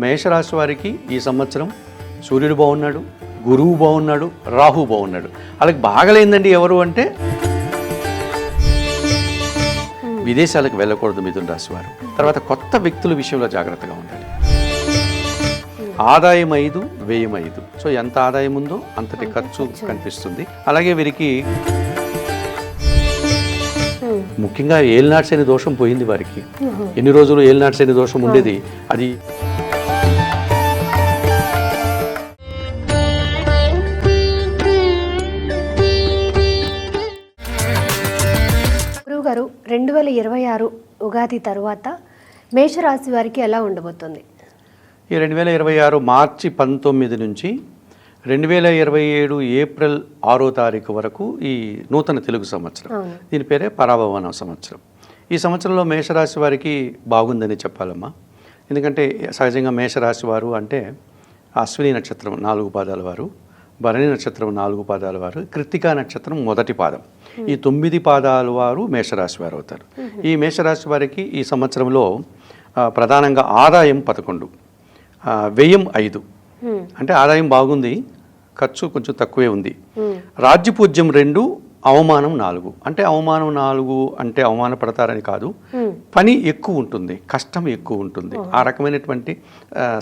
మేషరాశి వారికి ఈ సంవత్సరం సూర్యుడు బాగున్నాడు, గురువు బాగున్నాడు, రాహు బాగున్నాడు. అలాగే బాగలేందండి ఎవరు అంటే విదేశాలకు వెళ్ళకూడదు మిథున రాశి వారు. తర్వాత కొత్త వ్యక్తుల విషయంలో జాగ్రత్తగా ఉండాలి. ఆదాయం 5, వ్యయం 5. సో ఎంత ఆదాయం ఉందో అంతటి ఖర్చు కనిపిస్తుంది. అలాగే వీరికి ముఖ్యంగా ఏలినాటి శని దోషం పోయింది వారికి. ఎన్ని రోజులు ఏలినాటి శని దోషం ఉండేది, అది గురువుగారు 2026 ఉగాది తరువాత మేషరాశి వారికి ఎలా ఉండబోతుంది? ఈ 2026 మార్చి 19 నుంచి 2027 ఏప్రిల్ 6వ తారీఖు వరకు ఈ నూతన తెలుగు సంవత్సరం. దీని పేరే పరాభవన సంవత్సరం. ఈ సంవత్సరంలో మేషరాశి వారికి బాగుందని చెప్పాలమ్మా. ఎందుకంటే సహజంగా మేషరాశి వారు అంటే అశ్విని నక్షత్రం 4 పాదాల వారు, భరణి నక్షత్రం 4 పాదాల వారు, కృత్తికా నక్షత్రం 1 పాదం. ఈ 9 పాదాల వారు మేషరాశి వారు అవుతారు. ఈ మేషరాశి వారికి ఈ సంవత్సరంలో ప్రధానంగా ఆదాయం 11, వ్యయం 5. అంటే ఆదాయం బాగుంది, ఖర్చు కొంచెం తక్కువే ఉంది. రాజ్యపూజ్యం 2, అవమానం 4. అంటే అవమానం 4 అంటే అవమానపడతారని కాదు, పని ఎక్కువ ఉంటుంది, కష్టం ఎక్కువ ఉంటుంది, ఆ రకమైనటువంటి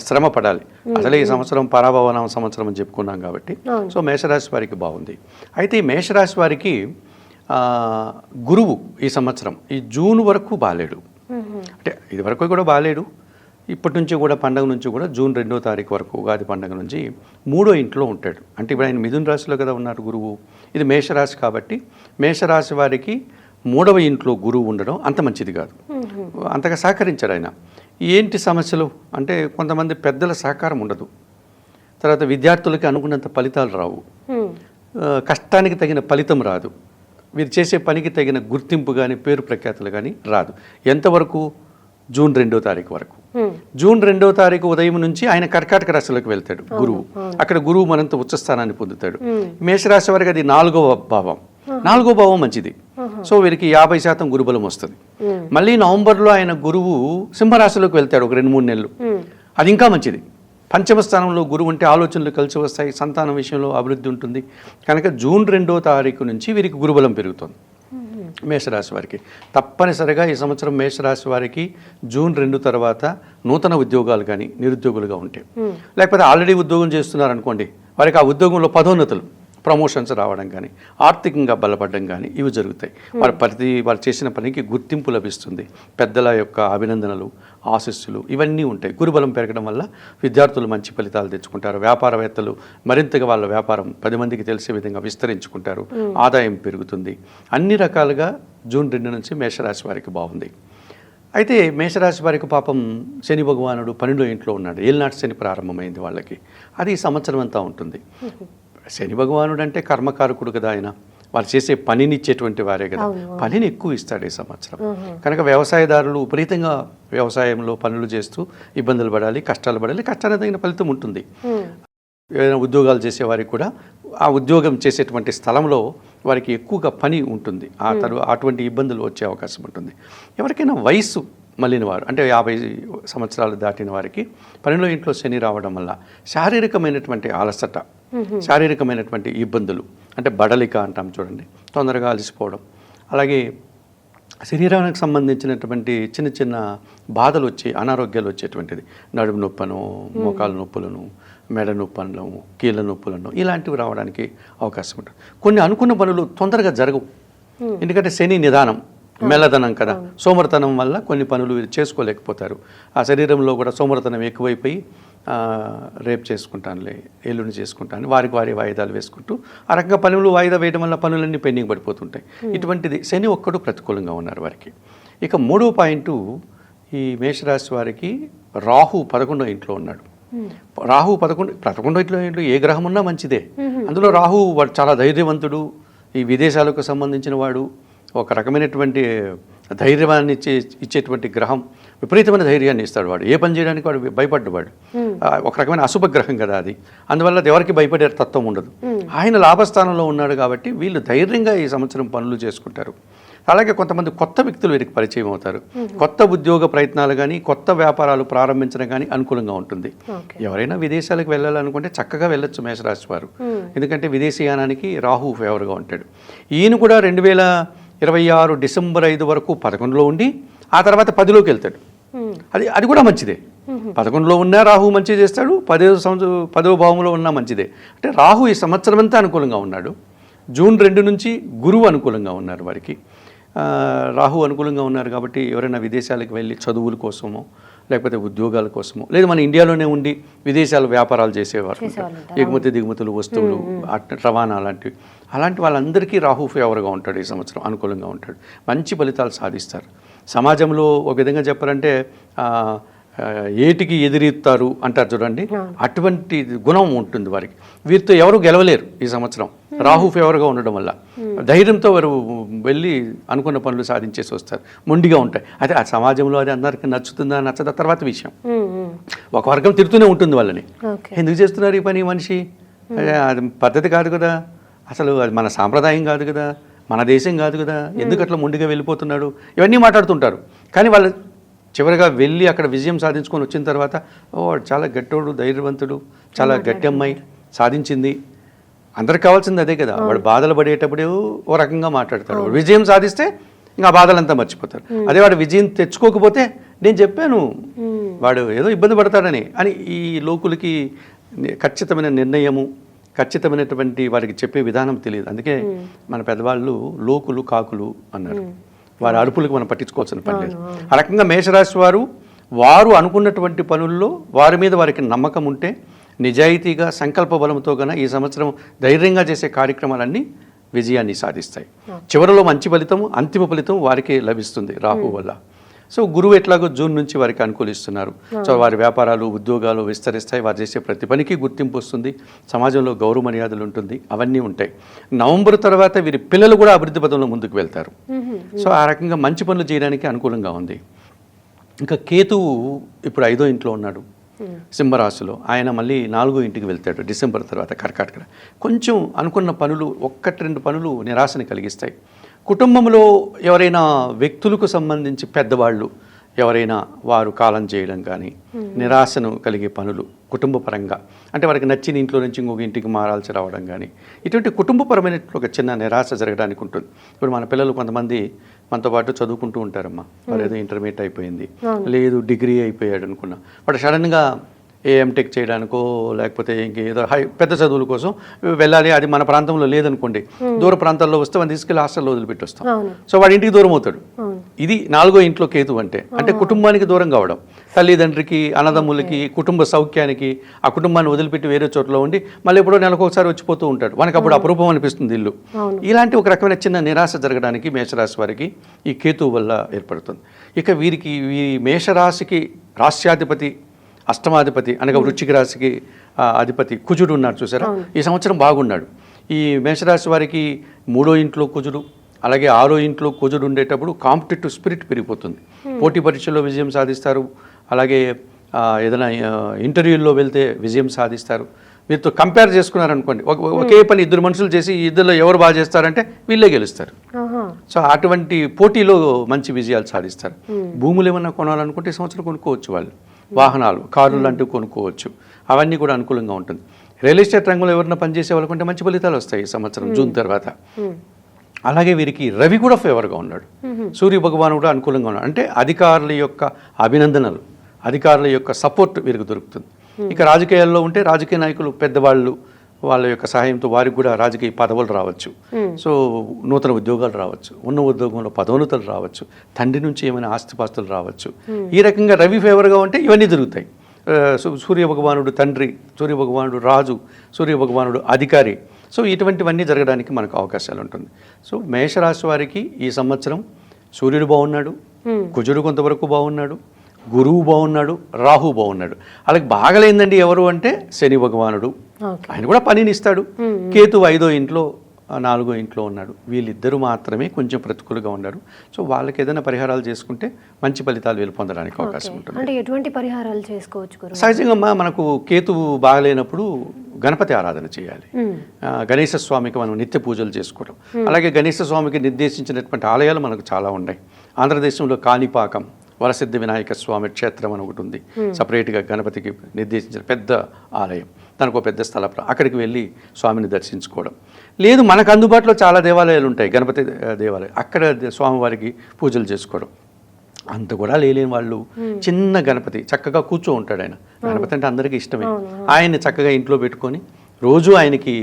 శ్రమ పడాలి. అసలే ఈ సంవత్సరం పరాభవన సంవత్సరం అని చెప్పుకున్నాం కాబట్టి సో మేషరాశి వారికి బాగుంది. అయితే ఈ మేషరాశి వారికి గురువు ఈ సంవత్సరం ఈ జూన్ వరకు బాలేడు. అంటే ఇది వరకు కూడా బాలేడు, ఇప్పటి నుంచి కూడా పండగ నుంచి కూడా జూన్ 2వ తారీఖు వరకు ఉగాది పండగ నుంచి 3వ ఇంట్లో ఉంటాడు. అంటే ఇప్పుడు ఆయన మిథున రాశిలో కదా ఉన్నారు గురువు, ఇది మేషరాశి కాబట్టి మేషరాశి వారికి 3వ ఇంట్లో గురువు ఉండడం అంత మంచిది కాదు, అంతగా సహకరించాడు ఆయన. ఏంటి సమస్యలు అంటే కొంతమంది పెద్దల సహకారం ఉండదు, తర్వాత విద్యార్థులకి అనుకున్నంత ఫలితాలు రావు, కష్టానికి తగిన ఫలితం రాదు, వీరు చేసే పనికి తగిన గుర్తింపు కానీ పేరు ప్రఖ్యాతులు కానీ రాదు. ఎంతవరకు? జూన్ 2వ తారీఖు వరకు. జూన్ 2వ తారీఖు ఉదయం నుంచి ఆయన కర్కాటక రాశిలోకి వెళ్తాడు గురువు. అక్కడ గురువు మరింత ఉచ్చస్థానాన్ని పొందుతాడు. మేషరాశి వారికి అది 4వ భావం. 4వ భావం మంచిది, సో వీరికి 50% గురుబలం వస్తుంది. మళ్ళీ నవంబర్లో ఆయన గురువు సింహరాశిలోకి వెళ్తాడు ఒక 2-3 నెలలు, అది ఇంకా మంచిది. పంచమ స్థానంలో గురువు ఉంటే ఆలోచనలు కలిసి వస్తాయి, సంతానం విషయంలో అభివృద్ధి ఉంటుంది. కనుక జూన్ 2వ తారీఖు నుంచి వీరికి గురుబలం పెరుగుతుంది మేషరాశి వారికి. తప్పనిసరిగా ఈ సంవత్సరం మేషరాశి వారికి జూన్ 2 తర్వాత నూతన ఉద్యోగాలు కానీ నిరుద్యోగులుగా ఉంటాయి, లేకపోతే ఆల్రెడీ ఉద్యోగం చేస్తున్నారనుకోండి, వారికి ఆ ఉద్యోగంలో పదోన్నతులు, ప్రమోషన్స్ రావడం కానీ, ఆర్థికంగా బలపడడం కానీ ఇవి జరుగుతాయి. వారు చేసిన పనికి గుర్తింపు లభిస్తుంది, పెద్దల యొక్క అభినందనలు, ఆశీస్సులు ఇవన్నీ ఉంటాయి. గురుబలం పెరగడం వల్ల విద్యార్థులు మంచి ఫలితాలు తెచ్చుకుంటారు, వ్యాపారవేత్తలు మరింతగా వాళ్ళ వ్యాపారం 10 మందికి తెలిసే విధంగా విస్తరించుకుంటారు, ఆదాయం పెరుగుతుంది. అన్ని రకాలుగా జూన్ 2 నుంచి మేషరాశి వారికి బాగుంది. అయితే మేషరాశి వారికి పాపం శని భగవానుడు 12వ ఇంట్లో ఉన్నాడు, ఏలినాటి శని ప్రారంభమైంది వాళ్ళకి, అది ఈ సంవత్సరం అంతా ఉంటుంది. శని భగవానుడు అంటే కర్మకారకుడు కదా, ఆయన వాళ్ళు చేసే పనిని ఇచ్చేటువంటి వారే కదా, పనిని ఎక్కువ ఇస్తాడు ఈ సంవత్సరం. కనుక వ్యవసాయదారులు విపరీతంగా వ్యవసాయంలో పనులు చేస్తూ ఇబ్బందులు పడాలి, కష్టాలు పడాలి, కష్టానికి తగిన ఫలితం ఉంటుంది. ఏదైనా ఉద్యోగాలు చేసే వారికి కూడా ఆ ఉద్యోగం చేసేటువంటి స్థలంలో వారికి ఎక్కువగా పని ఉంటుంది, అటువంటి ఇబ్బందులు వచ్చే అవకాశం ఉంటుంది. ఎవరికైనా వయసు మళ్ళిన వారు అంటే 50 సంవత్సరాలు దాటిన వారికి 12వ ఇంట్లో శని రావడం వల్ల శారీరకమైనటువంటి అలసట, శారీరకమైనటువంటి ఇబ్బందులు, అంటే బడలిక అంటాం చూడండి, తొందరగా అలసిపోవడం, అలాగే శరీరానికి సంబంధించినటువంటి చిన్న చిన్న బాధలు వచ్చి అనారోగ్యాలు వచ్చేటువంటిది, నడుము నొప్పను, మోకాల నొప్పులను, మెడ నొప్పులను, కీళ్ళ నొప్పులను ఇలాంటివి రావడానికి అవకాశం ఉంటుంది. కొన్ని అనుకున్న పనులు తొందరగా జరగవు, ఎందుకంటే శని నిదానం, మెల్లదనం కదా, సోమరతనం వల్ల కొన్ని పనులు చేసుకోలేకపోతారు. ఆ శరీరంలో కూడా సోమరతనం ఎక్కువైపోయి రేపు చేసుకుంటానులే, ఎల్లుండి చేసుకుంటాను, వారికి వాయిదాలు వేసుకుంటూ ఆ రకంగా పనులు వాయిదా వేయడం వల్ల పనులన్నీ పెండింగ్ పడిపోతుంటాయి. ఇటువంటిది శని ఒక్కడు ప్రతికూలంగా ఉన్నారు వారికి. ఇక 3వ పాయింట్, ఈ మేషరాశి వారికి రాహు 11వ ఇంట్లో ఉన్నాడు. రాహు 11వ ఇంట్లో ఏ గ్రహం ఉన్నా మంచిదే. అందులో రాహు వాడు చాలా ధైర్యవంతుడు, ఈ విదేశాలకు సంబంధించిన వాడు, ఒక రకమైనటువంటి ధైర్యాన్ని ఇచ్చేటువంటి గ్రహం, విపరీతమైన ధైర్యాన్ని ఇస్తాడు వాడు, ఏ పని చేయడానికి వాడు భయపడ్డవాడు, ఒక రకమైన అశుభ గ్రహం కదా అది, అందువల్ల ఎవరికి భయపడే తత్వం ఉండదు. ఆయన లాభస్థానంలో ఉన్నాడు కాబట్టి వీళ్ళు ధైర్యంగా ఈ సంవత్సరం పనులు చేసుకుంటారు. అలాగే కొంతమంది కొత్త వ్యక్తులు వీరికి పరిచయం అవుతారు. కొత్త ఉద్యోగ ప్రయత్నాలు కానీ కొత్త వ్యాపారాలు ప్రారంభించడం కానీ అనుకూలంగా ఉంటుంది. ఎవరైనా విదేశాలకు వెళ్ళాలనుకుంటే చక్కగా వెళ్ళొచ్చు మేషరాశి వారు, ఎందుకంటే విదేశీయానానికి రాహు ఫేవర్గా ఉంటాడు. ఈయన కూడా 2026 డిసెంబర్ 5 వరకు 11లో ఉండి ఆ తర్వాత 10లోకి వెళ్తాడు. అది కూడా మంచిదే. 11లో ఉన్నా రాహు మంచి చేస్తాడు, 10వ భావంలో ఉన్నా మంచిదే. అంటే రాహు ఈ సంవత్సరం అంతా అనుకూలంగా ఉన్నాడు. జూన్ 2 నుంచి గురువు అనుకూలంగా ఉన్నారు వారికి. రాహు అనుకూలంగా ఉన్నారు కాబట్టి ఎవరైనా విదేశాలకు వెళ్ళి చదువుల కోసమో లేకపోతే ఉద్యోగాల కోసమో, లేదా మన ఇండియాలోనే ఉండి విదేశాల వ్యాపారాలు చేసేవారు, ఎగుమతి దిగుమతులు వస్తువులు రవాణా అలాంటి వాళ్ళందరికీ రాహు ఫేవర్గా ఉంటాడు. ఈ సంవత్సరం అనుకూలంగా ఉంటాడు, మంచి ఫలితాలు సాధిస్తారు. సమాజంలో ఒక విధంగా చెప్పాలంటే ఏటికి ఎదిరిస్తారు అంటారు చూడండి, అటువంటి గుణం ఉంటుంది వారికి. వీరితో ఎవరు గెలవలేరు ఈ సంవత్సరం రాహు ఫేవర్గా ఉండడం వల్ల. ధైర్యంతో వారు వెళ్ళి అనుకున్న పనులు సాధించేసి వస్తారు, మొండిగా ఉంటాయి. అయితే ఆ సమాజంలో అది అందరికీ నచ్చుతుందా నచ్చదా తర్వాత విషయం. ఒక వర్గం తిడుతూనే ఉంటుంది వాళ్ళని, ఎందుకు చేస్తున్నారు ఈ పని మనిషి, అది పద్ధతి కాదు కదా, అసలు అది మన సాంప్రదాయం కాదు కదా, మన దేశం కాదు కదా, ఎందుకు అట్లా మొండిగా వెళ్ళిపోతున్నాడు, ఇవన్నీ మాట్లాడుతుంటారు. కానీ వాళ్ళు చివరిగా వెళ్ళి అక్కడ విజయం సాధించుకొని వచ్చిన తర్వాత చాలా గట్టోడు, ధైర్యవంతుడు, చాలా గట్టి అమ్మాయి సాధించింది, అందరికి కావాల్సింది అదే కదా. వాడు బాధలు పడేటప్పుడు ఓ రకంగా మాట్లాడతాడు, విజయం సాధిస్తే ఇంకా ఆ బాధలంతా మర్చిపోతారు. అదే వాడు విజయం తెచ్చుకోకపోతే నేను చెప్పాను వాడు ఏదో ఇబ్బంది పడతాడని ఈ లోకులకి ఖచ్చితమైన నిర్ణయము, ఖచ్చితమైనటువంటి వారికి చెప్పే విధానం తెలియదు. అందుకే మన పెద్దవాళ్ళు లోకులు కాకులు అన్నారు. వారి అరుపులకు మనం పట్టించుకోవాల్సిన పని లేదు. ఆ రకంగా మేషరాశి వారు అనుకున్నటువంటి పనుల్లో వారి మీద వారికి నమ్మకం ఉంటే, నిజాయితీగా సంకల్ప బలంతో కన్నా ఈ సంవత్సరం ధైర్యంగా చేసే కార్యక్రమాలన్నీ విజయాన్ని సాధిస్తాయి. చివరిలో మంచి ఫలితం, అంతిమ ఫలితం వారికే లభిస్తుంది రాహు వల్ల. సో గురువు ఎట్లాగో జూన్ నుంచి వారికి అనుకూలిస్తున్నారు. సో వారి వ్యాపారాలు ఉద్యోగాలు విస్తరిస్తాయి, వారు చేసే ప్రతి పనికి గుర్తింపు వస్తుంది, సమాజంలో గౌరవ మర్యాదలు ఉంటుంది, అవన్నీ ఉంటాయి. నవంబర్ తర్వాత వీరి పిల్లలు కూడా అభివృద్ధి పదంలో ముందుకు వెళ్తారు. సో ఆ రకంగా మంచి పనులు చేయడానికి అనుకూలంగా ఉంది. ఇంకా కేతువు ఇప్పుడు 5వ ఇంట్లో ఉన్నాడు సింహరాశిలో, ఆయన మళ్ళీ 4వ ఇంటికి వెళ్తాడు డిసెంబర్ తర్వాత కర్కాటక. కొంచెం అనుకున్న పనులు 1-2 పనులు నిరాశని కలిగిస్తాయి. కుటుంబంలో ఎవరైనా వ్యక్తులకు సంబంధించి పెద్దవాళ్ళు ఎవరైనా వారు కాలం చేయడం కానీ నిరాశను కలిగే పనులు కుటుంబ పరంగా, అంటే వారికి నచ్చిన ఇంట్లో నుంచి ఇంకొక ఇంటికి మారాల్సి రావడం కానీ, ఇటువంటి కుటుంబపరమైన ఒక చిన్న నిరాశ జరగడానికి ఉంటుంది. ఇప్పుడు మన పిల్లలు కొంతమంది మనతో పాటు చదువుకుంటూ ఉంటారమ్మా, వాళ్ళు ఏదో ఇంటర్మీడియట్ అయిపోయింది, లేదు డిగ్రీ అయిపోయాడు అనుకున్నా, వాడు సడన్గా ఎంటెక్ చేయడానికో లేకపోతే ఇంకేదో పెద్ద చదువుల కోసం వెళ్ళాలి, అది మన ప్రాంతంలో లేదనుకోండి, దూర ప్రాంతాల్లో వస్తే మనం తీసుకెళ్ళి హాస్టల్లో వదిలిపెట్టి వస్తాం. సో వాడి ఇంటికి దూరం అవుతాడు. ఇది 4వ ఇంట్లో కేతు అంటే కుటుంబానికి దూరం కావడం, తల్లిదండ్రికి, అన్నదమ్ములకి, కుటుంబ సౌఖ్యానికి, ఆ కుటుంబాన్ని వదిలిపెట్టి వేరే చోట్ల ఉండి మళ్ళీ ఎప్పుడో నెలకొకసారి వచ్చిపోతూ ఉంటాడు, మనకు అప్పుడు అపరూపం అనిపిస్తుంది ఇల్లు. ఇలాంటి ఒక రకమైన చిన్న నిరాశ జరగడానికి మేషరాశి వారికి ఈ కేతువు వల్ల ఏర్పడుతుంది. ఇక వీరి మేషరాశికి రాశ్యాధిపతి, అష్టమాధిపతి అనగా వృశ్చిక రాశికి అధిపతి కుజుడు ఉన్నాడు చూసారా, ఈ సంవత్సరం బాగున్నాడు. ఈ మేషరాశి వారికి 3వ ఇంట్లో కుజుడు, అలాగే 6వ ఇంట్లో కుజుడు ఉండేటప్పుడు కాంపిటేటివ్ స్పిరిట్ పెరిగిపోతుంది, పోటీ పరీక్షల్లో విజయం సాధిస్తారు, అలాగే ఏదైనా ఇంటర్వ్యూల్లో వెళ్తే విజయం సాధిస్తారు. వీరితో కంపేర్ చేసుకున్నారనుకోండి, ఒకే పని 2 మనుషులు చేసి ఇద్దరిలో ఎవరు బాగా చేస్తారంటే వీళ్ళే గెలుస్తారు. సో అటువంటి పోటీలో మంచి విజయాలు సాధిస్తారు. భూములు ఏమన్నా కొనాలనుకుంటే ఈ సంవత్సరం కొనుక్కోవచ్చు, వాళ్ళు వాహనాలు, కార్లు లాంటివి కొనుక్కోవచ్చు, అవన్నీ కూడా అనుకూలంగా ఉంటుంది. రియల్ ఎస్టేట్ రంగంలో ఎవరైనా పనిచేసే వాళ్ళకుంటే మంచి ఫలితాలు వస్తాయి ఈ సంవత్సరం జూన్ తర్వాత. అలాగే వీరికి రవి కూడా ఫేవర్గా ఉన్నాడు, సూర్య భగవాను కూడా అనుకూలంగా ఉన్నాడు. అంటే అధికారుల యొక్క అభినందనలు, అధికారుల యొక్క సపోర్ట్ వీరికి దొరుకుతుంది. ఇక రాజకీయాల్లో ఉంటే రాజకీయ నాయకులు పెద్దవాళ్ళు వాళ్ళ యొక్క సహాయంతో వారికి కూడా రాజకీయ పదవులు రావచ్చు, సో నూతన ఉద్యోగాలు రావచ్చు, ఉన్న ఉద్యోగంలో పదోన్నతులు రావచ్చు, తండ్రి నుంచి ఏమైనా ఆస్తిపాస్తులు రావచ్చు. ఈ రకంగా రవి ఫేవర్గా ఉంటే ఇవన్నీ జరుగుతాయి. సూర్యభగవానుడు తండ్రి, సూర్యభగవానుడు రాజు, సూర్యభగవానుడు అధికారి. సో ఇటువంటివన్నీ జరగడానికి మనకు అవకాశాలు ఉంటుంది. సో మేషరాశి వారికి ఈ సంవత్సరం సూర్యుడు బాగున్నాడు, కుజుడు కొంతవరకు బాగున్నాడు, గురువు బాగున్నాడు, రాహు బాగున్నాడు. అలాగే బాగలేందండి ఎవరు అంటే శని భగవానుడు, ఆయన కూడా పనిని ఇస్తాడు. కేతు 5వ ఇంట్లో, 4వ ఇంట్లో ఉన్నాడు. వీళ్ళిద్దరూ మాత్రమే కొంచెం ప్రతికూలంగా ఉన్నారు. సో వాళ్ళకి ఏదైనా పరిహారాలు చేసుకుంటే మంచి ఫలితాలు వీళ్ళు పొందడానికి అవకాశం ఉంటుంది. అంటే ఎటువంటి పరిహారాలు చేసుకోవచ్చు? సహజంగా మనకు కేతువు బాగలేనప్పుడు గణపతి ఆరాధన చేయాలి. గణేశ స్వామికి మనం నిత్య పూజలు చేసుకోవడం. అలాగే గణేశ స్వామికి నిర్దేశించినటువంటి ఆలయాలు మనకు చాలా ఉన్నాయి. ఆంధ్రదేశంలో కాణిపాకం వరసిద్ధి వినాయక స్వామి క్షేత్రం అని ఒకటి ఉంది. సపరేట్గా గణపతికి నిర్దేశించిన పెద్ద ఆలయం, దానికి ఒక పెద్ద స్థలం, అక్కడికి వెళ్ళి స్వామిని దర్శించుకోవడం. లేదు, మనకు అందుబాటులో చాలా దేవాలయాలు ఉంటాయి, గణపతి దేవాలయం, అక్కడ స్వామివారికి పూజలు చేసుకోవడం. అంత కూడా లేని వాళ్ళు చిన్న గణపతి చక్కగా కూర్చో ఉంటాడు. ఆయన గణపతి అంటే అందరికీ ఇష్టమే. ఆయన్ని చక్కగా ఇంట్లో పెట్టుకొని రోజు ఆయనకి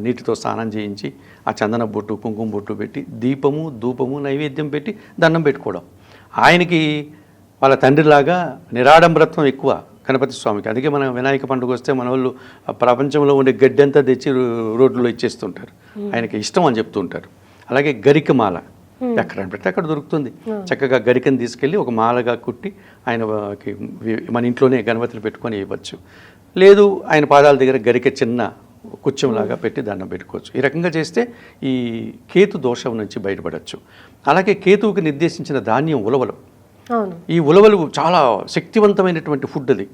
నీటితో స్నానం చేయించి ఆ చందన బొట్టు కుంకుమ బొట్టు పెట్టి దీపము ధూపము నైవేద్యం పెట్టి దండం పెట్టుకోవడం. ఆయనకి వాళ్ళ తండ్రిలాగా నిరాడంబరత్వం ఎక్కువ గణపతి స్వామికి. అందుకే మన వినాయక పండుగ వస్తే మన వాళ్ళు ప్రపంచంలో ఉండే గడ్డి అంతా తెచ్చి రోడ్లో ఇచ్చేస్తుంటారు. ఆయనకి ఇష్టం అని చెప్తూ ఉంటారు. అలాగే గరికమాల ఎక్కడ పెడితే అక్కడ దొరుకుతుంది. చక్కగా గరికను తీసుకెళ్ళి ఒక మాలగా కుట్టి ఆయనకి మన ఇంట్లోనే గణపతిని పెట్టుకొని ఇవ్వచ్చు. లేదు, ఆయన పాదాల దగ్గర గరిక చిన్న కుచ్చంలాగా పెట్టి దండం పెట్టుకోవచ్చు. ఈ రకంగా చేస్తే ఈ కేతు దోషం నుంచి బయటపడవచ్చు. అలాగే కేతువుకి నిర్దేశించిన ధాన్యం ఉలవలు. ఈ ఉలవలు చాలా శక్తివంతమైనటువంటి ఫుడ్. అది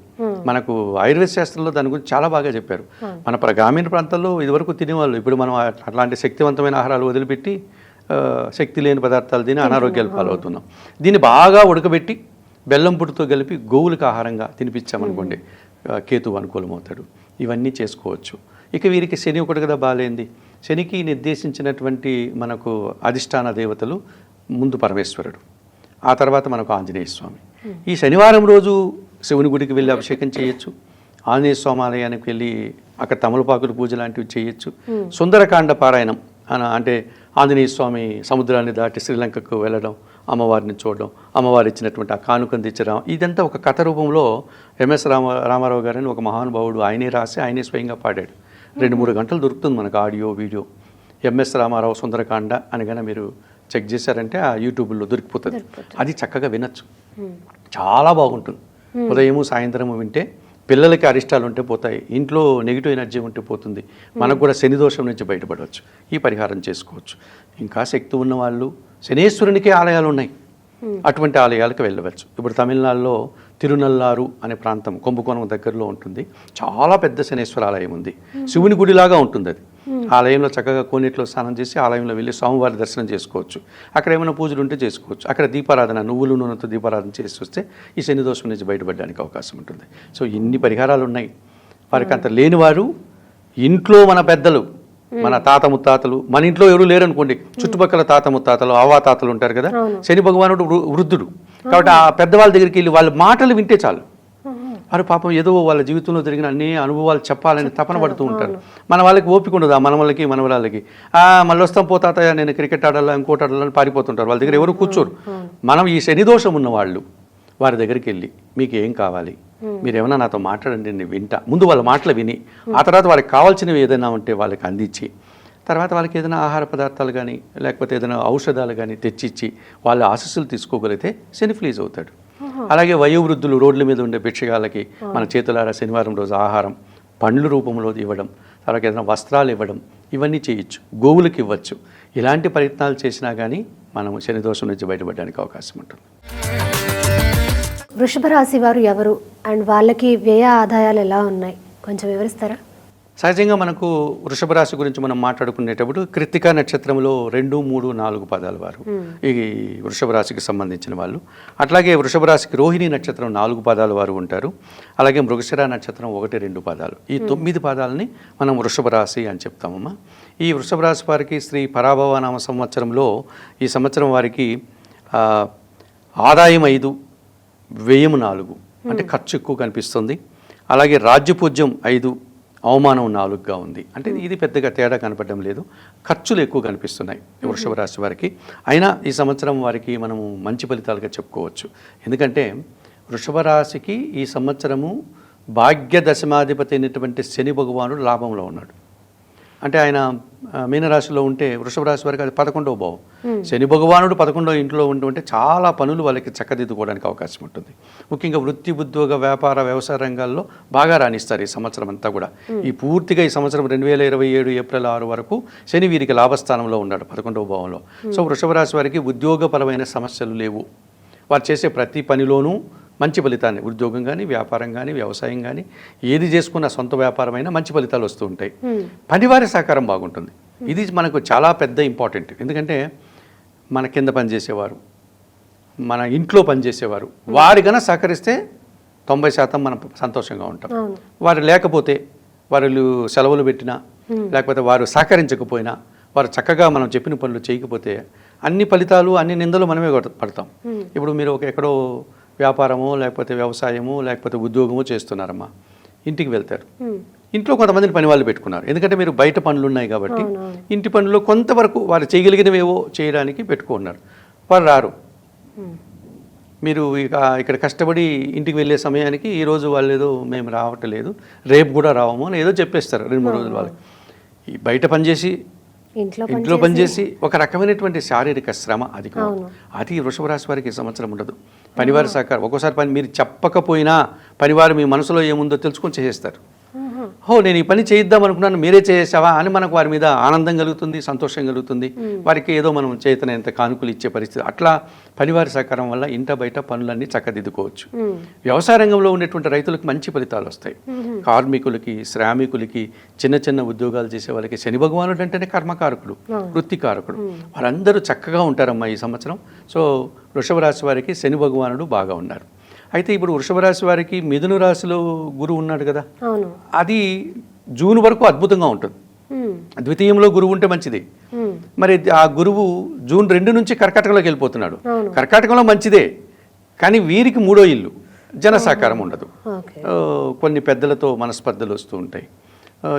మనకు ఆయుర్వేద శాస్త్రంలో దాని గురించి చాలా బాగా చెప్పారు. మన గ్రామీణ ప్రాంతాల్లో ఇదివరకు తినేవాళ్ళు. ఇప్పుడు మనం అట్లాంటి శక్తివంతమైన ఆహారాలు వదిలిపెట్టి శక్తి లేని పదార్థాలు తిని అనారోగ్యాలు పాలవుతున్నాం. దీన్ని బాగా ఉడకబెట్టి బెల్లం పుట్టుతో కలిపి గోవులకు ఆహారంగా తినిపించామనుకోండి, కేతువు అనుకూలమవుతాడు. ఇవన్నీ చేసుకోవచ్చు. ఇక వీరికి శని ఒకటి కదా బాలేంది. శనికి నిర్దేశించినటువంటి మనకు అధిష్టాన దేవతలు ముందు పరమేశ్వరుడు, ఆ తర్వాత మనకు ఆంజనేయ స్వామి. ఈ శనివారం రోజు శివుని గుడికి వెళ్ళి అభిషేకం చేయొచ్చు. ఆంజనేయ స్వామి ఆలయానికి వెళ్ళి అక్కడ తమలపాకుల పూజ లాంటివి చేయొచ్చు. సుందరకాండ పారాయణం అంటే ఆంజనేయ స్వామి సముద్రాన్ని దాటి శ్రీలంకకు వెళ్ళడం, అమ్మవారిని చూడడం, అమ్మవారు ఇచ్చినటువంటి ఆ కానుకను తెచ్చడం, ఇదంతా ఒక కథ రూపంలో ఎంఎస్ రామారావు గారని ఒక మహానుభావుడు ఆయనే రాసి ఆయనే స్వయంగా పాడాడు. 2-3 గంటలు దొరుకుతుంది మనకు ఆడియో వీడియో. ఎంఎస్ రామారావు సుందరకాండ అనగానే మీరు చెక్ చేశారంటే ఆ యూట్యూబ్లో దొరికిపోతుంది. అది చక్కగా వినొచ్చు, చాలా బాగుంటుంది. ఉదయము సాయంత్రము వింటే పిల్లలకి అరిష్టాలు ఉంటే పోతాయి, ఇంట్లో నెగిటివ్ ఎనర్జీ ఉంటే పోతుంది, మనకు కూడా శని దోషం నుంచి బయటపడవచ్చు. ఈ పరిహారం చేసుకోవచ్చు. ఇంకా శక్తి ఉన్న వాళ్ళు శనేశ్వరునికే ఆలయాలు ఉన్నాయి, అటువంటి ఆలయాలకు వెళ్ళవచ్చు. ఇప్పుడు తమిళనాడులో తిరునల్లారు అనే ప్రాంతం కుంభకోణం దగ్గరలో ఉంటుంది. చాలా పెద్ద శనేశ్వర ఆలయం ఉంది, శివుని గుడిలాగా ఉంటుంది. అది ఆలయంలో చక్కగా కోనేటిలో స్నానం చేసి ఆలయంలో వెళ్ళి స్వామివారి దర్శనం చేసుకోవచ్చు. అక్కడ ఏమైనా పూజలు ఉంటే చేసుకోవచ్చు. అక్కడ దీపారాధన నువ్వులు నూనెతో దీపారాధన చేసి వస్తే ఈ శని దోషం నుంచి బయటపడడానికి అవకాశం ఉంటుంది. సో ఇన్ని పరిహారాలు ఉన్నాయి. వారికి అంత లేనివారు ఇంట్లో మన పెద్దలు, మన తాత ముత్తాతలు, మన ఇంట్లో ఎవరు లేరనుకోండి, చుట్టుపక్కల తాత ముత్తాతలు అవ్వా తాతలు ఉంటారు కదా. శని భగవానుడు వృద్ధుడు కాబట్టి ఆ పెద్దవాళ్ళ దగ్గరికి వెళ్ళి వాళ్ళ మాటలు వింటే చాలు. వారు పాపం ఏదో వాళ్ళ జీవితంలో జరిగిన అన్ని అనుభవాలు చెప్పాలని తపన పడుతూ ఉంటారు. మన వాళ్ళకి ఓపిక ఉండదు. ఆ మనవలకి మనవరాలకి మళ్ళీ వస్తాం పోతాతయ్య నేను క్రికెట్ ఆడాలా ఇంకోటి ఆడాలని పారిపోతుంటారు. వాళ్ళ దగ్గర ఎవరు కూర్చోరు. మనం ఈ శని దోషం ఉన్న వాళ్ళు వారి దగ్గరికి వెళ్ళి మీకు ఏం కావాలి, మీరు ఏమైనా నాతో మాట్లాడండి, నేను వింటా. ముందు వాళ్ళ మాటలు విని ఆ తర్వాత వాళ్ళకి కావాల్సినవి ఏదైనా ఉంటే వాళ్ళకి అందించి, తర్వాత వాళ్ళకి ఏదైనా ఆహార పదార్థాలు కానీ లేకపోతే ఏదైనా ఔషధాలు కానీ తెచ్చిచ్చి వాళ్ళ ఆశీస్సులు తీసుకోగలిగితే శని ఫ్లీజ్ అవుతాడు. అలాగే వయోవృద్ధులు రోడ్ల మీద ఉండే భిక్షగాళ్ళకి మన చేతులారా శనివారం రోజు ఆహారం పండ్ల రూపంలో ఇవ్వడం, తర్వాత ఏదైనా వస్త్రాలు ఇవ్వడం, ఇవన్నీ చేయొచ్చు. గోవులకు ఇవ్వచ్చు. ఇలాంటి ప్రయత్నాలు చేసినా కానీ మనం శని దోషం నుంచి బయటపడడానికి అవకాశం ఉంటుంది. వృషభ రాశి వారు ఎవరు అండ్ వాళ్ళకి వ్యయ ఆదాయాలు ఎలా ఉన్నాయి కొంచెం వివరిస్తారా? సహజంగా మనకు వృషభ రాశి గురించి మనం మాట్లాడుకునేటప్పుడు కృత్తికా నక్షత్రంలో 2, 3, 4 పాదాల వారు ఈ వృషభ రాశికి సంబంధించిన వాళ్ళు. అట్లాగే వృషభ రాశికి రోహిణి నక్షత్రం 4 పాదాల వారు ఉంటారు. అలాగే మృగశిర నక్షత్రం 1, 2 పాదాలు. ఈ 9 పాదాలని మనం వృషభ రాశి అని చెప్తామమ్మా. ఈ వృషభ రాశి వారికి శ్రీ పరాభవ నామ సంవత్సరంలో ఈ సంవత్సరం వారికి ఆదాయం 5, వ్యయం 4, అంటే ఖర్చు ఎక్కువ కనిపిస్తుంది. అలాగే రాజ్యపూజ్యం 5, అవమానం 4గా ఉంది. అంటే ఇది పెద్దగా తేడా కనపడడం లేదు, ఖర్చులు ఎక్కువ కనిపిస్తున్నాయి వృషభ రాశి వారికి. అయినా ఈ సంవత్సరం వారికి మనము మంచి ఫలితాలుగా చెప్పుకోవచ్చు. ఎందుకంటే వృషభ రాశికి ఈ సంవత్సరము భాగ్య దశమాధిపతి అయినటువంటి శని భగవానుడు లాభంలో ఉన్నాడు. అంటే ఆయన మీనరాశిలో ఉంటే వృషభ రాశి వారికి అది 11వ భావం. శని భగవానుడు 11వ ఇంట్లో ఉంటే చాలా పనులు వాళ్ళకి చక్కదిద్దుకోవడానికి అవకాశం ఉంటుంది. ముఖ్యంగా వృత్తి, ఉద్యోగ, వ్యాపార, వ్యవసాయ రంగాల్లో బాగా రాణిస్తారు ఈ సంవత్సరం అంతా కూడా. ఈ పూర్తిగా ఈ సంవత్సరం 2027 ఏప్రిల్ 6 వరకు శని వీరికి లాభస్థానంలో ఉన్నాడు 11వ భావంలో. సో వృషభ రాశి వారికి ఉద్యోగపరమైన సమస్యలు లేవు. వారు చేసే ప్రతి పనిలోనూ మంచి ఫలితాన్ని, ఉద్యోగం కానీ, వ్యాపారం కానీ, వ్యవసాయం కానీ, ఏది చేసుకున్న సొంత వ్యాపారమైనా మంచి ఫలితాలు వస్తూ ఉంటాయి. పనివారి సహకారం బాగుంటుంది. ఇది మనకు చాలా పెద్ద ఇంపార్టెంట్. ఎందుకంటే మన కింద పనిచేసేవారు, మన ఇంట్లో పనిచేసేవారు, వారి గన సహకరిస్తే 90% మనం సంతోషంగా ఉంటాం. వారు లేకపోతే, వారు సెలవులు పెట్టినా, లేకపోతే వారు సహకరించకపోయినా, వారు చక్కగా మనం చెప్పిన పనులు చేయకపోతే అన్ని ఫలితాలు, అన్ని నిందలు మనమే పడతాం. ఇప్పుడు మీరు ఎక్కడో వ్యాపారమో, లేకపోతే వ్యవసాయమో, లేకపోతే ఉద్యోగమో చేస్తున్నారమ్మా, ఇంటికి వెళ్తారు. ఇంట్లో కొంతమందిని పని వాళ్ళు పెట్టుకున్నారు. ఎందుకంటే మీరు బయట పనులు ఉన్నాయి కాబట్టి ఇంటి పనుల్లో కొంతవరకు వారు చేయగలిగినవేవో చేయడానికి పెట్టుకున్నారు. వారు రారు. మీరు ఇక్కడ కష్టపడి ఇంటికి వెళ్ళే సమయానికి ఈరోజు వాళ్ళు ఏదో మేము రావట్లేదు, రేపు కూడా రావము అని ఏదో చెప్పేస్తారు 2-3 రోజులు. వాళ్ళకి ఈ బయట పనిచేసి ఇంట్లో పనిచేసి ఒక రకమైనటువంటి శారీరక శ్రమ అధికం. అది వృషభ రాశి వారికి ఈ సంవత్సరం ఉండదు. పనివారి సహకారం, ఒక్కోసారి పని మీరు చెప్పకపోయినా పనివారు మీ మనసులో ఏముందో తెలుసుకొని చేసేస్తారు. నేను ఈ పని చేయిద్దాం అనుకున్నాను, మీరే చేసావా అని మనకు వారి మీద ఆనందం కలుగుతుంది, సంతోషం కలుగుతుంది. వారికి ఏదో మనం చేతనైనంత కానుకలు ఇచ్చే పరిస్థితి. అట్లా పనివారి సహకారం వల్ల ఇంట బయట పనులన్నీ చక్కదిద్దుకోవచ్చు. వ్యవసాయ రంగంలో ఉండేటువంటి రైతులకు మంచి ఫలితాలు వస్తాయి. కార్మికులకి, శ్రామికులకి, చిన్న చిన్న ఉద్యోగాలు చేసే వాళ్ళకి శని భగవానుడు అంటేనే కర్మకారకుడు, వృత్తికారకుడు. వాళ్ళందరూ చక్కగా ఉంటారమ్మా ఈ సంవత్సరం. సో వృషభ రాశి వారికి శని భగవానుడు బాగా ఉన్నారు. అయితే ఇప్పుడు వృషభ రాశి వారికి మిథున రాశిలో గురువు ఉన్నాడు కదా, అది జూన్ వరకు అద్భుతంగా ఉంటుంది. ద్వితీయంలో గురువు ఉంటే మంచిది. మరి ఆ గురువు జూన్ 2 నుంచి కర్కాటకంలోకి వెళ్ళిపోతున్నాడు. కర్కాటకంలో మంచిదే, కానీ వీరికి 3వ ఇల్లు, జన సహకారం ఉండదు. కొన్ని పెద్దలతో మనస్పర్ధలు వస్తూ ఉంటాయి.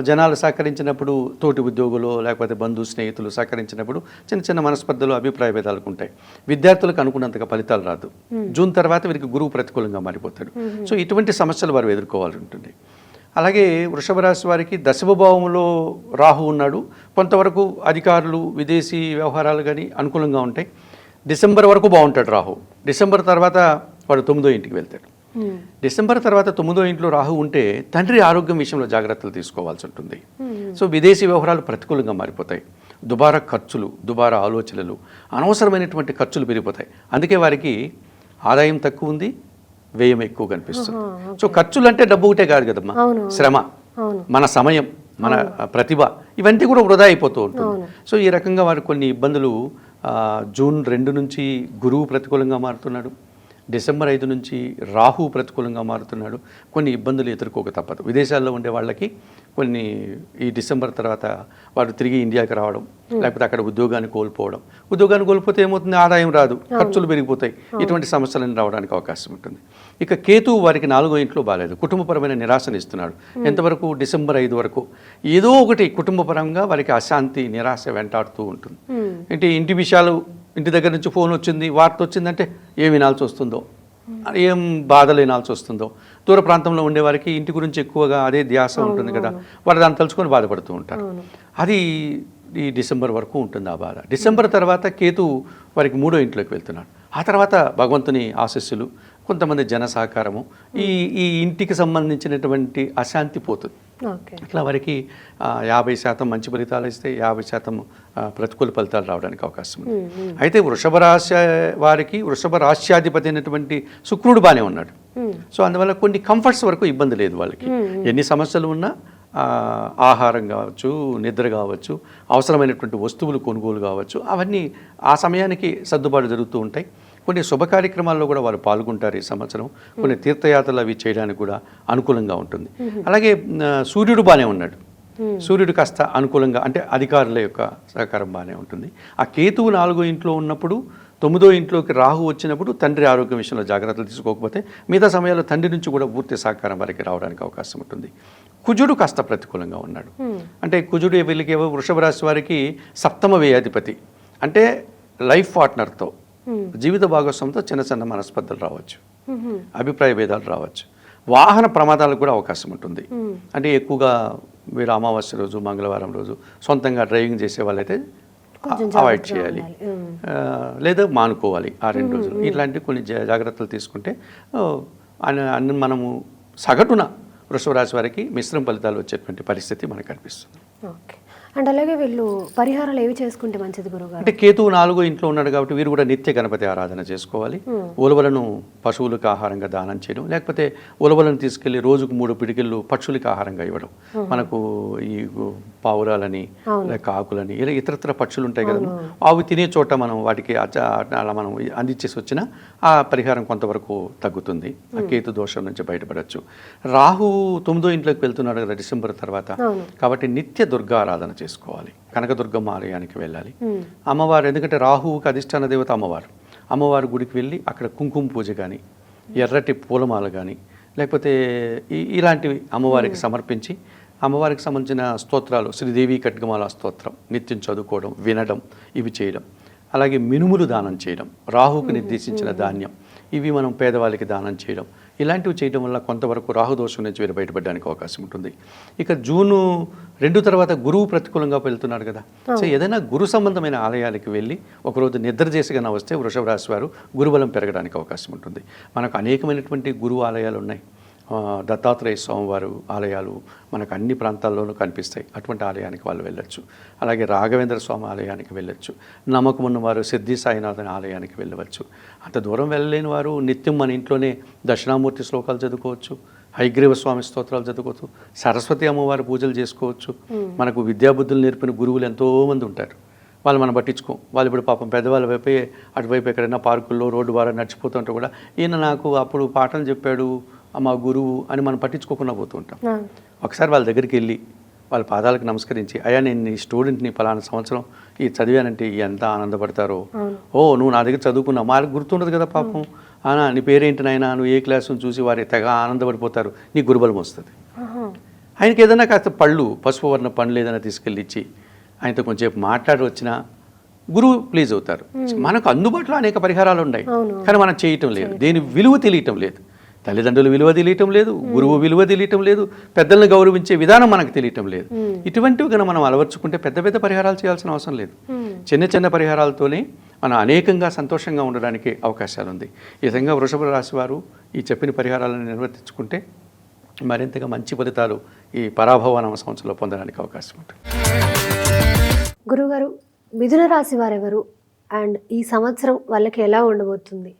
జనాలు సహకరించినప్పుడు, తోటి ఉద్యోగులు లేకపోతే బంధు స్నేహితులు సహకరించినప్పుడు చిన్న చిన్న మనస్పర్ధలు, అభిప్రాయ భేదాలకు ఉంటాయి. విద్యార్థులకు అనుకున్నంతగా ఫలితాలు రాదు. జూన్ తర్వాత వీరికి గురువు ప్రతికూలంగా మారిపోతాడు. సో ఇటువంటి సమస్యలు వారు ఎదుర్కోవాల్సి ఉంటుంది. అలాగే వృషభ రాశి వారికి దశమ భావంలో రాహు ఉన్నాడు. కొంతవరకు అధికారులు, విదేశీ వ్యవహారాలు కానీ అనుకూలంగా ఉంటాయి. డిసెంబర్ వరకు బాగుంటాడు రాహు. డిసెంబర్ తర్వాత వాడు 9వ ఇంటికి వెళ్తాడు. డిసెంబర్ తర్వాత 9వ ఇంట్లో రాహు ఉంటే తండ్రి ఆరోగ్యం విషయంలో జాగ్రత్తలు తీసుకోవాల్సి ఉంటుంది. సో విదేశీ వ్యవహారాలు ప్రతికూలంగా మారిపోతాయి. దుబారా ఖర్చులు, దుబారా ఆలోచనలు, అనవసరమైనటువంటి ఖర్చులు పెరిగిపోతాయి. అందుకే వారికి ఆదాయం తక్కువ ఉంది, వ్యయం ఎక్కువ కనిపిస్తుంది. సో ఖర్చులు అంటే డబ్బు ఒకటే కాదు కదమ్మా, శ్రమ, మన సమయం, మన ప్రతిభ, ఇవన్నీ కూడా వృధా అయిపోతూ ఉంటుంది. సో ఈ రకంగా వారికి కొన్ని ఇబ్బందులు. జూన్ 2 నుంచి గురువు ప్రతికూలంగా మారుతున్నాడు. డిసెంబర్ 5 నుంచి రాహు ప్రతికూలంగా మారుతున్నాడు. కొన్ని ఇబ్బందులు ఎదుర్కోక తప్పదు. విదేశాల్లో ఉండే వాళ్ళకి కొన్ని ఈ డిసెంబర్ తర్వాత వాడు తిరిగి ఇండియాకి రావడం, లేకపోతే అక్కడ ఉద్యోగాన్ని కోల్పోవడం. ఉద్యోగాన్ని కోల్పోతే ఏమవుతుంది, ఆదాయం రాదు, ఖర్చులు పెరిగిపోతాయి. ఇటువంటి సమస్యలను రావడానికి అవకాశం ఉంటుంది. ఇక కేతువు వారికి 4వ ఇంట్లో బాగాలేదు, కుటుంబపరమైన నిరాశను ఇస్తున్నాడు. ఎంతవరకు, డిసెంబర్ 5 వరకు ఏదో ఒకటి కుటుంబపరంగా వారికి అశాంతి, నిరాశ వెంటాడుతూ ఉంటుంది. ఇంటి విషయాలు, ఇంటి దగ్గర నుంచి ఫోన్ వచ్చింది, వార్త వచ్చిందంటే ఏం వినాల్సి వస్తుందో, ఏం బాధలు వినాల్సి వస్తుందో. దూర ప్రాంతంలో ఉండేవారికి ఇంటి గురించి ఎక్కువగా అదే ధ్యాస ఉంటుంది కదా, వారు దాన్ని తలుచుకొని బాధపడుతూ ఉంటారు. అది ఈ డిసెంబర్ వరకు ఉంటుంది ఆ బాధ. డిసెంబర్ తర్వాత కేతు వారికి 3వ ఇంట్లోకి వెళ్తున్నాడు. ఆ తర్వాత భగవంతుని ఆశీస్సులు, కొంతమంది జన సహకారము, ఈ ఇంటికి సంబంధించినటువంటి అశాంతి పోతుంది. అట్లా వారికి 50% మంచి ఫలితాలు ఇస్తే 50% ప్రతికూల ఫలితాలు రావడానికి అవకాశం ఉంది. అయితే వృషభ రాశి వారికి వృషభ రాశ్యాధిపతి అయినటువంటి శుక్రుడు బాగానే ఉన్నాడు. సో అందువల్ల కొన్ని కంఫర్ట్స్ వరకు ఇబ్బంది లేదు వాళ్ళకి. ఎన్ని సమస్యలు ఉన్నా ఆహారం కావచ్చు, నిద్ర కావచ్చు, అవసరమైనటువంటి వస్తువులు కొనుగోలు కావచ్చు, అవన్నీ ఆ సమయానికి సర్దుబాటు జరుగుతూ ఉంటాయి. కొన్ని శుభ కార్యక్రమాల్లో కూడా వారు పాల్గొంటారు ఈ సంవత్సరం. కొన్ని తీర్థయాత్రలు అవి చేయడానికి కూడా అనుకూలంగా ఉంటుంది. అలాగే సూర్యుడు బాగానే ఉన్నాడు. సూర్యుడు కాస్త అనుకూలంగా, అంటే అధికారుల యొక్క సహకారం బాగానే ఉంటుంది. ఆ కేతువు 4వ ఇంట్లో ఉన్నప్పుడు, 9వ ఇంట్లోకి రాహు వచ్చినప్పుడు తండ్రి ఆరోగ్యం విషయంలో జాగ్రత్తలు తీసుకోకపోతే మిగతా సమయాల్లో తండ్రి నుంచి కూడా పూర్తి సహకారం వారికి రావడానికి అవకాశం ఉంటుంది. కుజుడు కాస్త ప్రతికూలంగా ఉన్నాడు. అంటే కుజుడు వీళ్ళకి వృషభ రాశి వారికి 7వ వ్యయాధిపతి. అంటే లైఫ్ పార్ట్నర్తో, జీవిత భాగస్వామితో చిన్న చిన్న మనస్పర్ధలు రావచ్చు, అభిప్రాయ భేదాలు రావచ్చు, వాహన ప్రమాదాలకు కూడా అవకాశం ఉంటుంది. అంటే ఎక్కువగా వీరు అమావాస్య రోజు, మంగళవారం రోజు సొంతంగా డ్రైవింగ్ చేసే వాళ్ళైతే అవాయిడ్ చేయాలి, లేదా మానుకోవాలి ఆ 2 రోజులు. ఇట్లాంటి కొన్ని జాగ్రత్తలు తీసుకుంటే అన్ని మనము సగటున వృషభ రాశి వారికి మిశ్రమ ఫలితాలు వచ్చేటువంటి పరిస్థితి మనకు కనిపిస్తుంది. ఓకే. అండ్ అలాగే వీళ్ళు పరిహారాలు ఏవి చేసుకుంటే మంచిది గురుగారు? అంటే కేతువు 4వ ఇంట్లో ఉన్నాడు కాబట్టి వీరు కూడా నిత్య గణపతి ఆరాధన చేసుకోవాలి. ఉలవలను పశువులకు ఆహారంగా దానం చేయడం, లేకపోతే ఉలవలను తీసుకెళ్లి రోజుకు 3 పిడికిళ్ళు పక్షులకి ఆహారంగా ఇవ్వడం. మనకు ఈ పావురాలని లేక ఆకులని ఇలా ఇతరత్ర పక్షులు ఉంటాయి కదా, అవి తినే చోట మనం వాటికి అలా మనం అందించేసి వచ్చినా ఆ పరిహారం కొంతవరకు తగ్గుతుంది. ఆ కేతు దోషం నుంచి బయటపడవచ్చు. రాహు 9వ ఇంట్లోకి వెళ్తున్నాడు కదా డిసెంబర్ తర్వాత, కాబట్టి నిత్య దుర్గా ఆరాధన చేసుకోవాలి. కనకదుర్గమ్మ ఆలయానికి వెళ్ళాలి. అమ్మవారు, ఎందుకంటే రాహువుకి అధిష్టాన దేవత అమ్మవారు. అమ్మవారి గుడికి వెళ్ళి అక్కడ కుంకుమ పూజ కానీ, ఎర్రటి పూలమాల కానీ, లేకపోతే ఇలాంటివి అమ్మవారికి సమర్పించి అమ్మవారికి సంబంధించిన స్తోత్రాలు, శ్రీదేవి ఖడ్గమాల స్తోత్రం నిత్యం చదువుకోవడం, వినడం, ఇవి చేయడం. అలాగే మినుములు దానం చేయడం, రాహువుకు నిర్దేశించిన ధాన్యం, ఇవి మనం పేదవాళ్ళకి దానం చేయడం, ఇలాంటివి చేయడం వల్ల కొంతవరకు రాహుదోషం నుంచి వీరు బయటపడడానికి అవకాశం ఉంటుంది. ఇక జూను 2 తర్వాత గురువు ప్రతికూలంగా వెళ్తున్నాడు కదా, సో ఏదైనా గురు సంబంధమైన ఆలయానికి వెళ్ళి ఒకరోజు నిద్ర చేసి కన్నా వస్తే వృషభ రాశి వారు గురుబలం పెరగడానికి అవకాశం ఉంటుంది. మనకు అనేకమైనటువంటి గురువు ఆలయాలు ఉన్నాయి. దత్తాత్రేయ స్వామివారు ఆలయాలు మనకు అన్ని ప్రాంతాల్లోనూ కనిపిస్తాయి. అటువంటి ఆలయానికి వాళ్ళు వెళ్ళొచ్చు. అలాగే రాఘవేంద్ర స్వామి ఆలయానికి వెళ్ళొచ్చు. నమ్మకం ఉన్నవారు సిద్ధి సాయినాథన్ ఆలయానికి వెళ్ళవచ్చు. అంత దూరం వెళ్ళలేని వారు నిత్యం మన ఇంట్లోనే దక్షిణామూర్తి శ్లోకాలు చదువుకోవచ్చు, హయగ్రీవ స్వామి స్తోత్రాలు చదువుకోవచ్చు, సరస్వతి అమ్మవారి పూజలు చేసుకోవచ్చు. మనకు విద్యాబుద్ధులు నేర్పిన గురువులు ఎంతోమంది ఉంటారు. వాళ్ళు మనం పట్టించుకోం. వాళ్ళు ఇప్పుడు పాపం పెద్దవాళ్ళ వైపే అటువైపు ఎక్కడైనా పార్కుల్లో రోడ్డు ద్వారా నడిచిపోతుంటే కూడా ఈయన నాకు అప్పుడు పాఠాలు చెప్పాడు మా గురువు అని మనం పట్టించుకోకుండా పోతూ ఉంటాం. ఒకసారి వాళ్ళ దగ్గరికి వెళ్ళి వాళ్ళ పాదాలకు నమస్కరించి, అయ్యా నేను నీ స్టూడెంట్ని పలానా సంవత్సరం ఈ చదివానంటే ఎంత ఆనందపడతారో. ఓ నువ్వు నా దగ్గర చదువుకున్నావు, వాళ్ళకి గుర్తుండదు కదా పాపం. నీ పేరేంటి నాయనా, నువ్వు ఏ క్లాసును చూసి వారి తెగ ఆనందపడిపోతారు, నీ గురుబలం వస్తుంది. ఆయనకి ఏదైనా కాస్త పళ్ళు, పసుపు వర్ణ పండ్లు ఏదైనా తీసుకెళ్ళి ఇచ్చి ఆయనతో కొంచెంసేపు మాట్లాడి వచ్చినా గురువు ప్లీజ్ అవుతారు. మనకు అందుబాటులో అనేక పరిహారాలు ఉన్నాయి, కానీ మనం చేయటం లేదు. దేని విలువ తెలియటం లేదు. తల్లిదండ్రుల విలువ తెలియటం లేదు, గురువు విలువ తెలియటం లేదు, పెద్దలను గౌరవించే విధానం మనకు తెలియటం లేదు. ఇటువంటివి కనుక మనం అలవర్చుకుంటే పెద్ద పెద్ద పరిహారాలు చేయాల్సిన అవసరం లేదు. చిన్న చిన్న పరిహారాలతోనే మనం అనేకంగా సంతోషంగా ఉండడానికి అవకాశాలు ఉంది. ఈ విధంగా వృషభ రాశి వారు ఈ చెప్పిన పరిహారాలను నిర్వర్తించుకుంటే మరింతగా మంచి ఫలితాలు ఈ పరాభవ సంవత్సరంలో పొందడానికి అవకాశం ఉంటుంది. గురుగారు, మిథున రాశి వారెవరు అండ్ ఈ సంవత్సరం వాళ్ళకి ఎలా ఉండబోతుంది?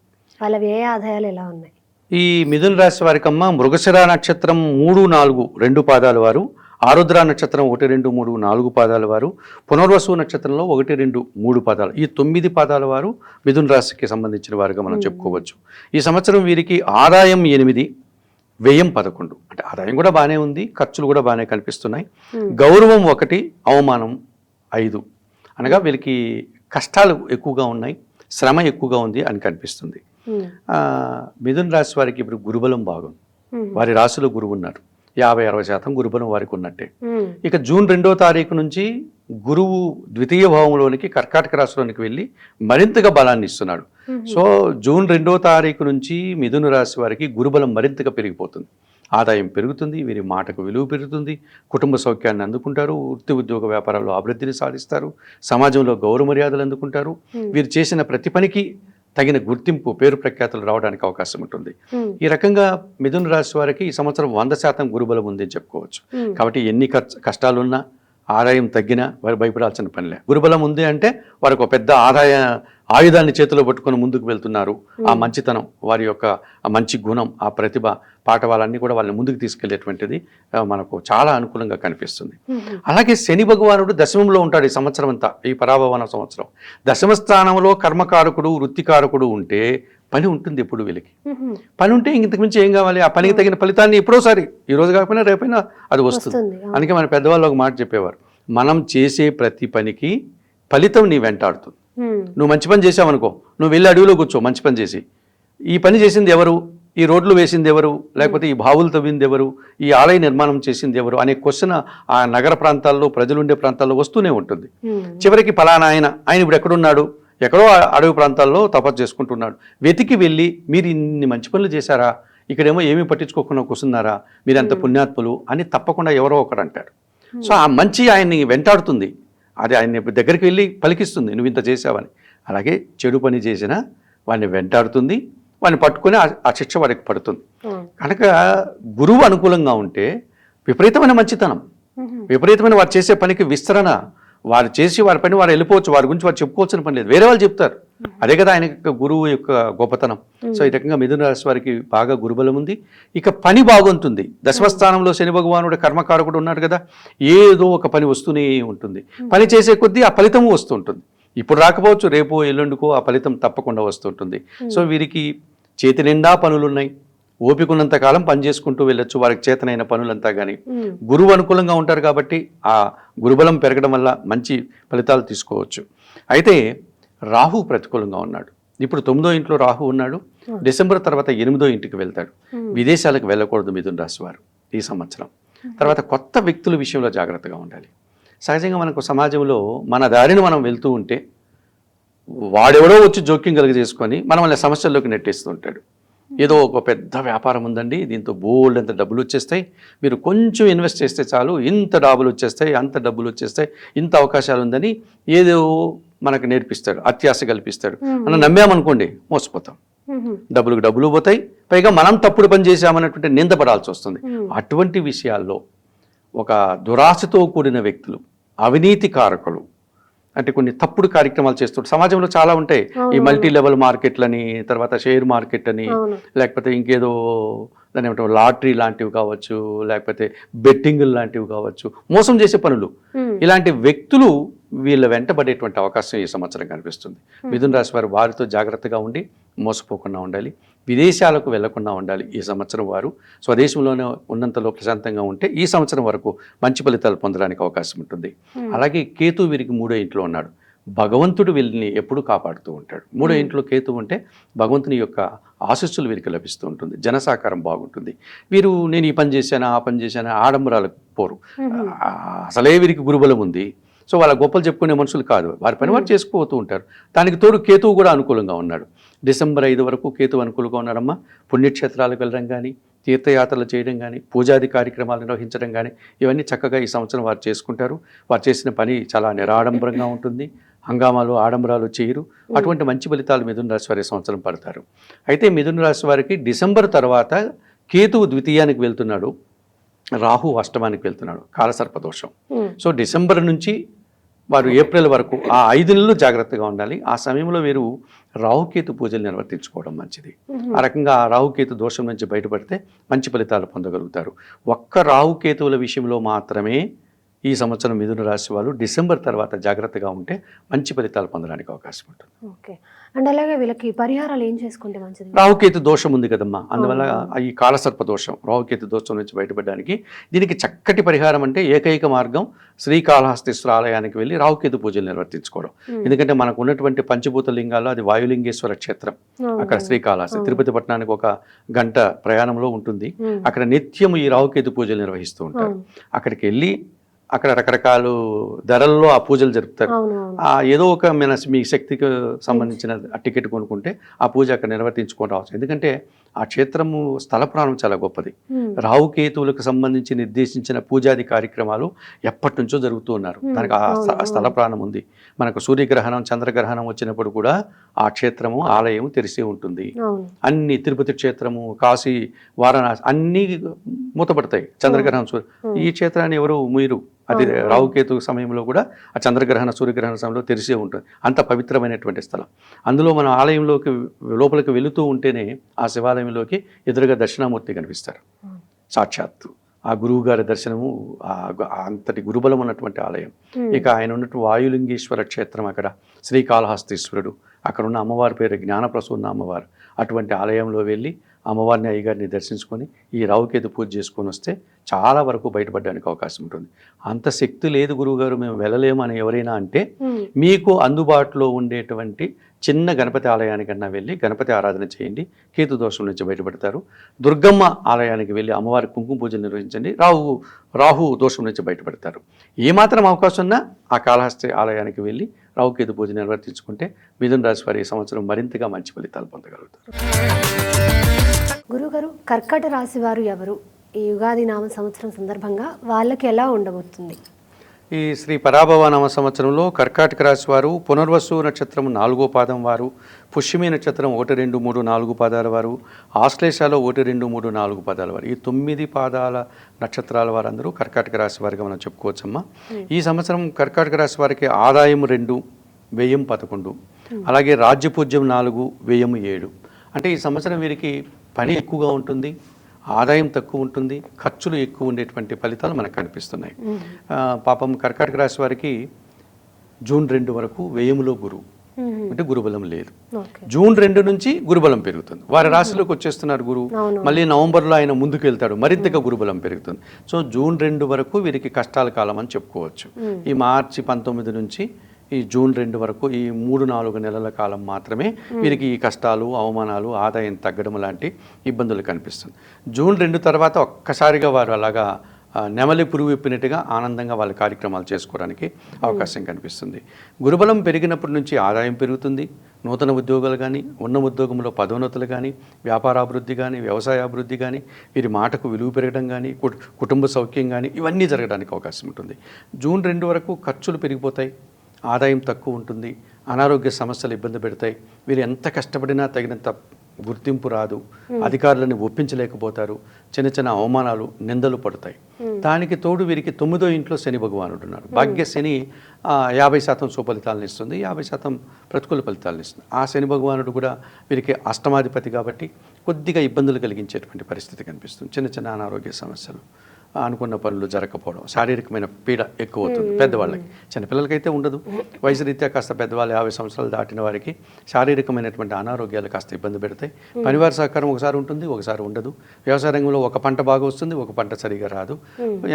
వాళ్ళ వ్యయ ఆదాయాలు ఎలా ఉన్నాయి? ఈ మిథున రాశి వారికమ్మ మృగశిర నక్షత్రం 3, 4, 2 పాదాల వారు, ఆరుద్ర నక్షత్రం 1, 2, 3, 4 పాదాల వారు, పునర్వసు నక్షత్రంలో 1, 2, 3 పాదాలు, ఈ 9 పాదాల వారు మిథున రాశికి సంబంధించిన వారుగా మనం చెప్పుకోవచ్చు. ఈ సంవత్సరం వీరికి ఆదాయం 8, వ్యయం 11. అంటే ఆదాయం కూడా బాగానే ఉంది, ఖర్చులు కూడా బాగానే కనిపిస్తున్నాయి. గౌరవం 1, అవమానం 5. అనగా వీళ్ళకి కష్టాలు ఎక్కువగా ఉన్నాయి, శ్రమ ఎక్కువగా ఉంది అని కనిపిస్తుంది. మిథున రాశి వారికి ఇప్పుడు గురుబలం బాగుంది. వారి రాశిలో గురువు ఉన్నారు. 50-60% గురుబలం వారికి ఉన్నట్టే. ఇక జూన్ 2వ తారీఖు నుంచి గురువు ద్వితీయ భావంలోనికి కర్కాటక రాశిలోనికి వెళ్ళి మరింతగా బలాన్ని ఇస్తున్నాడు. సో జూన్ 2వ తారీఖు నుంచి మిథున రాశి వారికి గురుబలం మరింతగా పెరిగిపోతుంది. ఆదాయం పెరుగుతుంది, వీరి మాటకు విలువ పెరుగుతుంది, కుటుంబ సౌఖ్యాన్ని అందుకుంటారు, వృత్తి ఉద్యోగ వ్యాపారాల్లో అభివృద్ధిని సాధిస్తారు, సమాజంలో గౌరవ మర్యాదలు అందుకుంటారు. వీరు చేసిన ప్రతి పనికి తగిన గుర్తింపు, పేరు ప్రఖ్యాతులు రావడానికి అవకాశం ఉంటుంది. ఈ రకంగా మిథున రాశి వారికి ఈ సంవత్సరం 100% గురుబలం ఉందని చెప్పుకోవచ్చు. కాబట్టి ఎన్ని కష్టాలున్నా, ఆదాయం తగ్గినా వారు భయపడాల్సిన పనిలే. గురుబలం ఉంది అంటే వారికి ఒక పెద్ద ఆయుధాన్ని చేతిలో పట్టుకొని ముందుకు వెళ్తున్నారు. ఆ మంచితనం, వారి యొక్క మంచి గుణం, ఆ ప్రతిభ, పాఠవాలన్నీ కూడా వాళ్ళని ముందుకు తీసుకెళ్లేటువంటిది మనకు చాలా అనుకూలంగా కనిపిస్తుంది. అలాగే శని భగవానుడు దశమంలో ఉంటాడు ఈ సంవత్సరం అంతా, ఈ పరాభవన సంవత్సరం. దశమ స్థానంలో కర్మకారకుడు, వృత్తికారకుడు ఉంటే పని ఉంటుంది ఎప్పుడు వీళ్ళకి. పని ఉంటే ఇంతకు మించి ఏం కావాలి? ఆ పనికి తగిన ఫలితాన్ని ఎప్పుడోసారి, ఈ రోజు కాకపోయినా రేపైనా అది వస్తుంది. అందుకే మన పెద్దవాళ్ళు ఒక మాట చెప్పేవారు, మనం చేసే ప్రతి పనికి ఫలితం నీ వెంటాడుతుంది. నువ్వు మంచి పని చేసావనుకో, నువ్వు వెళ్ళి అడవిలో కూర్చో మంచి పని చేసి, ఈ పని చేసింది ఎవరు, ఈ రోడ్లు వేసింది ఎవరు, లేకపోతే ఈ బావులు తవ్వింది ఎవరు, ఈ ఆలయ నిర్మాణం చేసింది ఎవరు అనే క్వశ్చన్ ఆ నగర ప్రాంతాల్లో, ప్రజలుండే ప్రాంతాల్లో వస్తూనే ఉంటుంది. చివరికి ఫలానా ఆయన ఇప్పుడు ఎక్కడున్నాడు, ఎక్కడో అడవి ప్రాంతాల్లో తపస్సు చేసుకుంటున్నాడు. వెతికి వెళ్ళి మీరు ఇన్ని మంచి పనులు చేశారా, ఇక్కడేమో ఏమీ పట్టించుకోకుండా కూర్చున్నారా, మీరంత పుణ్యాత్ములు అని తప్పకుండా ఎవరో ఒకడు అంటారు. సో ఆ మంచి ఆయన్ని వెంటాడుతుంది, అది ఆయన దగ్గరికి వెళ్ళి పలికిస్తుంది, నువ్వు ఇంత చేసావని. అలాగే చెడు పని చేసినా వాడిని వెంటాడుతుంది, వాడిని పట్టుకుని ఆ శిక్ష వాడికి పడుతుంది. కనుక గురువు అనుకూలంగా ఉంటే విపరీతమైన మంచితనం, విపరీతమైన వారు చేసే పనికి విస్తరణ, వారు చేసి వారి పని వారు వెళ్ళిపోవచ్చు, వారి గురించి వారు చెప్పుకోవాల్సిన పని లేదు, వేరే వాళ్ళు చెప్తారు. అదే కదా ఆయన యొక్క గురువు యొక్క గొప్పతనం. సో ఈ రకంగా మిథున రాశి వారికి బాగా గురుబలం ఉంది. ఇక పని బాగుంటుంది. దశమస్థానంలో శని భగవానుడు కర్మకారకుడు ఉన్నాడు కదా, ఏదో ఒక పని వస్తూనే ఉంటుంది. పని చేసే కొద్దీ ఆ ఫలితము వస్తుంటుంది. ఇప్పుడు రాకపోవచ్చు, రేపో ఎల్లుండికో ఆ ఫలితం తప్పకుండా వస్తుంటుంది. సో వీరికి చేతి నిండా పనులున్నాయి, ఓపికన్నంత కాలం పని చేసుకుంటూ వెళ్ళొచ్చు వారికి చేతనైన పనులంతా. కానీ గురువు అనుకూలంగా ఉంటారు కాబట్టి ఆ గురుబలం పెరగడం వల్ల మంచి ఫలితాలు తీసుకోవచ్చు. అయితే రాహు ప్రతికూలంగా ఉన్నాడు. ఇప్పుడు 9వ ఇంట్లో రాహు ఉన్నాడు. డిసెంబర్ తర్వాత 8వ ఇంటికి వెళ్తాడు. విదేశాలకు వెళ్ళకూడదు మిథున రాశి వారు ఈ సంవత్సరం. తర్వాత కొత్త వ్యక్తుల విషయంలో జాగ్రత్తగా ఉండాలి. సహజంగా మనకు సమాజంలో మన దారిని మనం వెళ్తూ ఉంటే వాడెవడో వచ్చి జోక్యం కలిగజేసుకొని మనల్ని సమస్యల్లోకి నెట్టేస్తూ ఉంటాడు. ఏదో ఒక పెద్ద వ్యాపారం ఉందండి, దీంతో బోల్డ్ అంత డబ్బులు వచ్చేస్తాయి, మీరు కొంచెం ఇన్వెస్ట్ చేస్తే చాలు ఇంత డబ్బులు వచ్చేస్తాయి, అంత డబ్బులు వచ్చేస్తాయి, ఇంత అవకాశాలు ఉందని ఏదో మనకు నేర్పిస్తాడు, అత్యాశ కల్పిస్తాడు. మనం నమ్మామనుకోండి మోసపోతాం, డబ్బులు పోతాయి, పైగా మనం తప్పుడు పని చేశామన్నటువంటి నిందపడాల్సి వస్తుంది. అటువంటి విషయాల్లో ఒక దురాశతో కూడిన వ్యక్తులు, అవినీతి కారకులు, అంటే కొన్ని తప్పుడు కార్యక్రమాలు చేస్తుంటారు. సమాజంలో చాలా ఉంటాయి, ఈ మల్టీ లెవెల్ మార్కెట్లని, తర్వాత షేర్ మార్కెట్ అని, లేకపోతే ఇంకేదో దాని ఏమంటారు లాటరీ లాంటివి కావచ్చు, లేకపోతే బెట్టింగ్ లాంటివి కావచ్చు, మోసం చేసే పనులు. ఇలాంటి వ్యక్తులు వీళ్ళ వెంటబడేటువంటి అవకాశం ఈ సంవత్సరం కనిపిస్తుంది. మిథున రాశి వారు వారితో జాగ్రత్తగా ఉండి మోసపోకుండా ఉండాలి. విదేశాలకు వెళ్లకుండా ఉండాలి. ఈ సంవత్సరం వారు స్వదేశంలోనే ఉన్నంతలో ప్రశాంతంగా ఉంటే ఈ సంవత్సరం వరకు మంచి ఫలితాలు పొందడానికి అవకాశం ఉంటుంది. అలాగే కేతు వీరికి 3వ ఇంట్లో ఉన్నాడు. భగవంతుడు వీళ్ళని ఎప్పుడు కాపాడుతూ ఉంటాడు. 3వ ఇంట్లో కేతు ఉంటే భగవంతుని యొక్క ఆశీస్సులు వీరికి లభిస్తూ ఉంటుంది. జనసాకారం బాగుంటుంది. వీరు నేను ఈ పని చేశాను, ఆ పని చేశాను ఆడంబరాలకు పోరు. అసలే వీరికి గురుబలం ఉంది. సో వాళ్ళ గొప్పలు చెప్పుకునే మనుషులు కాదు, వారి పని వారు చేసుకుపోతూ ఉంటారు. దానికి తోడు కేతువు కూడా అనుకూలంగా ఉన్నాడు. డిసెంబర్ 5 వరకు కేతు అనుకూలంగా ఉన్నారమ్మా. పుణ్యక్షేత్రాలకు వెళ్ళడం కానీ, తీర్థయాత్రలు చేయడం కానీ, పూజాది కార్యక్రమాలు నిర్వహించడం కానీ, ఇవన్నీ చక్కగా ఈ సంవత్సరం వారు చేసుకుంటారు. వారు చేసిన పని చాలా నిరాడంబరంగా ఉంటుంది. హంగామాలు ఆడంబరాలు చేయరు. అటువంటి మంచి ఫలితాలు మిథున రాశి వారి సంవత్సరం పడతారు. అయితే మిథున రాశి వారికి డిసెంబర్ తర్వాత కేతువు 2వ వెళ్తున్నాడు, రాహు అష్టమానికి వెళ్తున్నాడు, కాలసర్పదోషం. సో డిసెంబర్ నుంచి వారు ఏప్రిల్ వరకు ఆ 5 నెలలు జాగ్రత్తగా ఉండాలి. ఆ సమయంలో వీరు రాహుకేతు పూజలు నిర్వర్తించుకోవడం మంచిది. ఆ రకంగా రాహుకేతు దోషం నుంచి బయటపడితే మంచి ఫలితాలు పొందగలుగుతారు. ఒక్క రాహుకేతువుల విషయంలో మాత్రమే ఈ సంవత్సరం మిథున రాశి వాళ్ళు డిసెంబర్ తర్వాత జాగ్రత్తగా ఉంటే మంచి ఫలితాలు పొందడానికి అవకాశం ఉంటుంది. ఓకే. అండ్ అలాగే వీళ్ళకి పరిహారాలు ఏం చేసుకుంటే మంచిది? రాహుకేతు దోషం ఉంది కదమ్మా, అందువల్ల ఈ కాలసర్ప దోషం, రాహుకేతు దోషం నుంచి బయటపడడానికి దీనికి చక్కటి పరిహారం అంటే ఏకైక మార్గం శ్రీకాళహస్తీశ్వర ఆలయానికి వెళ్ళి రాహుకేతు పూజలు నిర్వర్తించుకోవడం. ఎందుకంటే మనకు ఉన్నటువంటి పంచభూత లింగాల్లో అది వాయులింగేశ్వర క్షేత్రం. అక్కడ శ్రీకాళహస్తి తిరుపతి పట్టణానికి 1 గంట ప్రయాణంలో ఉంటుంది. అక్కడ నిత్యం ఈ రాహుకేతు పూజలు నిర్వహిస్తూ ఉంటారు. అక్కడికి వెళ్ళి అక్కడ రకరకాల ధరల్లో ఆ పూజలు జరుపుతారు. ఏదో ఒక మీ శక్తికి సంబంధించిన టికెట్ కొనుక్కుంటే ఆ పూజ అక్కడ నిర్వర్తించుకొని రావచ్చు. ఎందుకంటే ఆ క్షేత్రము స్థల ప్రాణం చాలా గొప్పది. రాహుకేతువులకు సంబంధించి నిర్దేశించిన పూజాది కార్యక్రమాలు ఎప్పటి నుంచో జరుగుతూ ఉన్నారు. దానికి ఆ స్థల ప్రాణం ఉంది. మనకు సూర్యగ్రహణం చంద్రగ్రహణం వచ్చినప్పుడు కూడా ఆ క్షేత్రము ఆలయం తెరిసే ఉంటుంది. అన్ని తిరుపతి క్షేత్రము, కాశీ, వారణాసి అన్నీ మూతపడతాయి చంద్రగ్రహణం. ఈ క్షేత్రాన్ని ఎవరు ముయ్యరు. అది రాహుకేతు సమయంలో కూడా ఆ చంద్రగ్రహణ సూర్యగ్రహణ సమయంలో తెరిసే ఉంటుంది. అంత పవిత్రమైనటువంటి స్థలం. అందులో మనం ఆలయంలోకి లోపలికి వెళుతూ ఉంటేనే ఆ శివాలయంలోకి ఎదురుగా దక్షిణామూర్తి కనిపిస్తారు సాక్షాత్తు. ఆ గురువు గారి దర్శనము, అంతటి గురుబలం ఉన్నటువంటి ఆలయం. ఇక ఆయన ఉన్నట్టు వాయులింగేశ్వర క్షేత్రం, అక్కడ శ్రీకాళహస్తీశ్వరుడు, అక్కడ ఉన్న అమ్మవారి పేరు జ్ఞానప్రసూన్న అమ్మవారు. అటువంటి ఆలయంలో వెళ్ళి అమ్మవారిని అయ్యగారిని దర్శించుకొని ఈ రాహుకేతు పూజ చేసుకొని వస్తే చాలా వరకు బయటపడడానికి అవకాశం ఉంటుంది. అంత శక్తి లేదు గురువుగారు, మేము వెళ్ళలేము అని ఎవరైనా అంటే మీకు అందుబాటులో ఉండేటువంటి చిన్న గణపతి ఆలయానికన్నా వెళ్ళి గణపతి ఆరాధన చేయండి, కేతు దోషం నుంచి బయటపడతారు. దుర్గమ్మ ఆలయానికి వెళ్ళి అమ్మవారి కుంకుమ పూజలు నిర్వహించండి, రాహు దోషం నుంచి బయటపడతారు. ఏమాత్రం అవకాశం ఉన్నా ఆ కాళహస్తి ఆలయానికి వెళ్ళి రాహుకేతు పూజ నిర్వర్తించుకుంటే మిథున రాశి వారి ఈ సంవత్సరం మరింతగా మంచి ఫలితాలు పొందగలుగుతారు. గురుగారు, కర్కాట రాశి వారు ఎవరు? ఈ యుగాది నామ సంవత్సరం సందర్భంగా వాళ్ళకి ఎలా ఉండబోతుంది? ఈ శ్రీ పరాభవ నామ సంవత్సరంలో కర్కాటక రాశి వారు పునర్వసు నక్షత్రం 4వ పాదం వారు, పుష్యమి నక్షత్రం 1, 2, 3, 4 పాదాల వారు, ఆశ్లేషాలో 1, 2, 3, 4 పాదాల వారు, ఈ 9 పాదాల నక్షత్రాల వారందరూ కర్కాటక రాశి వారిగా మనం చెప్పుకోవచ్చమ్మా. ఈ సంవత్సరం కర్కాటక రాశి వారికి ఆదాయం 2, వ్యయం 11, అలాగే రాజ్యపూజ్యం 4, వ్యయం 7. అంటే ఈ సంవత్సరం వీరికి పని ఎక్కువగా ఉంటుంది, ఆదాయం తక్కువ ఉంటుంది, ఖర్చులు ఎక్కువ ఉండేటువంటి ఫలితాలు మనకు కనిపిస్తున్నాయి. పాపం కర్కాటక రాశి వారికి జూన్ 2 వరకు వ్యయములో గురువు, అంటే గురుబలం లేదు. జూన్ 2 నుంచి గురుబలం పెరుగుతుంది. వారి రాశిలోకి వచ్చేస్తున్నారు గురువు. మళ్ళీ నవంబర్లో ఆయన ముందుకు వెళ్తాడు, మరింతగా గురుబలం పెరుగుతుంది. సో జూన్ 2 వరకు వీరికి కష్టాల కాలం అని చెప్పుకోవచ్చు. ఈ మార్చి 19 నుంచి ఈ జూన్ 2 వరకు ఈ 3-4 నెలల కాలం మాత్రమే వీరికి ఈ కష్టాలు, అవమానాలు, ఆదాయం తగ్గడం లాంటి ఇబ్బందులు కనిపిస్తుంది. జూన్ 2 తర్వాత ఒక్కసారిగా వారు అలాగా నెమలి పురుగు విప్పినట్టుగా ఆనందంగా వాళ్ళ కార్యక్రమాలు చేసుకోవడానికి అవకాశం కనిపిస్తుంది. గురుబలం పెరిగినప్పటి నుంచి ఆదాయం పెరుగుతుంది. నూతన ఉద్యోగాలు కానీ, ఉన్న ఉద్యోగంలో పదోన్నతులు కానీ, వ్యాపారాభివృద్ధి కానీ, వ్యవసాయాభివృద్ధి కానీ, వీరి మాటకు విలువ పెరగడం కానీ, కుటుంబ సౌఖ్యం కానీ, ఇవన్నీ జరగడానికి అవకాశం ఉంటుంది. జూన్ 2 వరకు ఖర్చులు పెరిగిపోతాయి, ఆదాయం తక్కువ ఉంటుంది, అనారోగ్య సమస్యలు ఇబ్బంది పెడతాయి. వీరు ఎంత కష్టపడినా తగినంత గుర్తింపు రాదు, అధికారులను ఒప్పించలేకపోతారు, చిన్న చిన్న అవమానాలు, నిందలు పడతాయి. దానికి తోడు వీరికి 9వ ఇంట్లో శని భగవానుడు ఉన్నాడు. భాగ్య శని 50% సుఫలితాలను ఇస్తుంది, 50% ప్రతికూల ఫలితాలను ఇస్తుంది. ఆ శని భగవానుడు కూడా వీరికి అష్టమాధిపతి కాబట్టి కొద్దిగా ఇబ్బందులు కలిగించేటువంటి పరిస్థితి కనిపిస్తుంది. చిన్న చిన్న అనారోగ్య సమస్యలు, అనుకున్న పనులు జరగకపోవడం, శారీరకమైన పీడ ఎక్కువ అవుతుంది పెద్దవాళ్ళకి. చిన్నపిల్లలకైతే ఉండదు, వయసు రీత్యా కాస్త పెద్దవాళ్ళు 50 సంవత్సరాలు దాటిన వారికి శారీరకమైనటువంటి అనారోగ్యాలు కాస్త ఇబ్బంది పెడతాయి. పనివారి సహకారం ఒకసారి ఉంటుంది, ఒకసారి ఉండదు. వ్యవసాయ రంగంలో ఒక పంట బాగా వస్తుంది, ఒక పంట సరిగా రాదు.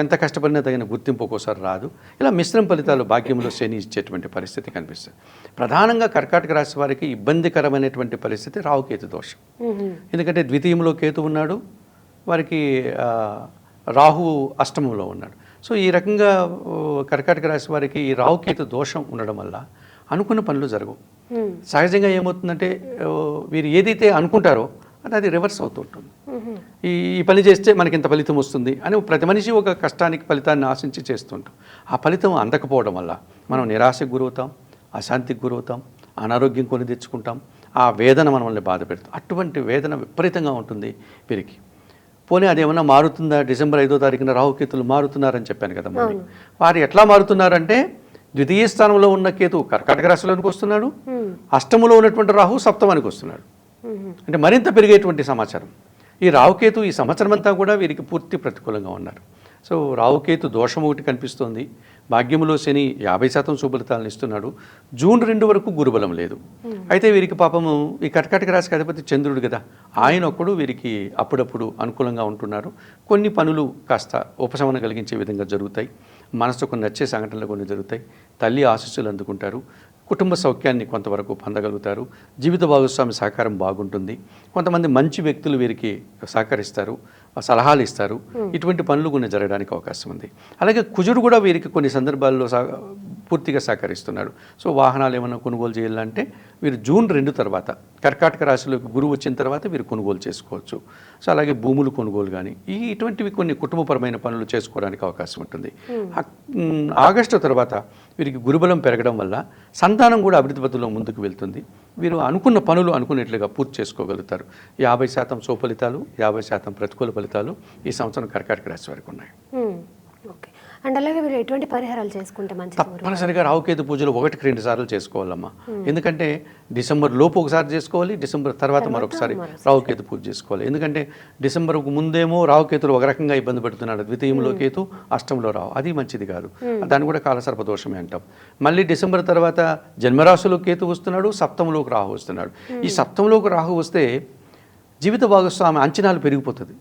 ఎంత కష్టపడినా తగిన గుర్తింపు ఒక్కోసారి రాదు. ఇలా మిశ్రమ ఫలితాలు భాగ్యంలో శని ఇచ్చేటువంటి పరిస్థితి కనిపిస్తుంది. ప్రధానంగా కర్కాటక రాశి వారికి ఇబ్బందికరమైనటువంటి పరిస్థితి రాహుకేతు దోషం. ఎందుకంటే ద్వితీయంలో కేతు ఉన్నాడు, వారికి రాహు అష్టమంలో ఉన్నాడు. సో ఈ రకంగా కర్కాటక రాశి వారికి ఈ రాహుకేతు దోషం ఉండడం వల్ల అనుకున్న పనులు జరగవు. సహజంగా ఏమవుతుందంటే వీరు ఏదైతే అనుకుంటారో అది రివర్స్ అవుతుంటుంది. ఈ పని చేస్తే మనకి ఇంత ఫలితం వస్తుంది అని ప్రతి మనిషి ఒక కష్టానికి ఫలితాన్ని ఆశించి చేస్తుంటాం. ఆ ఫలితం అందకపోవడం వల్ల మనం నిరాశకు గురవుతాం, అశాంతికి గురవుతాం, అనారోగ్యం కొని తెచ్చుకుంటాం. ఆ వేదన మనల్ని బాధ పెడుతుంది. అటువంటి వేదన విపరీతంగా ఉంటుంది వీరికి. పోనీ అదేమన్నా మారుతుందా? డిసెంబర్ 5వ తారీఖున రాహుకేతులు మారుతున్నారని చెప్పాను కదా. మరి వారు ఎట్లా మారుతున్నారంటే ద్వితీయ స్థానంలో ఉన్న కేతు కర్కాటక రాశిలోనికి వస్తున్నాడు, అష్టములో ఉన్నటువంటి రాహు సప్తమానికి వస్తున్నాడు. అంటే మరింత పెరిగేటువంటి సమాచారం. ఈ రాహుకేతు ఈ సంవత్సరం అంతా కూడా వీరికి పూర్తి ప్రతికూలంగా ఉన్నారు. సో రాహుకేతు దోషం ఒకటి కనిపిస్తోంది. భాగ్యములో శని 50% సుఫలితాలను ఇస్తున్నాడు. జూన్ 2 వరకు గురుబలం లేదు. అయితే వీరికి పాపము ఈ కర్కాటక రాశికి అధిపతి చంద్రుడు కదా, ఆయన ఒక్కడు వీరికి అప్పుడప్పుడు అనుకూలంగా ఉంటున్నారు. కొన్ని పనులు కాస్త ఉపశమనం కలిగించే విధంగా జరుగుతాయి. మనసుకు నచ్చే సంఘటనలు కొన్ని జరుగుతాయి. తల్లి ఆశీస్సులు అందుకుంటారు. కుటుంబ సౌఖ్యాన్ని కొంతవరకు పొందగలుగుతారు. జీవిత భాగస్వామి సహకారం బాగుంటుంది. కొంతమంది మంచి వ్యక్తులు వీరికి సహకరిస్తారు, సలహాలు ఇస్తారు. ఇటువంటి పనులు కొన్ని జరగడానికి అవకాశం ఉంది. అలాగే కుజుడు కూడా వీరికి కొన్ని సందర్భాల్లో పూర్తిగా సహకరిస్తున్నాడు. సో వాహనాలు ఏమైనా కొనుగోలు చేయాలంటే వీరు జూన్ 2 తర్వాత కర్కాటక రాశిలోకి గురువు వచ్చిన తర్వాత వీరు కొనుగోలు చేసుకోవచ్చు. సో అలాగే భూములు కొనుగోలు కానీ ఇటువంటివి కొన్ని కుటుంబపరమైన పనులు చేసుకోవడానికి అవకాశం ఉంటుంది. ఆగస్టు తర్వాత వీరికి గురుబలం పెరగడం వల్ల సంతానం కూడా అభివృద్ధి పథంలో ముందుకు వెళ్తుంది. వీరు అనుకున్న పనులు అనుకున్నట్లుగా పూర్తి చేసుకోగలుగుతారు. 50% సుఫలితాలు, 50% ప్రతికూల ఫలితాలు ఈ సంవత్సరం కర్కాటక రాశి వారికి ఉన్నాయి. ఓకే. అండ్ అలాగే మీరు ఎటువంటి పరిహారాలు చేసుకుంటే మంచిది? తప్పనిసరిగా రాహుకేతు పూజలు 1-2 సార్లు చేసుకోవాలమ్మా. ఎందుకంటే డిసెంబర్ లోపు ఒకసారి చేసుకోవాలి, డిసెంబర్ తర్వాత మరొకసారి రాహుకేతు పూజ చేసుకోవాలి. ఎందుకంటే డిసెంబర్కు ముందేమో రాహుకేతులు ఒక రకంగా ఇబ్బంది పెడుతున్నాడు, ద్వితీయంలో కేతు, అష్టంలో రాహు, అది మంచిది కాదు. దాన్ని కూడా కాలసర్ప దోషమే అంటాం. మళ్ళీ డిసెంబర్ తర్వాత జన్మరాశిలో కేతు వస్తున్నాడు, సప్తంలోకి రాహు వస్తున్నాడు. ఈ సప్తంలోకి రాహు వస్తే జీవిత భాగస్వామి అంచనాలు పెరిగిపోతుంది.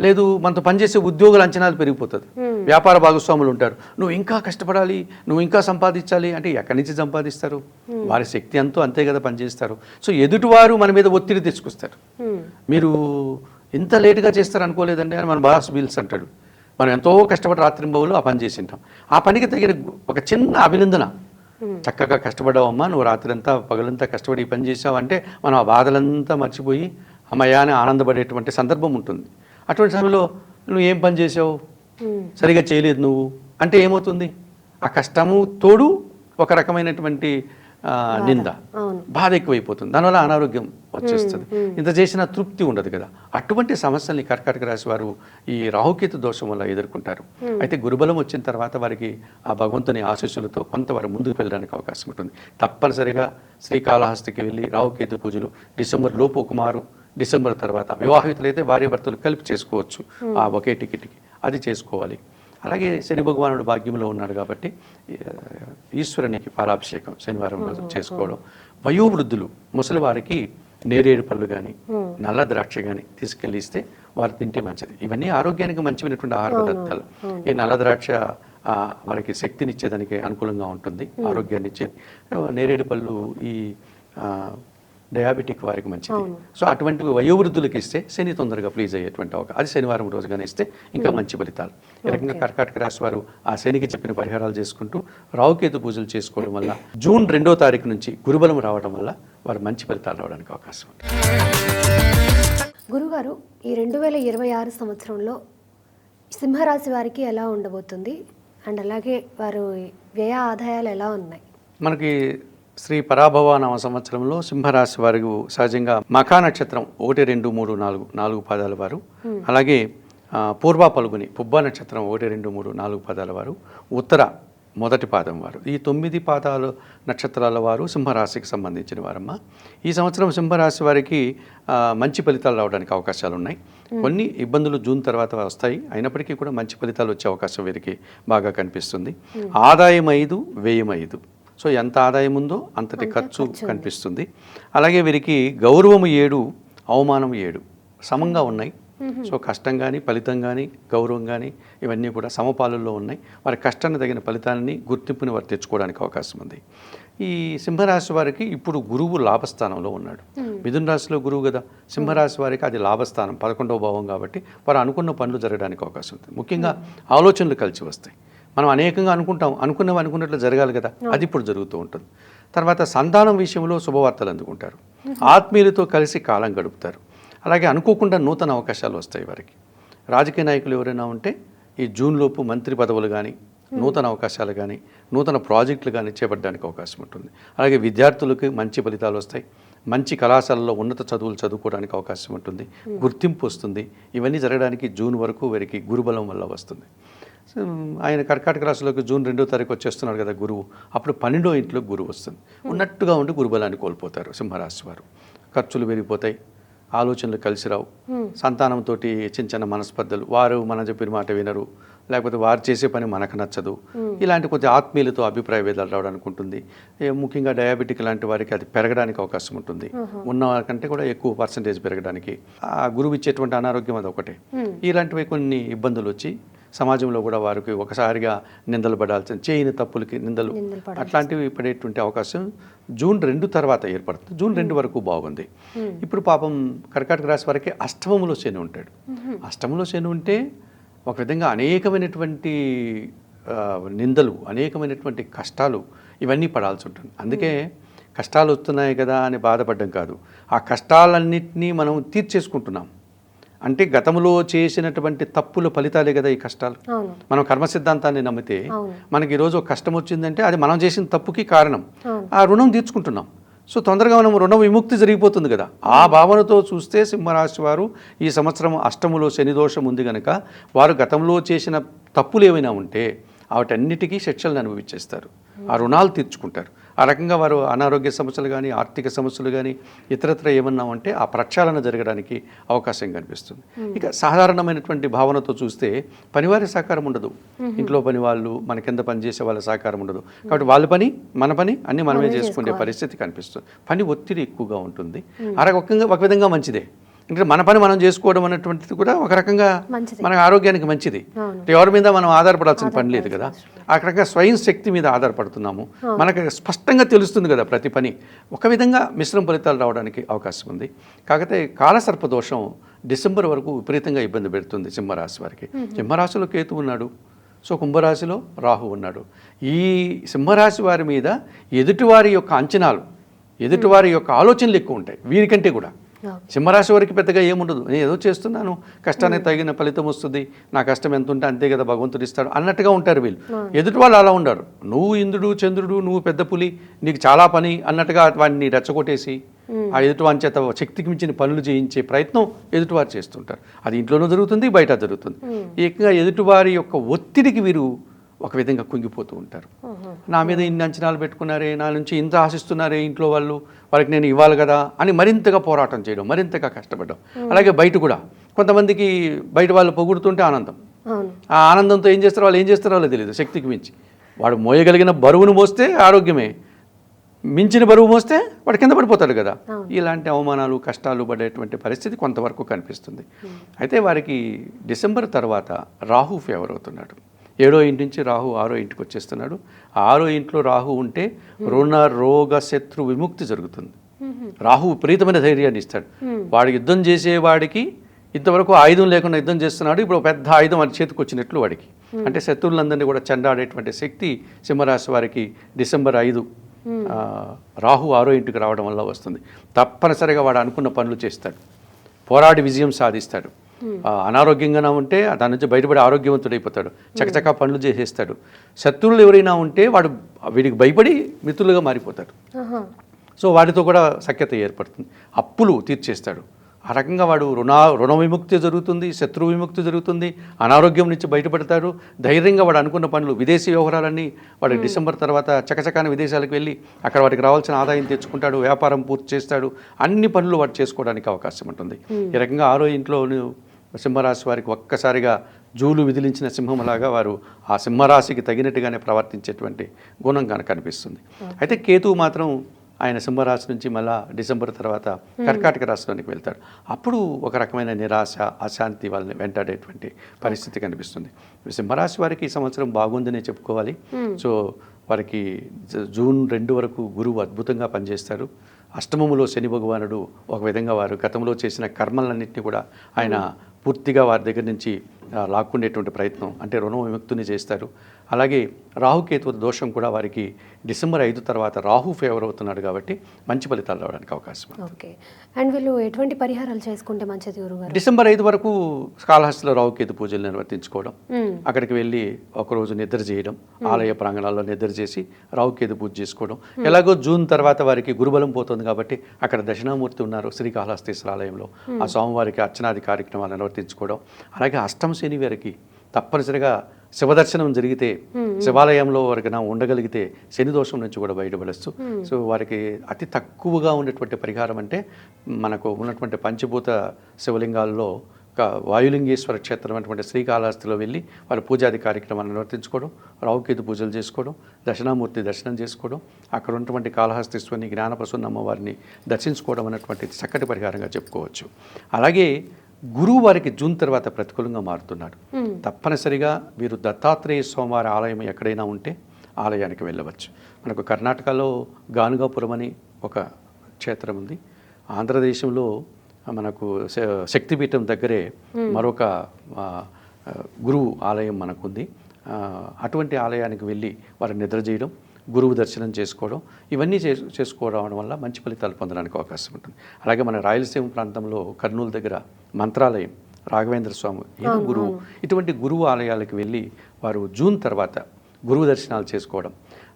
లేదు మనతో పనిచేసే ఉద్యోగుల అంచనాలు పెరిగిపోతుంది. వ్యాపార భాగస్వాములు ఉంటారు, నువ్వు ఇంకా కష్టపడాలి, నువ్వు ఇంకా సంపాదించాలి అంటే ఎక్కడి నుంచి సంపాదిస్తారు? వారి శక్తి అంతా అంతే కదా పనిచేస్తారు. సో ఎదుటివారు మన మీద ఒత్తిడి తెచ్చుకొస్తారు. మీరు ఇంత లేటుగా చేస్తారు అనుకోలేదండి అని మన బాస్ బిల్స్ అంటాడు. మనం ఎంతో కష్టపడి రాత్రింబవులు ఆ పని చేసి ఉంటాం. ఆ పనికి తగిన ఒక చిన్న అభినందన, చక్కగా కష్టపడ్డావమ్మా, నువ్వు రాత్రంతా పగలంతా కష్టపడి ఈ పని చేసావు అంటే మనం ఆ బాధలంతా మర్చిపోయి అమ్మయాన్ని ఆనందపడేటువంటి సందర్భం ఉంటుంది. అటువంటి సమయంలో నువ్వు ఏం పని చేసావు, సరిగా చేయలేదు నువ్వు అంటే ఏమవుతుంది? ఆ కష్టము తోడు ఒక రకమైనటువంటి నింద, బాధ ఎక్కువైపోతుంది, దానివల్ల అనారోగ్యం వచ్చేస్తుంది, ఇంత చేసిన తృప్తి ఉండదు కదా. అటువంటి సమస్యల్ని కర్కాటక రాశి వారు ఈ రాహుకేతు దోషం వల్ల ఎదుర్కొంటారు. అయితే గురుబలం వచ్చిన తర్వాత వారికి ఆ భగవంతుని ఆశీస్సులతో కొంతవరకు ముందుకు వెళ్ళడానికి అవకాశం ఉంటుంది. తప్పనిసరిగా శ్రీకాళహస్తికి వెళ్ళి రాహుకేతు పూజలు డిసెంబర్ లోపు కుమారు, డిసెంబర్ తర్వాత వివాహితులైతే భార్య భర్తలు కలిపి చేసుకోవచ్చు ఆ ఒకే టికెట్కి, అది చేసుకోవాలి. అలాగే శని భగవానుడు భాగ్యంలో ఉన్నాడు కాబట్టి ఈశ్వరునికి పాలాభిషేకం శనివారం రోజు చేసుకోవడం. వయోవృద్ధులు ముసలి వారికి నేరేడు పళ్ళు కానీ నల్ల ద్రాక్ష కానీ తీసుకెళ్ళి ఇస్తే వారు తింటే మంచిది. ఇవన్నీ ఆరోగ్యానికి మంచిమైనటువంటి ఆహార పదార్థాలు. ఈ నల్ల ద్రాక్ష వారికి శక్తినిచ్చేదానికి అనుకూలంగా ఉంటుంది, ఆరోగ్యాన్ని ఇచ్చేది. నేరేడు పళ్ళు ఈ డయాబెటిక్ వారికి మంచిది. సో అటువంటి వయోవృద్ధులకు ఇస్తే శని తొందరగా ప్లీజ్ అయ్యేటువంటి అవకాశం, అది శనివారం రోజుగానే ఇస్తే ఇంకా మంచి ఫలితాలు. ఈ రకంగా కర్కాటక రాశి వారు ఆ శనికి చెప్పిన పరిహారాలు చేసుకుంటూ రాహుకేతు పూజలు చేసుకోవడం వల్ల జూన్ 2వ తారీఖు నుంచి గురుబలం రావడం వల్ల వారు మంచి ఫలితాలు రావడానికి అవకాశం ఉంటుంది. గురుగారు, ఈ 2026 సంవత్సరంలో సింహరాశి వారికి ఎలా ఉండబోతుంది అండ్ అలాగే వారు వ్యయ ఆదాయాలు ఎలా ఉన్నాయి? మనకి శ్రీ పరాభవ నామ సంవత్సరంలో సింహరాశి వారికి సహజంగా మఖా నక్షత్రం 1, 2, 3, 4 పాదాల వారు, అలాగే పూర్వ పలుగుని పుబ్బ నక్షత్రం 1, 2, 3, 4 పాదాల వారు, ఉత్తర మొదటి పాదం వారు, ఈ 9 పాదాలు నక్షత్రాల వారు సింహరాశికి సంబంధించిన వారమ్మ. ఈ సంవత్సరం సింహరాశి వారికి మంచి ఫలితాలు రావడానికి అవకాశాలు ఉన్నాయి. కొన్ని ఇబ్బందులు జూన్ తర్వాత వస్తాయి, అయినప్పటికీ కూడా మంచి ఫలితాలు వచ్చే అవకాశం వీరికి బాగా కనిపిస్తుంది. ఆదాయం 5, వ్యయం 5. సో ఎంత ఆదాయం ఉందో అంతటి ఖర్చు కనిపిస్తుంది. అలాగే వీరికి గౌరవం 7, అవమానం 7 సమంగా ఉన్నాయి. సో కష్టం కానీ ఫలితం కానీ గౌరవం కానీ ఇవన్నీ కూడా సమపాలుల్లో ఉన్నాయి. వారి కష్టాన్ని తగిన ఫలితాన్ని గుర్తింపుని వారు తెచ్చుకోవడానికి అవకాశం ఉంది. ఈ సింహరాశి వారికి ఇప్పుడు గురువు లాభస్థానంలో ఉన్నాడు. మిథున రాశిలో గురువు కదా, సింహరాశి వారికి అది లాభస్థానం 11వ భావం కాబట్టి వారు అనుకున్న పనులు జరగడానికి అవకాశం ఉంది. ముఖ్యంగా ఆలోచనలు కలిసి వస్తాయి. మనం అనేకంగా అనుకున్నవి అనుకున్నట్లు జరగాలి కదా, అది ఇప్పుడు జరుగుతూ ఉంటుంది. తర్వాత సంతానం విషయంలో శుభవార్తలు అందుకుంటారు, ఆత్మీయులతో కలిసి కాలం గడుపుతారు. అలాగే అనుకోకుండా నూతన అవకాశాలు వస్తాయి వారికి. రాజకీయ నాయకులు ఎవరైనా ఉంటే ఈ జూన్లోపు మంత్రి పదవులు కానీ నూతన అవకాశాలు కానీ నూతన ప్రాజెక్టులు కానీ చేపట్టడానికి అవకాశం ఉంటుంది. అలాగే విద్యార్థులకు మంచి ఫలితాలు వస్తాయి, మంచి కళాశాలలో ఉన్నత చదువులు చదువుకోవడానికి అవకాశం ఉంటుంది, గుర్తింపు వస్తుంది. ఇవన్నీ జరగడానికి జూన్ వరకు వీరికి గురుబలం వల్ల వస్తుంది. ఆయన కర్కాటక రాశిలోకి జూన్ 2వ తారీఖు వచ్చేస్తున్నాడు కదా గురువు, అప్పుడు 12వ ఇంట్లో గురువు వస్తుంది. ఉన్నట్టుగా ఉండి గురుబలాన్ని కోల్పోతారు సింహరాశి వారు. ఖర్చులు పెరిగిపోతాయి, ఆలోచనలు కలిసి రావు, సంతానంతో చిన్న చిన్న మనస్పర్ధలు, వారు మనం చెప్పిన మాట వినరు, లేకపోతే వారు చేసే పని మనకు నచ్చదు, ఇలాంటి కొద్ది ఆత్మీయులతో అభిప్రాయ భేదాలు రావడానికి ఉంటుంది. ముఖ్యంగా డయాబెటిక్ లాంటి వారికి అది పెరగడానికి అవకాశం ఉంటుంది, ఉన్న వారికంటే కూడా ఎక్కువ పర్సంటేజ్ పెరగడానికి. ఆ గురువు ఇచ్చేటువంటి అనారోగ్యం అది ఒకటే. ఇలాంటివి కొన్ని ఇబ్బందులు వచ్చి సమాజంలో కూడా వారికి ఒకసారిగా నిందలు పడాల్సిన, చేయని తప్పులకి నిందలు అట్లాంటివి పడేటువంటి అవకాశం జూన్ 2 తర్వాత ఏర్పడుతుంది. జూన్ 2 వరకు బాగుంది. ఇప్పుడు పాపం కర్కాటక రాశి వారికి అష్టమంలో శని ఉంటాడు. అష్టమంలో శని ఉంటే ఒక విధంగా అనేకమైనటువంటి నిందలు, అనేకమైనటువంటి కష్టాలు ఇవన్నీ పడాల్సి ఉంటుంది. అందుకే కష్టాలు వస్తున్నాయి కదా అని బాధపడడం కాదు, ఆ కష్టాలన్నింటినీ మనం తీర్చేసుకుంటున్నాం. అంటే గతంలో చేసినటువంటి తప్పుల ఫలితాలే కదా ఈ కష్టాలు. మనం కర్మ సిద్ధాంతాన్ని నమ్మితే మనకి ఈరోజు ఒక కష్టం వచ్చిందంటే అది మనం చేసిన తప్పుకి కారణం. ఆ రుణం తీర్చుకుంటున్నాం. సో తొందరగా మనం రుణ విముక్తి జరిగిపోతుంది కదా. ఆ భావనతో చూస్తే సింహరాశి వారు ఈ సంవత్సరం అష్టములో శని దోషం ఉంది కనుక వారు గతంలో చేసిన తప్పులు ఏమైనా ఉంటే వాటన్నిటికీ శిక్షలను అనుభవించేస్తారు, ఆ రుణాలు తీర్చుకుంటారు. ఆ రకంగా వారు అనారోగ్య సమస్యలు కానీ ఆర్థిక సమస్యలు కానీ ఇతరత్ర ఏమన్నా ఉంటే ఆ ప్రక్షాళన జరగడానికి అవకాశం కనిపిస్తుంది. ఇక సాధారణమైనటువంటి భావనతో చూస్తే పనివారి సహకారం ఉండదు, ఇంట్లో పని వాళ్ళు మన కింద పనిచేసే వాళ్ళ సహకారం ఉండదు. కాబట్టి వాళ్ళ పని మన పని అన్నీ మనమే చేసుకునే పరిస్థితి కనిపిస్తుంది. పని ఒత్తిడి ఎక్కువగా ఉంటుంది. ఒక విధంగా మంచిదే, అంటే మన పని మనం చేసుకోవడం అన్నటువంటిది కూడా ఒక రకంగా మన ఆరోగ్యానికి మంచిది. ఎవరి మీద మనం ఆధారపడాల్సిన పని లేదు కదా. ఆ రకంగా స్వయం శక్తి మీద ఆధారపడుతున్నాము, మనకు స్పష్టంగా తెలుస్తుంది కదా ప్రతి పని. ఒక విధంగా మిశ్రమ ఫలితాలు రావడానికి అవకాశం ఉంది. కాకపోతే కాలసర్ప దోషం డిసెంబర్ వరకు విపరీతంగా ఇబ్బంది పెడుతుంది సింహరాశి వారికి. సింహరాశిలో కేతు ఉన్నాడు, సో కుంభరాశిలో రాహు ఉన్నాడు. ఈ సింహరాశి వారి మీద ఎదుటివారి యొక్క అంచనాలు, ఎదుటివారి యొక్క ఆలోచనలు ఎక్కువ ఉంటాయి వీరికంటే కూడా. సింహరాశి వారికి పెద్దగా ఏముండదు, నేను ఏదో చేస్తున్నాను, కష్టానికి తగిన ఫలితం వస్తుంది, నా కష్టం ఎంత ఉంటే అంతే కదా భగవంతుడు ఇస్తాడు అన్నట్టుగా ఉంటారు వీళ్ళు. ఎదుటి వాళ్ళు అలా ఉండరు. నువ్వు ఇంద్రుడు చంద్రుడు, నువ్వు పెద్ద పులి, నీకు చాలా పని అన్నట్టుగా వాడిని రెచ్చగొట్టేసి ఆ ఎదుటివాని చేత శక్తికి మించిన పనులు చేయించే ప్రయత్నం ఎదుటివారు చేస్తుంటారు. అది ఇంట్లోనూ జరుగుతుంది, బయట జరుగుతుంది. ఏకంగా ఎదుటివారి యొక్క ఒత్తిడికి వీరు ఒక విధంగా కుంగిపోతూ ఉంటారు. నా మీద ఇన్ని అంచనాలు పెట్టుకున్నారే, నా నుంచి ఇంత ఆశిస్తున్నారే ఇంట్లో వాళ్ళు, వాళ్ళకి నేను ఇవ్వాలి కదా అని మరింతగా పోరాటం చేయడం, మరింతగా కష్టపడడం. అలాగే బయట కూడా కొంతమందికి బయట వాళ్ళు పొగుడుతుంటే ఆనందం, ఆ ఆనందంతో ఏం చేస్తారో వాళ్ళో తెలియదు. శక్తికి మించి వాడు మోయగలిగిన బరువును మోస్తే ఆరోగ్యమే, మించిన బరువు మోస్తే వాడు కింద పడిపోతాడు కదా. ఇలాంటి అవమానాలు కష్టాలు పడేటువంటి పరిస్థితి కొంతవరకు కనిపిస్తుంది. అయితే వారికి డిసెంబర్ తర్వాత రాహు ఫేవర్ అవుతున్నాడు. 7వ ఇంటి నుంచి రాహు 6వ ఇంటికి వచ్చేస్తున్నాడు. 6వ ఇంట్లో రాహు ఉంటే రుణ రోగ శత్రు విముక్తి జరుగుతుంది. రాహు విపరీతమైన ధైర్యాన్ని ఇస్తాడు. వాడు యుద్ధం చేసేవాడికి ఇంతవరకు ఆయుధం లేకుండా యుద్ధం చేస్తున్నాడు, ఇప్పుడు పెద్ద ఆయుధం వాడి చేతికి వచ్చినట్లు వాడికి. అంటే శత్రువులందరినీ కూడా చెండాడేటువంటి శక్తి సింహరాశి వారికి డిసెంబర్ 5 రాహు 6వ ఇంటికి రావడం వల్ల వస్తుంది. తప్పనిసరిగా వాడు అనుకున్న పనులు చేస్తాడు, పోరాడి విజయం సాధిస్తాడు. అనారోగ్యంగా ఉంటే దాని నుంచి బయటపడి ఆరోగ్యవంతుడైపోతాడు, చకచకా పనులు చేసేస్తాడు. శత్రువులు ఎవరైనా ఉంటే వాడు వీడికి భయపడి మిత్రులుగా మారిపోతాడు. సో వాడితో కూడా సఖ్యత ఏర్పడుతుంది, అప్పులు తీర్చేస్తాడు. ఆ రకంగా వాడు రుణ విముక్తి జరుగుతుంది, శత్రు విముక్తి జరుగుతుంది, అనారోగ్యం నుంచి బయటపడతాడు. ధైర్యంగా వాడు అనుకున్న పనులు, విదేశీ వ్యవహారాలన్నీ వాడు డిసెంబర్ తర్వాత చకచకాన విదేశాలకు వెళ్ళి అక్కడ వాడికి రావాల్సిన ఆదాయం తెచ్చుకుంటాడు, వ్యాపారం పూర్తి చేస్తాడు, అన్ని పనులు వాడు చేసుకోవడానికి అవకాశం ఉంటుంది. ఈ రకంగా 6వ ఇంట్లో సింహరాశి వారికి ఒక్కసారిగా జూలు విదిలించిన సింహంలాగా వారు ఆ సింహరాశికి తగినట్టుగానే ప్రవర్తించేటువంటి గుణం కనుక కనిపిస్తుంది. అయితే కేతువు మాత్రం ఆయన సింహరాశి నుంచి మళ్ళా డిసెంబర్ తర్వాత కర్కాటక రాశిలోనికి వెళ్తాడు. అప్పుడు ఒక రకమైన నిరాశ, అశాంతి వాళ్ళని వెంటాడేటువంటి పరిస్థితి కనిపిస్తుంది. సింహరాశి వారికి ఈ సంవత్సరం బాగుందనే చెప్పుకోవాలి. సో వారికి జూన్ 2 వరకు గురువు అద్భుతంగా పనిచేస్తారు. అష్టమములో శని భగవానుడు ఒక విధంగా వారు గతంలో చేసిన కర్మలన్నింటినీ కూడా ఆయన పూర్తిగా వారి దగ్గర నుంచి లాక్కుండేటువంటి ప్రయత్నం, అంటే రుణ విముక్తిని చేస్తారు. అలాగే రాహుకేతు దోషం కూడా వారికి డిసెంబర్ 5 తర్వాత రాహు ఫేవర్ అవుతున్నాడు కాబట్టి మంచి ఫలితాలు రావడానికి అవకాశం. ఓకే. అండ్ వీళ్ళు ఎటువంటి పరిహారాలు చేసుకుంటే మంచిది గురుగారు? డిసెంబర్ 5 వరకు కాళహస్తిలో రాహుకేతు పూజలు నిర్వర్తించుకోవడం, అక్కడికి వెళ్ళి ఒకరోజు నిద్ర చేయడం, ఆలయ ప్రాంగణాల్లో నిద్ర చేసి రాహుకేతు పూజ చేసుకోవడం. ఎలాగో జూన్ తర్వాత వారికి గురుబలం పోతుంది కాబట్టి అక్కడ దక్షిణామూర్తి ఉన్నారు శ్రీకాళహస్తీశ్వర ఆలయంలో, ఆ స్వామివారికి అర్చనాది కార్యక్రమాలు నిర్వర్తించుకోవడం. అలాగే అష్టమ శని వారికి తప్పనిసరిగా శివదర్శనం జరిగితే, శివాలయంలో వారికి ఉండగలిగితే శని దోషం నుంచి కూడా బయటపడచ్చు. సో వారికి అతి తక్కువగా ఉన్నటువంటి పరిహారం అంటే మనకు ఉన్నటువంటి పంచభూత శివలింగాల్లో వాయులింగేశ్వర క్షేత్రం అటువంటి శ్రీకాళహస్తిలో వెళ్ళి వారి పూజాది కార్యక్రమాలను నిర్వర్తించుకోవడం, రాహుకేతు పూజలు చేసుకోవడం, దక్షిణామూర్తి దర్శనం చేసుకోవడం, అక్కడ ఉన్నటువంటి కాళహస్తీశ్వరిని జ్ఞానప్రసన్న అమ్మవారిని దర్శించుకోవడం అనేటువంటి చక్కటి పరిహారంగా చెప్పుకోవచ్చు. అలాగే గురువు వారికి జూన్ తర్వాత ప్రతికూలంగా మారుతున్నాడు. తప్పనిసరిగా వీరు దత్తాత్రేయ స్వామివారి ఆలయం ఎక్కడైనా ఉంటే ఆలయానికి వెళ్ళవచ్చు. మనకు కర్ణాటకలో గానుగాపురం అని ఒక క్షేత్రం ఉంది. ఆంధ్రదేశంలో మనకు శక్తిపీఠం దగ్గరే మరొక గురువు ఆలయం మనకుంది. అటువంటి ఆలయానికి వెళ్ళి వారు నిద్ర చేయడం, గురువు దర్శనం చేసుకోవడం, ఇవన్నీ చేసుకోవడం వల్ల మంచి ఫలితాలు పొందడానికి అవకాశం ఉంటుంది. అలాగే మన రాయలసీమ ప్రాంతంలో కర్నూలు దగ్గర మంత్రాలయం, రాఘవేంద్ర స్వామి గురువు, ఇటువంటి గురువు ఆలయాలకు వెళ్ళి వారు జూన్ తర్వాత గురువు దర్శనాలు చేసుకోవడం,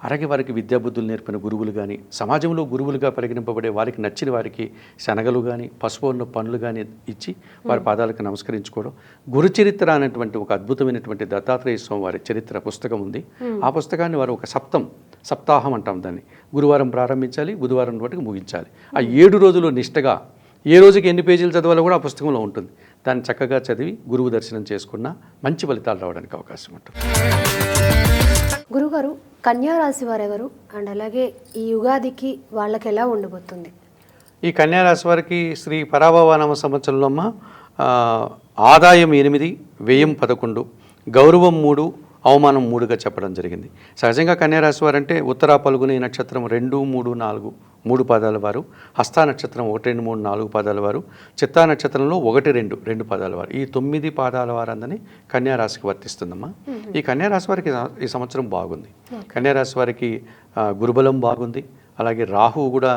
అలాగే వారికి విద్యాబుద్ధులు నేర్పిన గురువులు కానీ, సమాజంలో గురువులుగా పరిగణింపబడే వారికి నచ్చిన వారికి శనగలు కానీ పసుపు ఉన్న పండ్లు కానీ ఇచ్చి వారి పాదాలకు నమస్కరించుకోవడం. గురు చరిత్ర అనేటువంటి ఒక అద్భుతమైనటువంటి దత్తాత్రేయ స్వామి వారి చరిత్ర పుస్తకం ఉంది. ఆ పుస్తకాన్ని వారు ఒక సప్తాహం అంటాం దాన్ని, గురువారం ప్రారంభించాలి, బుధవారం వాటికి ముగించాలి. ఆ 7 రోజులు నిష్టగా ఏ రోజుకి ఎన్ని పేజీలు చదవాలో కూడా ఆ పుస్తకంలో ఉంటుంది. దాన్ని చక్కగా చదివి గురువు దర్శనం చేసుకున్నా మంచి ఫలితాలు రావడానికి అవకాశం ఉంటుంది. గురుగారు, కన్యా రాశి వారు ఎవరు, అండ్ అలాగే ఈ యుగాదికి వాళ్ళకి ఎలా ఉండబోతుంది? ఈ కన్యా రాశి వారికి శ్రీ పరాభవనామ సంవత్సరంలో ఆదాయం 8, వ్యయం 11, గౌరవం 3, అవమానం 3గా చెప్పడం జరిగింది. సహజంగా కన్యారాశి వారంటే ఉత్తరా పలుగుని నక్షత్రం 2, 3, 4 3 పాదాల వారు, హస్తా నక్షత్రం 1, 2, 3, 4 పాదాల వారు, చిత్తా నక్షత్రంలో 1, 2 పాదాల వారు, ఈ 9 పాదాల వారందరినీ కన్యారాశికి వర్తిస్తుందమ్మా. ఈ కన్యారాశి వారికి ఈ సంవత్సరం బాగుంది. కన్యారాశి వారికి గురుబలం బాగుంది. అలాగే రాహువు కూడా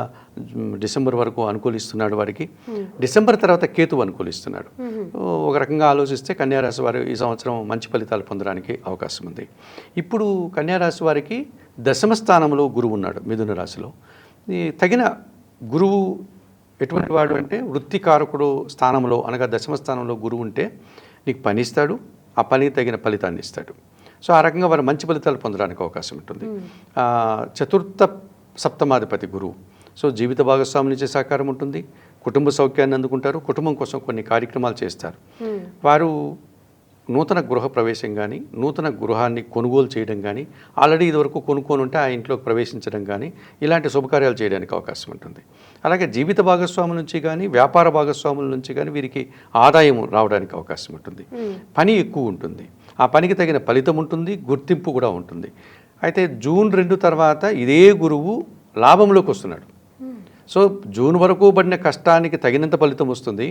డిసెంబర్ వరకు అనుకూలిస్తున్నాడు వారికి. డిసెంబర్ తర్వాత కేతువు అనుకూలిస్తున్నాడు. ఒక రకంగా ఆలోచిస్తే కన్యారాశి వారు ఈ సంవత్సరం మంచి ఫలితాలు పొందడానికి అవకాశం ఉంది. ఇప్పుడు కన్యారాశి వారికి దశమ స్థానంలో గురువు ఉన్నాడు మిథున రాశిలో. ఈ తగిన గురువు ఎటువంటి వాడు అంటే వృత్తికారకుడు స్థానంలో అనగా దశమ స్థానంలో గురువు ఉంటే నీకు పని ఇస్తాడు, ఆ పనికి తగిన ఫలితాన్ని ఇస్తాడు. సో ఆ రకంగా వారు మంచి ఫలితాలు పొందడానికి అవకాశం ఉంటుంది. చతుర్థ సప్తమాధిపతి గురువు. సో జీవిత భాగస్వామి నుంచి సహకారం ఉంటుంది, కుటుంబ సౌఖ్యాన్ని అందుకుంటారు, కుటుంబం కోసం కొన్ని కార్యక్రమాలు చేస్తారు. వారు నూతన గృహ ప్రవేశం కానీ, నూతన గృహాన్ని కొనుగోలు చేయడం కానీ, ఆల్రెడీ ఇదివరకు కొనుక్కొని ఉంటే ఆ ఇంట్లోకి ప్రవేశించడం కానీ, ఇలాంటి శుభకార్యాలు చేయడానికి అవకాశం ఉంటుంది. అలాగే జీవిత భాగస్వాముల నుంచి కానీ, వ్యాపార భాగస్వాముల నుంచి కానీ వీరికి ఆదాయం రావడానికి అవకాశం ఉంటుంది. పని ఎక్కువ ఉంటుంది, ఆ పనికి తగిన ఫలితం ఉంటుంది, గుర్తింపు కూడా ఉంటుంది. అయితే జూన్ 2 తర్వాత ఇదే గురువు లాభంలోకి వస్తున్నాడు. సో జూన్ వరకు పడిన కష్టానికి తగినంత ఫలితం వస్తుంది.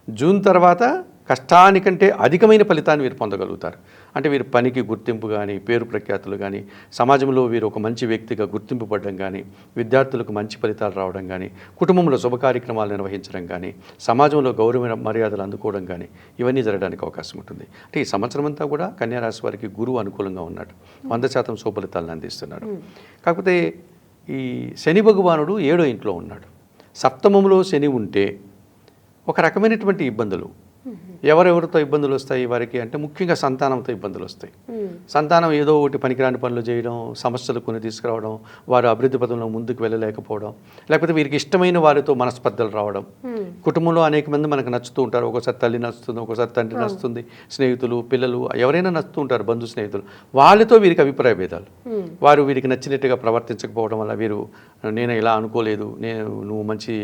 జూన్ తర్వాత కష్టానికంటే అధికమైన ఫలితాన్ని వీరు పొందగలుగుతారు. అంటే వీరి పనికి గుర్తింపు కానీ, పేరు ప్రఖ్యాతులు కానీ, సమాజంలో వీరు ఒక మంచి వ్యక్తిగా గుర్తింపు పడడం కానీ, విద్యార్థులకు మంచి ఫలితాలు రావడం కానీ, కుటుంబంలో శుభ కార్యక్రమాలు నిర్వహించడం కానీ, సమాజంలో గౌరవ మర్యాదలు అందుకోవడం కానీ, ఇవన్నీ జరగడానికి అవకాశం ఉంటుంది. అంటే ఈ సంవత్సరం అంతా కూడా కన్యారాశి వారికి గురువు అనుకూలంగా ఉన్నాడు, 100% శుభఫలితాలను అందిస్తున్నాడు. కాకపోతే ఈ శని భగవానుడు 7వ ఇంట్లో ఉన్నాడు. సప్తమంలో శని ఉంటే ఒక రకమైనటువంటి ఇబ్బందులు, ఎవరెవరితో ఇబ్బందులు వస్తాయి వారికి అంటే ముఖ్యంగా సంతానంతో ఇబ్బందులు వస్తాయి. సంతానం ఏదో ఒకటి పనికిరాని పనులు చేయడం, సమస్యలు కొని తీసుకురావడం, వారు అభివృద్ధి పదంలో ముందుకు వెళ్ళలేకపోవడం, లేకపోతే వీరికి ఇష్టమైన వారితో మనస్పర్ధలు రావడం. కుటుంబంలో అనేక మంది మనకు నచ్చుతూ ఉంటారు. ఒకసారి తల్లి నచ్చుతుంది, ఒకసారి తండ్రి నచ్చుతుంది, స్నేహితులు, పిల్లలు ఎవరైనా నచ్చుతూ ఉంటారు, బంధు స్నేహితులు. వాళ్ళతో వీరికి అభిప్రాయ భేదాలు, వారు వీరికి నచ్చినట్టుగా ప్రవర్తించకపోవడం వల్ల వీరు నేను ఇలా అనుకోలేదు, నువ్వు మంచి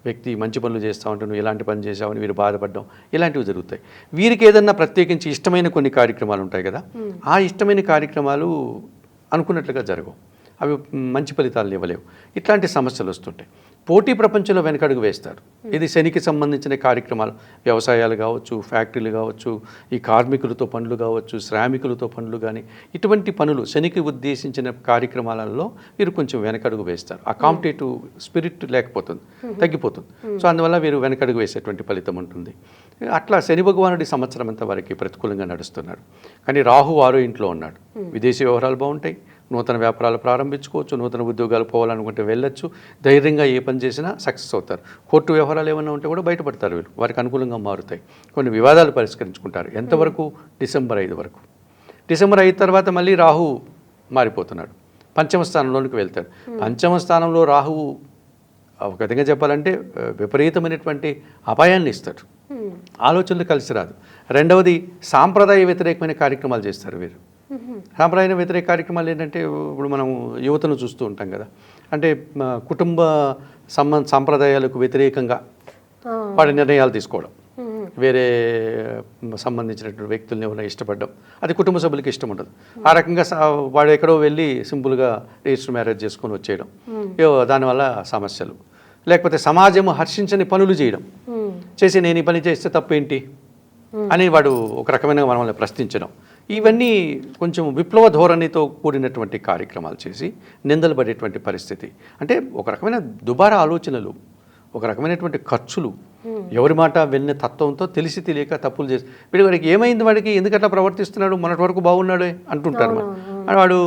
వ్యక్తి, మంచి పనులు చేస్తావు అంటే నువ్వు ఎలాంటి పని చేసావని వీరు బాధపడడం, ఇలాంటివి జరుగుతాయి. వీరికి ఏదన్నా ప్రత్యేకించి ఇష్టమైన కొన్ని కార్యక్రమాలు ఉంటాయి కదా, ఆ ఇష్టమైన కార్యక్రమాలు అనుకున్నట్లుగా జరగవు, అవి మంచి ఫలితాలు ఇవ్వలేవు. ఇట్లాంటి సమస్యలు వస్తుంటాయి. పోటీ ప్రపంచంలో వెనకడుగు వేస్తారు. ఇది శనికి సంబంధించిన కార్యక్రమాలు, వ్యవసాయాలు కావచ్చు, ఫ్యాక్టరీలు కావచ్చు, ఈ కార్మికులతో పనులు కావచ్చు, శ్రామికులతో పనులు కానీ, ఇటువంటి పనులు శనికి ఉద్దేశించిన కార్యక్రమాలలో వీరు కొంచెం వెనకడుగు వేస్తారు. ఆ కాంపిటేటివ్ స్పిరిట్ లేకపోతుంది, తగ్గిపోతుంది. సో అందువల్ల వీరు వెనకడుగు వేసేటువంటి ఫలితం ఉంటుంది. అట్లా శని భగవానుడి సంవత్సరం అంతా వారికి ప్రతికూలంగా నడుస్తున్నాడు. కానీ రాహు 6వ ఇంట్లో ఉన్నాడు. విదేశీ వ్యవహారాలు బాగుంటాయి, నూతన వ్యాపారాలు ప్రారంభించుకోవచ్చు, నూతన ఉద్యోగాలు పోవాలనుకుంటే వెళ్ళొచ్చు, ధైర్యంగా ఏ పని చేసినా సక్సెస్ అవుతారు. కోర్టు వ్యవహారాలు ఏమైనా ఉంటే కూడా బయటపడతారు, వీళ్ళు వారికి అనుకూలంగా మారుతాయి. కొన్ని వివాదాలు పరిష్కరించుకుంటారు. ఎంతవరకు? డిసెంబర్ 5 వరకు. డిసెంబర్ 5 తర్వాత మళ్ళీ రాహు మారిపోతున్నాడు, పంచమ స్థానంలోనికి వెళ్తాడు. పంచమ స్థానంలో రాహువు ఒక విధంగా చెప్పాలంటే విపరీతమైనటువంటి అపాయాన్ని ఇస్తాడు, ఆలోచనలు కలిసి రాదు. రెండవది సాంప్రదాయ వ్యతిరేకమైన కార్యక్రమాలు చేస్తారు వీరు. సాంప్రదాయ వ్యతిరేక కార్యక్రమాలు ఏంటంటే ఇప్పుడు మనం యువతను చూస్తూ ఉంటాం కదా, అంటే కుటుంబ సాంప్రదాయాలకు వ్యతిరేకంగా వాడి నిర్ణయాలు తీసుకోవడం, వేరే సంబంధించినటువంటి వ్యక్తుల్ని ఎవరైనా ఇష్టపడడం, అది కుటుంబ సభ్యులకి ఇష్టం ఉండదు. ఆ రకంగా వాడు ఎక్కడో వెళ్ళి సింపుల్గా రిజిస్టర్ మ్యారేజ్ చేసుకొని వచ్చేయడం, దానివల్ల సమస్యలు. లేకపోతే సమాజం హర్షించని పనులు చేయడం, చేసి నేను ఈ పని చేస్తే తప్పేంటి అని వాడు ఒక రకమైన మనల్ని ప్రశ్నించడం, ఇవన్నీ కొంచెం విప్లవ ధోరణితో కూడినటువంటి కార్యక్రమాలు చేసి నిందలు పడేటువంటి పరిస్థితి. అంటే ఒక రకమైన దుబారా ఆలోచనలు, ఒక రకమైనటువంటి ఖర్చులు, ఎవరి మాట వెళ్ళిన తత్వంతో తెలిసి తెలియక తప్పులు చేసి వాడికి ఏమైంది, వాడికి ఎందుకట్లా ప్రవర్తిస్తున్నాడు, మొన్నటి వరకు బాగున్నాడు అంటుంటారు. అని వాడు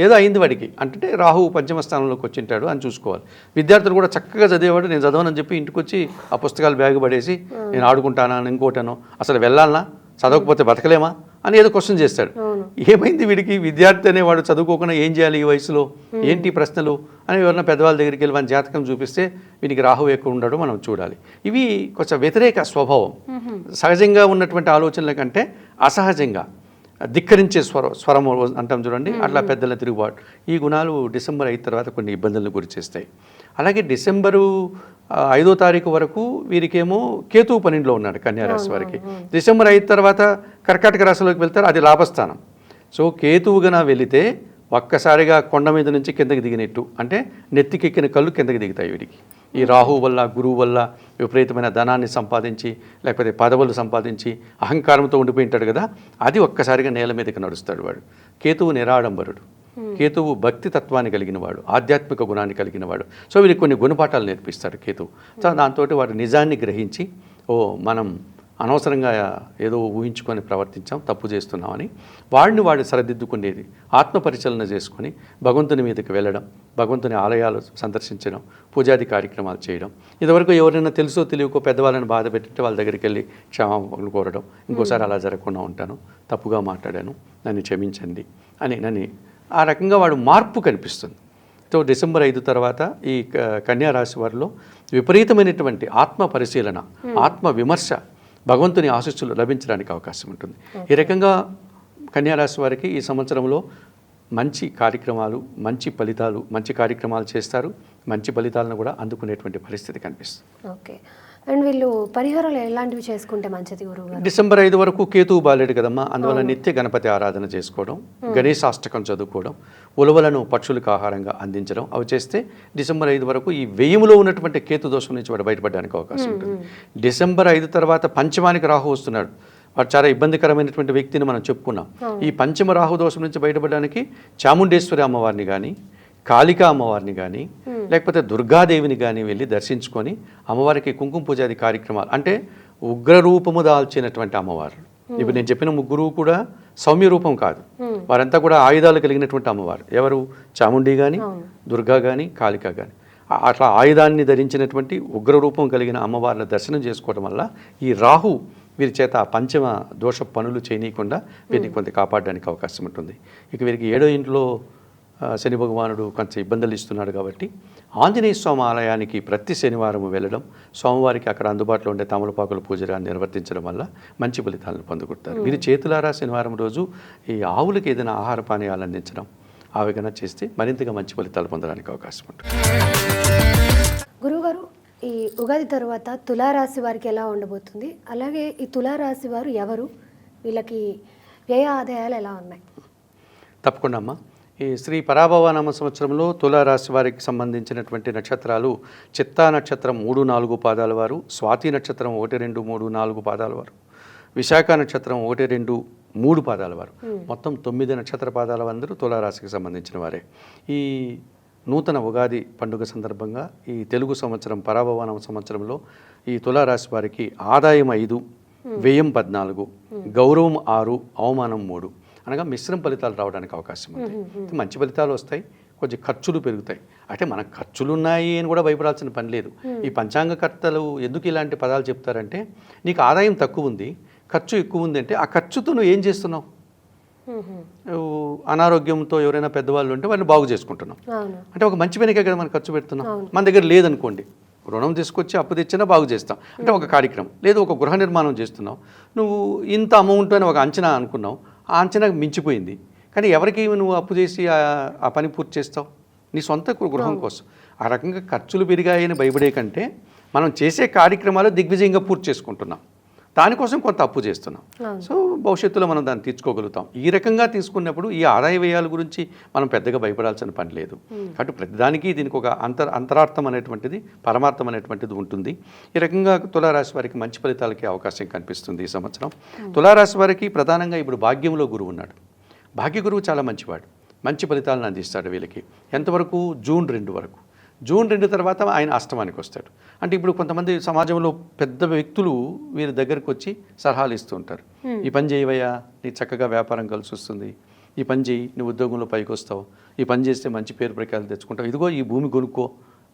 ఏదో అయింది వాడికి అంటే రాహు పంచమ స్థానంలోకి వచ్చింటాడు అని చూసుకోవాలి. విద్యార్థులు కూడా చక్కగా చదివేవాడు, నేను చదవనని చెప్పి ఇంటికి వచ్చి ఆ పుస్తకాలు బ్యాగ్ పడేసి నేను ఆడుకుంటానా ఇంకోటానో, అసలు వెళ్ళాలనా, చదవకపోతే బతకలేమా అని ఏదో క్వశ్చన్ చేస్తాడు. ఏమైంది వీడికి, విద్యార్థి అనేవాడు చదువుకోకుండా ఏం చేయాలి ఈ వయసులో, ఏంటి ప్రశ్నలు అని ఎవరైనా పెద్దవాళ్ళ దగ్గరికి వెళ్ళి మన జాతకం చూపిస్తే వీనికి రాహు ఎక్కువ ఉండడం మనం చూడాలి. ఇవి కొంచెం వ్యతిరేక స్వభావం, సహజంగా ఉన్నటువంటి ఆలోచనల కంటే అసహజంగా ధిక్కరించే స్వరం అంటాం చూడండి, అట్లా పెద్దల తిరుగుబాటు, ఈ గుణాలు డిసెంబర్ 5 తర్వాత కొన్ని ఇబ్బందులను గురి చేస్తాయి. అలాగే డిసెంబరు 5వ తారీఖు వరకు వీరికేమో కేతువు 12లో ఉన్నాడు కన్యారాశి వారికి. డిసెంబర్ 5 తర్వాత కర్కాటక రాశిలోకి వెళ్తారు, అది లాభస్థానం. సో కేతువుగా వెళితే ఒక్కసారిగా కొండ మీద నుంచి కిందకి దిగినట్టు, అంటే నెత్తికెక్కిన కళ్ళు కిందకి దిగుతాయి వీడికి. ఈ రాహు వల్ల, గురువు వల్ల విపరీతమైన ధనాన్ని సంపాదించి లేకపోతే పదవులు సంపాదించి అహంకారంతో ఉండిపోయి ఉంటాడు కదా, అది ఒక్కసారిగా నేల మీదకి నడుస్తాడు వాడు. కేతువు నిరాడంబరుడు, కేతువు భక్తి తత్వాన్ని కలిగిన వాడు, ఆధ్యాత్మిక గుణాన్ని కలిగిన వాడు. సో వీరికి కొన్ని గుణపాఠాలు నేర్పిస్తాడు కేతువు. సో దాంతో వాడు నిజాన్ని గ్రహించి మనం అనవసరంగా ఏదో ఊహించుకొని ప్రవర్తించాం, తప్పు చేస్తున్నామని వాడు సరిదిద్దుకునేది, ఆత్మపరిశీలన చేసుకొని భగవంతుని మీదకి వెళ్ళడం, భగవంతుని ఆలయాలు సందర్శించడం, పూజాది కార్యక్రమాలు చేయడం. ఇదివరకు ఎవరైనా తెలుసో తెలియకో పెద్దవాళ్ళని బాధ పెట్టితే వాళ్ళ దగ్గరికి వెళ్ళి క్షమాపణలు కోరడం, ఇంకోసారి అలా జరగకుండా ఉంటాను, తప్పుగా మాట్లాడాను, నన్ను క్షమించండి అని ఆ రకంగా వాడు మార్పు కనిపిస్తుంది. సో డిసెంబర్ 5 తర్వాత ఈ కన్యా రాశి వారిలో విపరీతమైనటువంటి ఆత్మ పరిశీలన, ఆత్మ విమర్శ, భగవంతుని ఆశీస్సులు లభించడానికి అవకాశం ఉంటుంది. ఈ రకంగా కన్యారాశి వారికి ఈ సంవత్సరంలో మంచి కార్యక్రమాలు, మంచి ఫలితాలు, మంచి కార్యక్రమాలు చేస్తారు, మంచి ఫలితాలను కూడా అందుకునేటువంటి పరిస్థితి కనిపిస్తుంది. ఓకే. అండ్ వీళ్ళు పరిహారాలు ఎలాంటివి చేసుకుంటే మంచిది గురువుగారు? డిసెంబర్ 5 వరకు కేతువు బాలేడు కదమ్మా, అందువల్ల నిత్య గణపతి ఆరాధన చేసుకోవడం, గణేశాష్టకం చదువుకోవడం, ఉలవలను పక్షులకు ఆహారంగా అందించడం, అవి చేస్తే డిసెంబర్ 5 వరకు ఈ వ్యయములో ఉన్నటువంటి కేతు దోషం నుంచి వాడు బయటపడడానికి అవకాశం ఉంటుంది. డిసెంబర్ 5 తర్వాత పంచమానికి రాహు వస్తున్నాడు. వాడు చాలా ఇబ్బందికరమైనటువంటి వ్యక్తిని మనం చెప్పుకున్నాం. ఈ పంచమ రాహు దోషం నుంచి బయటపడడానికి చాముండేశ్వరి అమ్మవారిని కానీ, కాళికా అమ్మవారిని కానీ, లేకపోతే దుర్గాదేవిని కానీ వెళ్ళి దర్శించుకొని అమ్మవారికి కుంకుమ పూజాది కార్యక్రమాలు, అంటే ఉగ్రరూపము దాల్చినటువంటి అమ్మవారు. ఇప్పుడు నేను చెప్పిన ముగ్గురు కూడా సౌమ్య రూపం కాదు, వారంతా కూడా ఆయుధాలు కలిగినటువంటి అమ్మవారు. ఎవరు? చాముండి కానీ, దుర్గా కానీ, కాళిక కానీ. అట్లా ఆయుధాన్ని ధరించినటువంటి ఉగ్రరూపం కలిగిన అమ్మవారిని దర్శనం చేసుకోవడం వల్ల ఈ రాహు వీరి చేత పంచమ దోష పనులు చేయనీయకుండా వీరిని కొంత కాపాడడానికి అవకాశం ఉంటుంది. ఇక వీరికి 7వ ఇంట్లో శని భగవానుడు కొంచెం ఇబ్బందులు ఇస్తున్నాడు కాబట్టి ఆంజనేయ స్వామి ఆలయానికి ప్రతి శనివారం వెళ్ళడం, స్వామివారికి అక్కడ అందుబాటులో ఉండే తమలపాకుల పూజలను నిర్వర్తించడం వల్ల మంచి ఫలితాలను పొందుకుంటారు. వీరి చేతులారా శనివారం రోజు ఈ ఆవులకి ఏదైనా ఆహార పానీయాలు అందించడం, ఆ విధంగా చేస్తే మరింతగా మంచి ఫలితాలు పొందడానికి అవకాశం ఉంటుంది. గురువుగారు, ఈ ఉగాది తర్వాత తులారాశి వారికి ఎలా ఉండబోతుంది? అలాగే ఈ తులారాశి వారు ఎవరు? వీళ్ళకి వ్యయ ఆదాయాలు ఎలా ఉన్నాయి? తప్పకుండా అమ్మా. ఈ శ్రీ పరాభవనామ సంవత్సరంలో తులారాశి వారికి సంబంధించినటువంటి నక్షత్రాలు చిత్తా నక్షత్రం 3, 4 పాదాల వారు, స్వాతి నక్షత్రం 1, 2, 3, 4 పాదాల వారు, విశాఖ నక్షత్రం 1, 2, 3 పాదాల వారు, మొత్తం 9 నక్షత్ర పాదాల అందరూ తులారాశికి సంబంధించిన వారే. ఈ నూతన ఉగాది పండుగ సందర్భంగా ఈ తెలుగు సంవత్సరం పరాభవనామ సంవత్సరంలో ఈ తులారాశి వారికి ఆదాయం 5, వ్యయం 14, గౌరవం 6, అవమానం 3, అనగా మిశ్రమ ఫలితాలు రావడానికి అవకాశం ఉంది. మంచి ఫలితాలు వస్తాయి, కొంచెం ఖర్చులు పెరుగుతాయి. అంటే మనకు ఖర్చులు ఉన్నాయి అని కూడా భయపడాల్సిన పని లేదు. ఈ పంచాంగకర్తలు ఎందుకు ఇలాంటి పదాలు చెప్తారంటే, నీకు ఆదాయం తక్కువ ఉంది, ఖర్చు ఎక్కువ ఉంది అంటే ఆ ఖర్చుతో నువ్వు ఏం చేస్తున్నావు? అనారోగ్యంతో ఎవరైనా పెద్దవాళ్ళు ఉంటే వాళ్ళని బాగు చేసుకుంటున్నాం. అంటే ఒక మంచి పనికే కదా మనం ఖర్చు పెడుతున్నాం. మన దగ్గర లేదనుకోండి, రుణం తీసుకొచ్చి అప్పు తెచ్చినా బాగు చేస్తాం. అంటే ఒక కార్యక్రమం లేదు, ఒక గృహ నిర్మాణం చేస్తున్నావు, నువ్వు ఇంత అమౌంట్ అని ఒక అంచనా అనుకున్నావు, ఆ అంచనాకు మించిపోయింది, కానీ ఎవరికి నువ్వు అప్పు చేసి ఆ పని పూర్తి చేస్తావు? నీ సొంత గృహం కోసం. ఆ రకంగా ఖర్చులు పెరిగాయని భయపడే కంటే మనం చేసే కార్యక్రమాలు దిగ్విజయంగా పూర్తి చేసుకుంటున్నాం, దానికోసం కొంత అప్పు చేస్తున్నాం. సో భవిష్యత్తులో మనం దాన్ని తీర్చుకోగలుగుతాం. ఈ రకంగా తీసుకున్నప్పుడు ఈ ఆదాయ వ్యయాల గురించి మనం పెద్దగా భయపడాల్సిన పని లేదు. కాబట్టి ప్రతిదానికి దీనికి ఒక అంతరార్థం అనేటువంటిది, పరమార్థం అనేటువంటిది ఉంటుంది. ఈ రకంగా తులారాశి వారికి మంచి ఫలితాలకి అవకాశం కనిపిస్తుంది ఈ సంవత్సరం. తులారాశి వారికి ప్రధానంగా ఇప్పుడు భాగ్యంలో గురువు ఉన్నాడు. భాగ్య గురువు చాలా మంచివాడు, మంచి ఫలితాలను అందిస్తాడు వీళ్ళకి. ఎంతవరకు? జూన్ 2 వరకు. జూన్ 2 తర్వాత ఆయన అష్టమానికి వస్తాడు. అంటే ఇప్పుడు కొంతమంది సమాజంలో పెద్ద వ్యక్తులు వీరి దగ్గరకు వచ్చి సలహాలు ఇస్తూ ఉంటారు. ఈ పని చేయవయ్యా, నీ చక్కగా వ్యాపారం కలిసి వస్తుంది, ఈ పని చేయి, నువ్వు ఉద్యోగంలో పైకి వస్తావు, ఈ పని చేస్తే మంచి పేరు ప్రఖ్యాతులు తెచ్చుకుంటావు, ఇదిగో ఈ భూమి కొనుక్కో,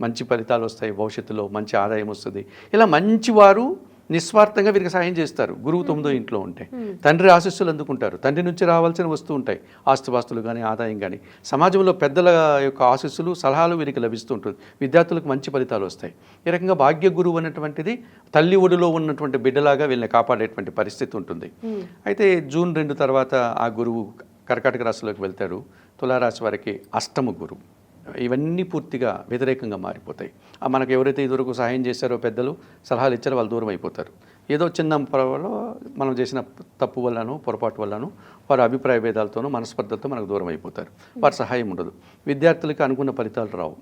మంచి ఫలితాలు వస్తాయి, భవిష్యత్తులో మంచి ఆదాయం వస్తుంది. ఇలా మంచివారు నిస్వార్థంగా వీరికి సహాయం చేస్తారు. గురువు 9వ ఇంట్లో ఉంటే తండ్రి ఆశీస్సులు అందుకుంటారు. తండ్రి నుంచి రావాల్సిన వస్తూ ఉంటాయి, ఆస్తుపాస్తులు కానీ, ఆదాయం కానీ. సమాజంలో పెద్దల యొక్క ఆశీస్సులు, సలహాలు వీరికి లభిస్తూ ఉంటుంది. విద్యార్థులకు మంచి ఫలితాలు వస్తాయి. ఈ రకంగా భాగ్య గురువు అనేటువంటిది తల్లి ఒడిలో ఉన్నటువంటి బిడ్డలాగా వీళ్ళని కాపాడేటువంటి పరిస్థితి ఉంటుంది. అయితే జూన్ 2 తర్వాత ఆ గురువు కర్కాటక రాశిలోకి వెళ్తాడు. తులారాశి వారికి అష్టమ గురువు. ఇవన్నీ పూర్తిగా వ్యతిరేకంగా మారిపోతాయి. మనకు ఎవరైతే ఇదివరకు సహాయం చేశారో, పెద్దలు సలహాలు ఇచ్చారో, వాళ్ళు దూరం అయిపోతారు. ఏదో చిన్న పొరలో మనం చేసిన తప్పు వల్లనో, పొరపాటు వల్లనో, వారి అభిప్రాయ భేదాలతోనో, మనస్పర్ధలతో మనకు దూరం అయిపోతారు. వారి సహాయం ఉండదు. విద్యార్థులకి అనుకున్న ఫలితాలు రావు.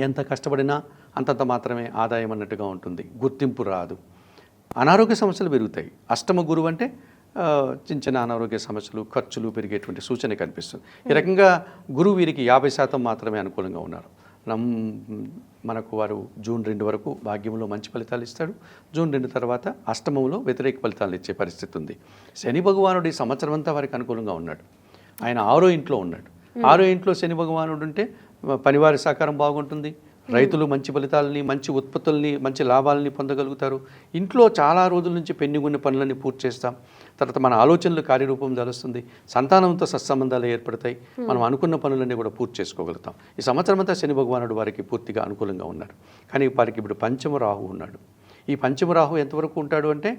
ఎంత కష్టపడినా అంతంత మాత్రమే ఆదాయం అన్నట్టుగా ఉంటుంది. గుర్తింపు రాదు. అనారోగ్య సమస్యలు పెరుగుతాయి. అష్టమ గురువు అంటే చిన్న చిన్న అనారోగ్య సమస్యలు, ఖర్చులు పెరిగేటువంటి సూచన కనిపిస్తుంది. ఈ రకంగా గురువు వీరికి 50% మాత్రమే అనుకూలంగా ఉన్నారు. మనకు వారు జూన్ 2 వరకు భాగ్యంలో మంచి ఫలితాలు ఇస్తాడు. జూన్ 2 తర్వాత అష్టమంలో వ్యతిరేక ఫలితాలు ఇచ్చే పరిస్థితి ఉంది. శని భగవానుడు ఈ సంవత్సరం అంతా వారికి అనుకూలంగా ఉన్నాడు. ఆయన 6వ ఇంట్లో ఉన్నాడు. 6వ ఇంట్లో శని భగవానుడు ఉంటే పనివారి సహకారం బాగుంటుంది. రైతులు మంచి ఫలితాలని, మంచి ఉత్పత్తుల్ని, మంచి లాభాలని పొందగలుగుతారు. ఇంట్లో చాలా రోజుల నుంచి పెండింగ్ ఉన్న పనులన్నీ పూర్తి చేస్తాం. తర్వాత మన ఆలోచనలు కార్యరూపం దాలుస్తుంది. సంతానంతో సత్సంబంధాలు ఏర్పడతాయి. మనం అనుకున్న పనులన్నీ కూడా పూర్తి చేసుకోగలుగుతాం. ఈ సంవత్సరం అంతా శని భగవానుడు వారికి పూర్తిగా అనుకూలంగా ఉన్నారు. కానీ వారికి ఇప్పుడు పంచమ రాహు ఉన్నాడు. ఈ పంచమ రాహు ఎంతవరకు ఉంటాడు అంటే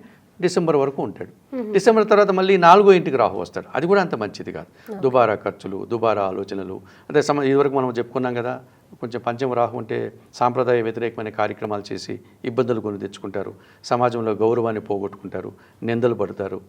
డిసెంబర్ వరకు ఉంటాడు. డిసెంబర్ తర్వాత మళ్ళీ 4వ ఇంటికి రాహు వస్తాడు. అది కూడా అంత మంచిది కాదు. దుబారా ఖర్చులు, దుబారా ఆలోచనలు. అదే ఇదివరకు మనం చెప్పుకున్నాం కదా, కొంచెం పంచమ రాహు ఉంటే సాంప్రదాయ వ్యతిరేకమైన కార్యక్రమాలు చేసి ఇబ్బందులు కొని తెచ్చుకుంటారు. సమాజంలో గౌరవాన్ని పోగొట్టుకుంటారు, నిందలు పడతారు,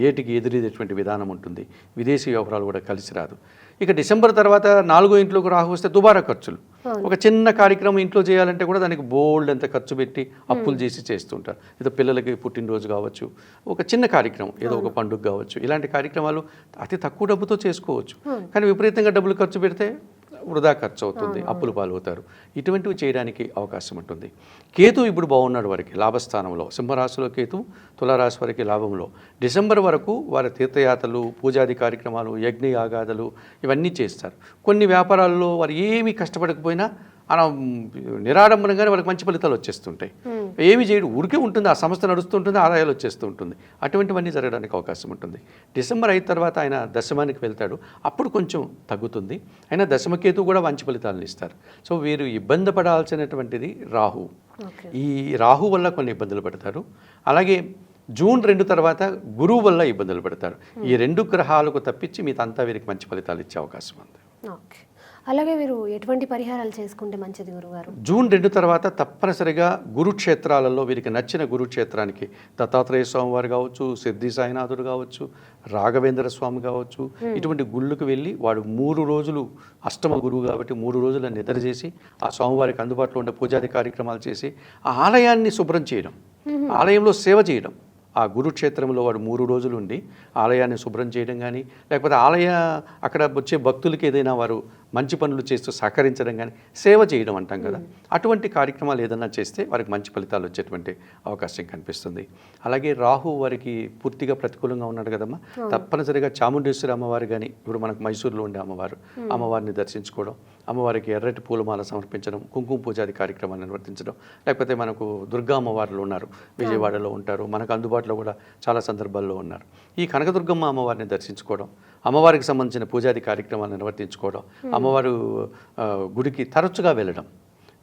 ఏటికి ఎదురేటువంటి విధానం ఉంటుంది. విదేశీ వ్యవహారాలు కూడా కలిసి రాదు. ఇక డిసెంబర్ తర్వాత 4వ ఇంట్లోకి రాహు వస్తే దుబారా ఖర్చులు. ఒక చిన్న కార్యక్రమం ఇంట్లో చేయాలంటే కూడా దానికి బోల్డ్ అంత ఖర్చు పెట్టి అప్పులు చేసి చేస్తుంటారు. ఏదో పిల్లలకి పుట్టినరోజు కావచ్చు, ఒక చిన్న కార్యక్రమం, ఏదో ఒక పండుగ కావచ్చు, ఇలాంటి కార్యక్రమాలు అతి తక్కువ డబ్బుతో చేసుకోవచ్చు. కానీ విపరీతంగా డబ్బులు ఖర్చు పెడితే వృధా ఖర్చు అవుతుంది, అప్పులు పాలవుతారు. ఇటువంటివి చేయడానికి అవకాశం ఉంటుంది. కేతు ఇప్పుడు బాగున్నాడు వారికి లాభస్థానంలో. సింహరాశిలో కేతు, తులారాశి వారికి లాభంలో. డిసెంబర్ వరకు వారి తీర్థయాత్రలు, పూజాది కార్యక్రమాలు, యజ్ఞ యాగాదులు ఇవన్నీ చేస్తారు. కొన్ని వ్యాపారాల్లో వారు ఏమీ కష్టపడకపోయినా అలా నిరాడంబరంగానే వాళ్ళకి మంచి ఫలితాలు వచ్చేస్తుంటాయి. ఏమి చేయడు, ఊరికే ఉంటుంది, ఆ సంస్థ నడుస్తుంటుంది, ఆదాయాలు వచ్చేస్తూ ఉంటుంది. అటువంటివన్నీ జరగడానికి అవకాశం ఉంటుంది. డిసెంబర్ అయిన తర్వాత ఆయన దశమానికి వెళ్తాడు. అప్పుడు కొంచెం తగ్గుతుంది. అయినా దశమకేతు కూడా మంచి ఫలితాలను ఇస్తారు. సో వీరు ఇబ్బంది పడాల్సినటువంటిది రాహు. ఈ రాహు వల్ల కొన్ని ఇబ్బందులు పడతారు. అలాగే జూన్ 2 తర్వాత గురువు వల్ల ఇబ్బందులు పడతారు. ఈ 2 గ్రహాలకు తప్పించి మీదంతా వీరికి మంచి ఫలితాలు ఇచ్చే అవకాశం ఉంది. ఓకే. అలాగే వీరు ఎటువంటి పరిహారాలు చేసుకుంటే మంచిది గురుగారు? జూన్ 2 తర్వాత తప్పనిసరిగా గురుక్షేత్రాలలో వీరికి నచ్చిన గురుక్షేత్రానికి దత్తాత్రేయ స్వామి వారు కావచ్చు, సిద్ధి సాయినాథుడు కావచ్చు, రాఘవేంద్ర స్వామి కావచ్చు, ఇటువంటి గుళ్ళకు వెళ్ళి వాడు 3 రోజులు అష్టమ గురువు కాబట్టి 3 రోజుల నిద్ర చేసి ఆ స్వామివారికి అందుబాటులో ఉండే పూజాది కార్యక్రమాలు చేసి ఆ ఆలయాన్ని శుభ్రం చేయడం, ఆలయంలో సేవ చేయడం. ఆ గురుక్షేత్రంలో వాడు 3 రోజులు ఉండి ఆలయాన్ని శుభ్రం చేయడం కానీ, లేకపోతే అక్కడ వచ్చే భక్తులకి ఏదైనా వారు మంచి పనులు చేస్తూ సహకరించడం కానీ, సేవ చేయడం అంటాం కదా, అటువంటి కార్యక్రమాలు ఏదైనా చేస్తే వారికి మంచి ఫలితాలు వచ్చేటువంటి అవకాశం కనిపిస్తుంది. అలాగే రాహు వారికి పూర్తిగా ప్రతికూలంగా ఉన్నాడు కదమ్మా. తప్పనిసరిగా చాముండేశ్వరి అమ్మవారు కానీ, ఇప్పుడు మనకు మైసూరులో ఉండే అమ్మవారిని దర్శించుకోవడం, అమ్మవారికి ఎర్రటి పూలమాల సమర్పించడం, కుంకుమ పూజాది కార్యక్రమాన్ని నిర్వర్తించడం, లేకపోతే మనకు దుర్గా అమ్మవార్లు ఉన్నారు, విజయవాడలో ఉంటారు, మనకు అందుబాటులో కూడా చాలా సందర్భాల్లో ఉన్నారు. ఈ కనకదుర్గమ్మ అమ్మవారిని దర్శించుకోవడం, అమ్మవారికి సంబంధించిన పూజాది కార్యక్రమాలు నిర్వర్తించుకోవడం, అమ్మవారు గుడికి తరచుగా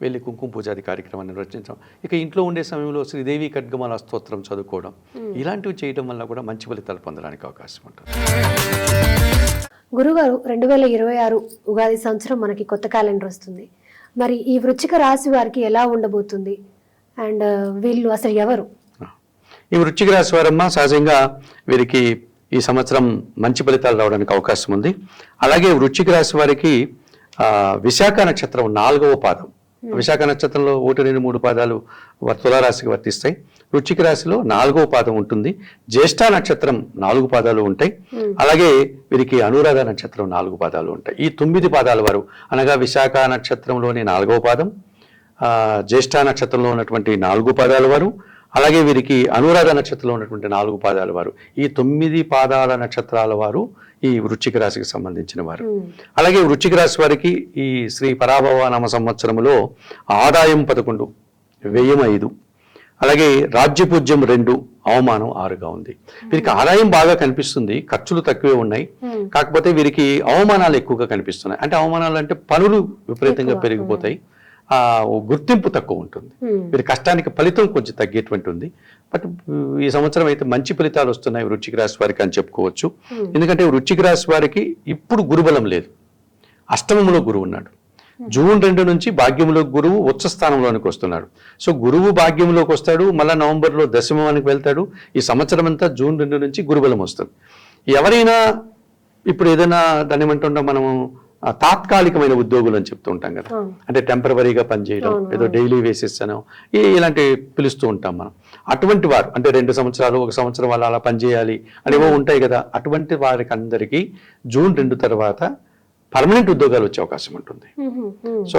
వెళ్ళి కుంకుమ పూజాది కార్యక్రమాన్ని నిర్వర్తించడం, ఇక ఇంట్లో ఉండే సమయంలో శ్రీదేవి ఖడ్గమాల స్తోత్రం చదువుకోవడం, ఇలాంటివి చేయడం వల్ల కూడా మంచి ఫలితాలు పొందడానికి అవకాశం ఉంటుంది. గురుగారు, 2026 ఉగాది సంవత్సరం మనకి కొత్త క్యాలెండర్ వస్తుంది. మరి ఈ వృశ్చిక రాశి వారికి ఎలా ఉండబోతుంది అండ్ వీళ్ళు అసలు ఎవరు? ఈ వృశ్చిక రాశి వారమ్మ సహజంగా వీరికి ఈ సంవత్సరం మంచి ఫలితాలు రావడానికి అవకాశం ఉంది. అలాగే వృశ్చిక రాశి వారికి విశాఖ నక్షత్రం 4వ పాదం, విశాఖ నక్షత్రంలో 1, 2, 3 పాదాలు తులారాశికి వర్తిస్తాయి. వృశ్చిక రాశిలో 4వ పాదం ఉంటుంది. జ్యేష్ఠ నక్షత్రం 4 పాదాలు ఉంటాయి. అలాగే వీరికి అనురాధ నక్షత్రం 4 పాదాలు ఉంటాయి. ఈ 9 పాదాల వారు అనగా విశాఖ నక్షత్రంలోని 4వ పాదం, జ్యేష్ఠ నక్షత్రంలో ఉన్నటువంటి 4 పాదాల వారు, అలాగే వీరికి అనురాధ నక్షత్రంలో ఉన్నటువంటి 4 పాదాల వారు, ఈ 9 పాదాల నక్షత్రాల వారు ఈ వృశ్చిక రాశికి సంబంధించిన వారు. అలాగే వృశ్చిక రాశి వారికి ఈ శ్రీ పరాభవ నామ సంవత్సరములో ఆదాయం 11, వ్యయం 5, అలాగే రాజ్యపూజ్యం 2, అవమానం 6గా ఉంది. వీరికి ఆదాయం బాగా కనిపిస్తుంది, ఖర్చులు తక్కువే ఉన్నాయి. కాకపోతే వీరికి అవమానాలు ఎక్కువగా కనిపిస్తున్నాయి. అంటే అవమానాలు అంటే పనులు విపరీతంగా పెరిగిపోతాయి, గుర్తింపు తక్కువ ఉంటుంది. వీరి కష్టానికి ఫలితం కొంచెం తగ్గేటువంటి ఉంది. బట్ ఈ సంవత్సరం అయితే మంచి ఫలితాలు వస్తున్నాయి వృశ్చిక రాశి వారికి అని చెప్పుకోవచ్చు. ఎందుకంటే వృశ్చిక రాశి వారికి ఇప్పుడు గురుబలం లేదు, అష్టమంలో గురువు ఉన్నాడు. జూన్ 2 నుంచి భాగ్యంలో గురువు ఉచ్చ స్థానంలోనికి వస్తున్నాడు. సో గురువు భాగ్యంలోకి వస్తాడు, మళ్ళీ నవంబర్లో దశమానికి వెళ్తాడు. ఈ సంవత్సరం అంతా జూన్ 2 నుంచి గురుబలం వస్తుంది. ఎవరైనా ఇప్పుడు ఏదైనా దాన్ని ఏమంటుంటాం మనము తాత్కాలికమైన ఉద్యోగులు అని చెప్తూ ఉంటాం కదా, అంటే టెంపరవరీగా పనిచేయడం, ఏదో డైలీ వేసెస్ అనో ఇలాంటి పిలుస్తూ ఉంటాం మనం. అటువంటి వారు అంటే 2 సంవత్సరాలు 1 సంవత్సరం వాళ్ళు అలా పనిచేయాలి అనేవో ఉంటాయి కదా, అటువంటి వారికి అందరికీ జూన్ 2 తర్వాత పర్మనెంట్ ఉద్యోగాలు వచ్చే అవకాశం ఉంటుంది. సో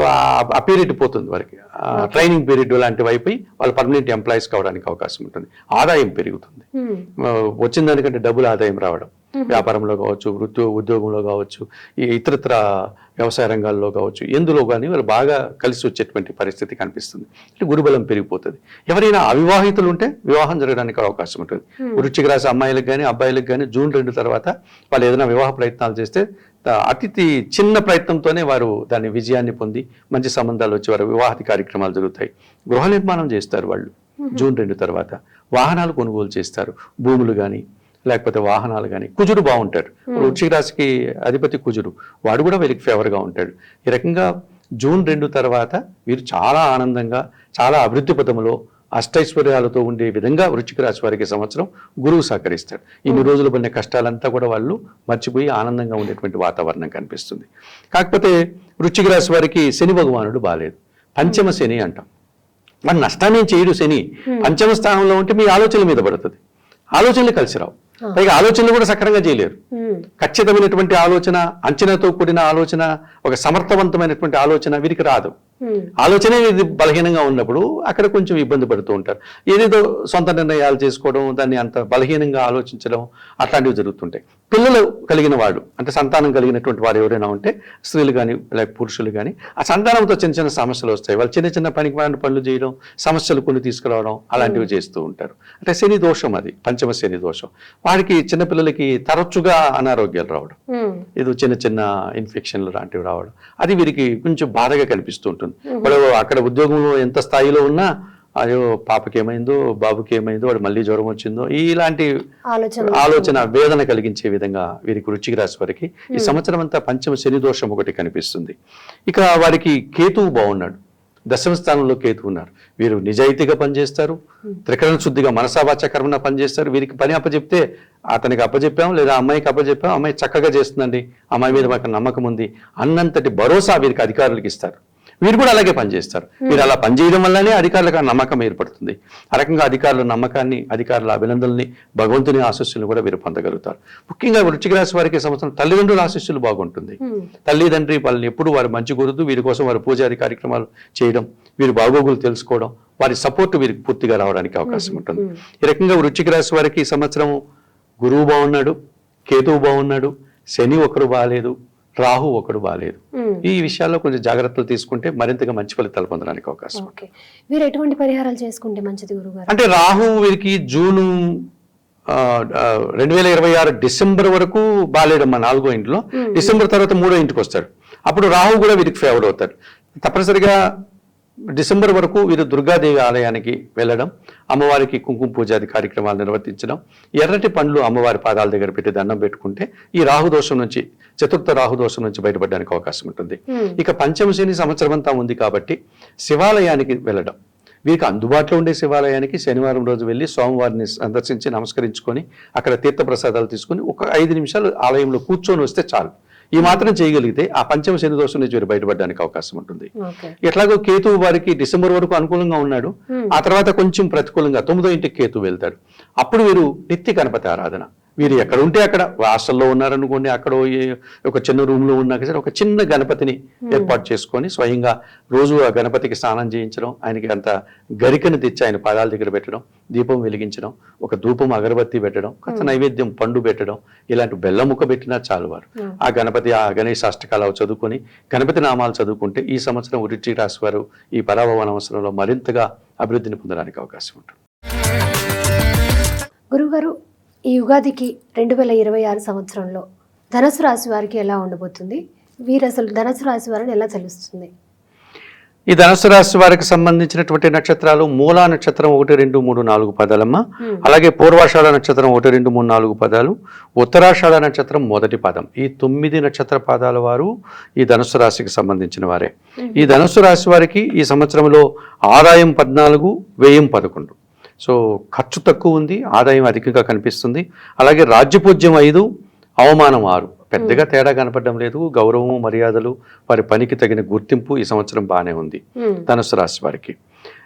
ఆ పీరియడ్ పోతుంది వారికి, ట్రైనింగ్ పీరియడ్ లాంటివి అయిపోయి వాళ్ళు పర్మనెంట్ ఎంప్లాయీస్ కావడానికి అవకాశం ఉంటుంది. ఆదాయం పెరుగుతుంది, వచ్చిన దానికంటే డబుల్ ఆదాయం రావడం, వ్యాపారంలో కావచ్చు, ఉద్యోగంలో కావచ్చు, ఈ ఇతరత్ర వ్యవసాయ రంగాల్లో కావచ్చు, ఎందులో కానీ వాళ్ళు బాగా కలిసి వచ్చేటువంటి పరిస్థితి కనిపిస్తుంది. అంటే గురుబలం పెరిగిపోతుంది. ఎవరైనా అవివాహితులు ఉంటే వివాహం జరగడానికి అవకాశం ఉంటుంది. వృశ్చిక రాశి అమ్మాయిలకు కానీ అబ్బాయిలకు కానీ జూన్ 2 తర్వాత వాళ్ళు ఏదైనా వివాహ ప్రయత్నాలు చేస్తే అతి చిన్న ప్రయత్నంతోనే వారు దాని విజయాన్ని పొంది మంచి సంబంధాలు వచ్చి వారు వివాహాది కార్యక్రమాలు జరుగుతాయి. గృహ నిర్మాణం చేస్తారు వాళ్ళు జూన్ 2 తర్వాత. వాహనాలు కొనుగోలు చేస్తారు, భూములు కానీ లేకపోతే వాహనాలు కానీ. కుజుడు బాగుంటాడు, వృశ్చిక రాశికి అధిపతి కుజుడు, వాడు కూడా వీరికి ఫేవర్గా ఉంటాడు. ఈ రకంగా జూన్ 2 తర్వాత వీరు చాలా ఆనందంగా చాలా అభివృద్ధి పథంలో అష్టైశ్వర్యాలతో ఉండే విధంగా వృశ్చిక రాశి వారికి సంవత్సరం గురువు సహకరిస్తాడు. ఇన్ని రోజులు పడిన కష్టాలంతా కూడా వాళ్ళు మర్చిపోయి ఆనందంగా ఉండేటువంటి వాతావరణం కనిపిస్తుంది. కాకపోతే వృశ్చిక రాశి వారికి శని భగవానుడు బాలేదు, పంచమ శని అంటాం. మన నష్టాన్ని చేయడు శని. పంచమ స్థానంలో ఉంటే మీ ఆలోచనల మీద పడుతుంది, ఆలోచనలు కలిసి రావు, పైగా ఆలోచనలు కూడా సక్రమంగా చేయలేరు. ఖచ్చితమైనటువంటి ఆలోచన, అంచనాతో కూడిన ఆలోచన, ఒక సమర్థవంతమైనటువంటి ఆలోచన వీరికి రాదు. ఆలోచనే ఇది బలహీనంగా ఉన్నప్పుడు అక్కడ కొంచెం ఇబ్బంది పడుతూ ఉంటారు. ఏదేదో సొంత నిర్ణయాలు చేసుకోవడం, దాన్ని అంత బలహీనంగా ఆలోచించడం అట్లాంటివి జరుగుతుంటాయి. పిల్లలు కలిగిన వాడు అంటే సంతానం కలిగినటువంటి వారు ఎవరైనా ఉంటే స్త్రీలు కానీ లేక పురుషులు కానీ ఆ సంతానంతో చిన్న చిన్న సమస్యలు వస్తాయి. వాళ్ళు చిన్న చిన్న పనులు చేయడం, సమస్యలు కొన్ని తీసుకురావడం అలాంటివి చేస్తూ ఉంటారు. అంటే శని దోషం, అది పంచమ శని దోషం. వారికి చిన్నపిల్లలకి తరచుగా అనారోగ్యాలు రావడం, ఏదో చిన్న చిన్న ఇన్ఫెక్షన్లు లాంటివి రావడం, అది వీరికి కొంచెం బాధగా కనిపిస్తూ ఉంటుంది. వాడు అక్కడ ఉద్యోగంలో ఎంత స్థాయిలో ఉన్నా అయ్యో పాపకి ఏమైందో, బాబుకి ఏమైందో, వాడు మళ్ళీ జ్వరం వచ్చిందో, ఇలాంటి ఆలోచన వేదన కలిగించే విధంగా వీరికి వృశ్చిక రాశి వారికి ఈ సంవత్సరం అంతా పంచమ శని దోషం ఒకటి కనిపిస్తుంది. ఇక వారికి కేతువు బాగున్నాడు, దశమ స్థానంలో కేతువు ఉన్నారు. వీరు నిజాయితీగా పనిచేస్తారు, త్రికరణ శుద్ధిగా మనసావాచ కర్మన పనిచేస్తారు. వీరికి పని అప్పచెప్తే అతనికి అప్పచెప్పాం లేదా అమ్మాయికి అప్పచెప్పాం, అమ్మాయి చక్కగా చేస్తుందండి, అమ్మాయి మీద మాకు నమ్మకం ఉంది అన్నంతటి భరోసా వీరికి అధికారులకు ఇస్తారు. వీరు కూడా అలాగే పనిచేస్తారు. వీరు అలా పనిచేయడం వల్లనే అధికారులకు నమ్మకం ఏర్పడుతుంది. ఆ రకంగా అధికారుల నమ్మకాన్ని, అధికారుల అభినందనల్ని, భగవంతుని ఆశీస్సులు కూడా వీరు పొందగలుగుతారు. ముఖ్యంగా వృశ్చిక రాశి వారికి సంవత్సరం తల్లిదండ్రుల ఆశీస్సులు బాగుంటుంది. తల్లిదండ్రి వాళ్ళని ఎప్పుడు వారు మంచి కోరుతూ వీరి కోసం వారు పూజాది కార్యక్రమాలు చేయడం, వీరి బాగోగులు తెలుసుకోవడం, వారి సపోర్ట్ వీరికి పూర్తిగా రావడానికి అవకాశం ఉంటుంది. ఈ రకంగా వృశ్చిక రాశి వారికి ఈ సంవత్సరం గురువు బాగున్నాడు, కేతువు బాగున్నాడు, శని ఒకడు బాగాలేదు, రాహు ఒకడు బాగాలేదు. ఈ విషయాల్లో కొంచెం జాగ్రత్తలు తీసుకుంటే మరింతగా మంచి ఫలితాలు పొందడానికి అవకాశం ఉంటుంది. మీరు ఎటువంటి పరిహారాలు చేసుకుంటే మంచిది గురుగారు? అంటే రాహు వీరికి జూను 2026 డిసెంబర్ వరకు బాగాలేడమ్మా 4వ ఇంట్లో. డిసెంబర్ తర్వాత 3వ ఇంటికి వస్తాడు. అప్పుడు రాహు కూడా వీరికి ఫేవర్ అవుతాడు. తప్పనిసరిగా డిసెంబర్ వరకు వీరు దుర్గాదేవి ఆలయానికి వెళ్ళడం, అమ్మవారికి కుంకుమ పూజాది కార్యక్రమాలు నిర్వర్తించడం, ఎర్రటి పండ్లు అమ్మవారి పాదాల దగ్గర పెట్టి దండం పెట్టుకుంటే ఈ రాహుదోషం నుంచి, చతుర్థ రాహుదోషం నుంచి బయటపడడానికి అవకాశం ఉంటుంది. ఇక పంచమ శని సంవత్సరం అంతా ఉంది కాబట్టి శివాలయానికి వెళ్ళడం, వీరికి అందుబాటులో ఉండే శివాలయానికి శనివారం రోజు వెళ్ళి సోమవారిని సందర్శించి నమస్కరించుకొని అక్కడ తీర్థప్రసాదాలు తీసుకుని ఒక 5 నిమిషాలు ఆలయంలో కూర్చొని వస్తే చాలు. ఈ మాత్రం చేయగలిగితే ఆ పంచమ శని దోషం నుంచి వీరు బయటపడడానికి అవకాశం ఉంటుంది. ఎట్లాగో కేతువు వారికి డిసెంబర్ వరకు అనుకూలంగా ఉన్నాడు, ఆ తర్వాత కొంచెం ప్రతికూలంగా 9వ ఇంటికి కేతువు వెళ్తాడు. అప్పుడు వీరు నిత్య గణపతి ఆరాధన, వీరు ఎక్కడ ఉంటే అక్కడ హాస్టల్లో ఉన్నారనుకోండి, అక్కడ ఒక చిన్న రూమ్లో ఉన్నాక సరే ఒక చిన్న గణపతిని ఏర్పాటు చేసుకొని స్వయంగా రోజు ఆ గణపతికి స్నానం చేయించడం, ఆయనకి అంత గరికను తెచ్చి ఆయన పాదాల దగ్గర పెట్టడం, దీపం వెలిగించడం, ఒక ధూపం అగరబత్తి పెట్టడం, కాస్త నైవేద్యం పండు పెట్టడం, ఇలాంటి బెల్లం ముక్క పెట్టినా చాలు. వారు ఆ గణపతి, ఆ గణేష్ అష్టకాలు చదువుకొని గణపతి నామాలు చదువుకుంటే ఈ సంవత్సరం వృశ్చిక రాశి వారు ఈ పరాభవ అవసరంలో మరింతగా అభివృద్ధిని పొందడానికి అవకాశం ఉంటుంది. గురుగారు, ఈ యుగాదికి 2026 సంవత్సరంలో ధనుసు రాశి వారికి ఎలా ఉండబోతుంది? వీరు అసలు ధనుసు రాశి వారిని ఎలా తెలుస్తుంది? ఈ ధనుసు రాశి వారికి సంబంధించినటువంటి నక్షత్రాలు మూలా నక్షత్రం 1, 2, 3, 4 పదాలమ్మ. అలాగే పూర్వాషాఢ నక్షత్రం 1, 2, 3, 4 పదాలు, ఉత్తరాషాఢ నక్షత్రం మొదటి పదం. ఈ 9 నక్షత్ర పాదాల వారు ఈ ధనుసు రాశికి సంబంధించిన వారే. ఈ ధనుసు రాశి వారికి ఈ సంవత్సరంలో ఆదాయం 14, వ్యయం 11. సో ఖర్చు తక్కువ ఉంది, ఆదాయం అధికంగా కనిపిస్తుంది. అలాగే రాజ్యపూజ్యం 5, అవమానం 6. పెద్దగా తేడా కనపడడం లేదు. గౌరవం, మర్యాదలు, వారి పనికి తగిన గుర్తింపు ఈ సంవత్సరం బాగానే ఉంది ధనుసు రాశి వారికి.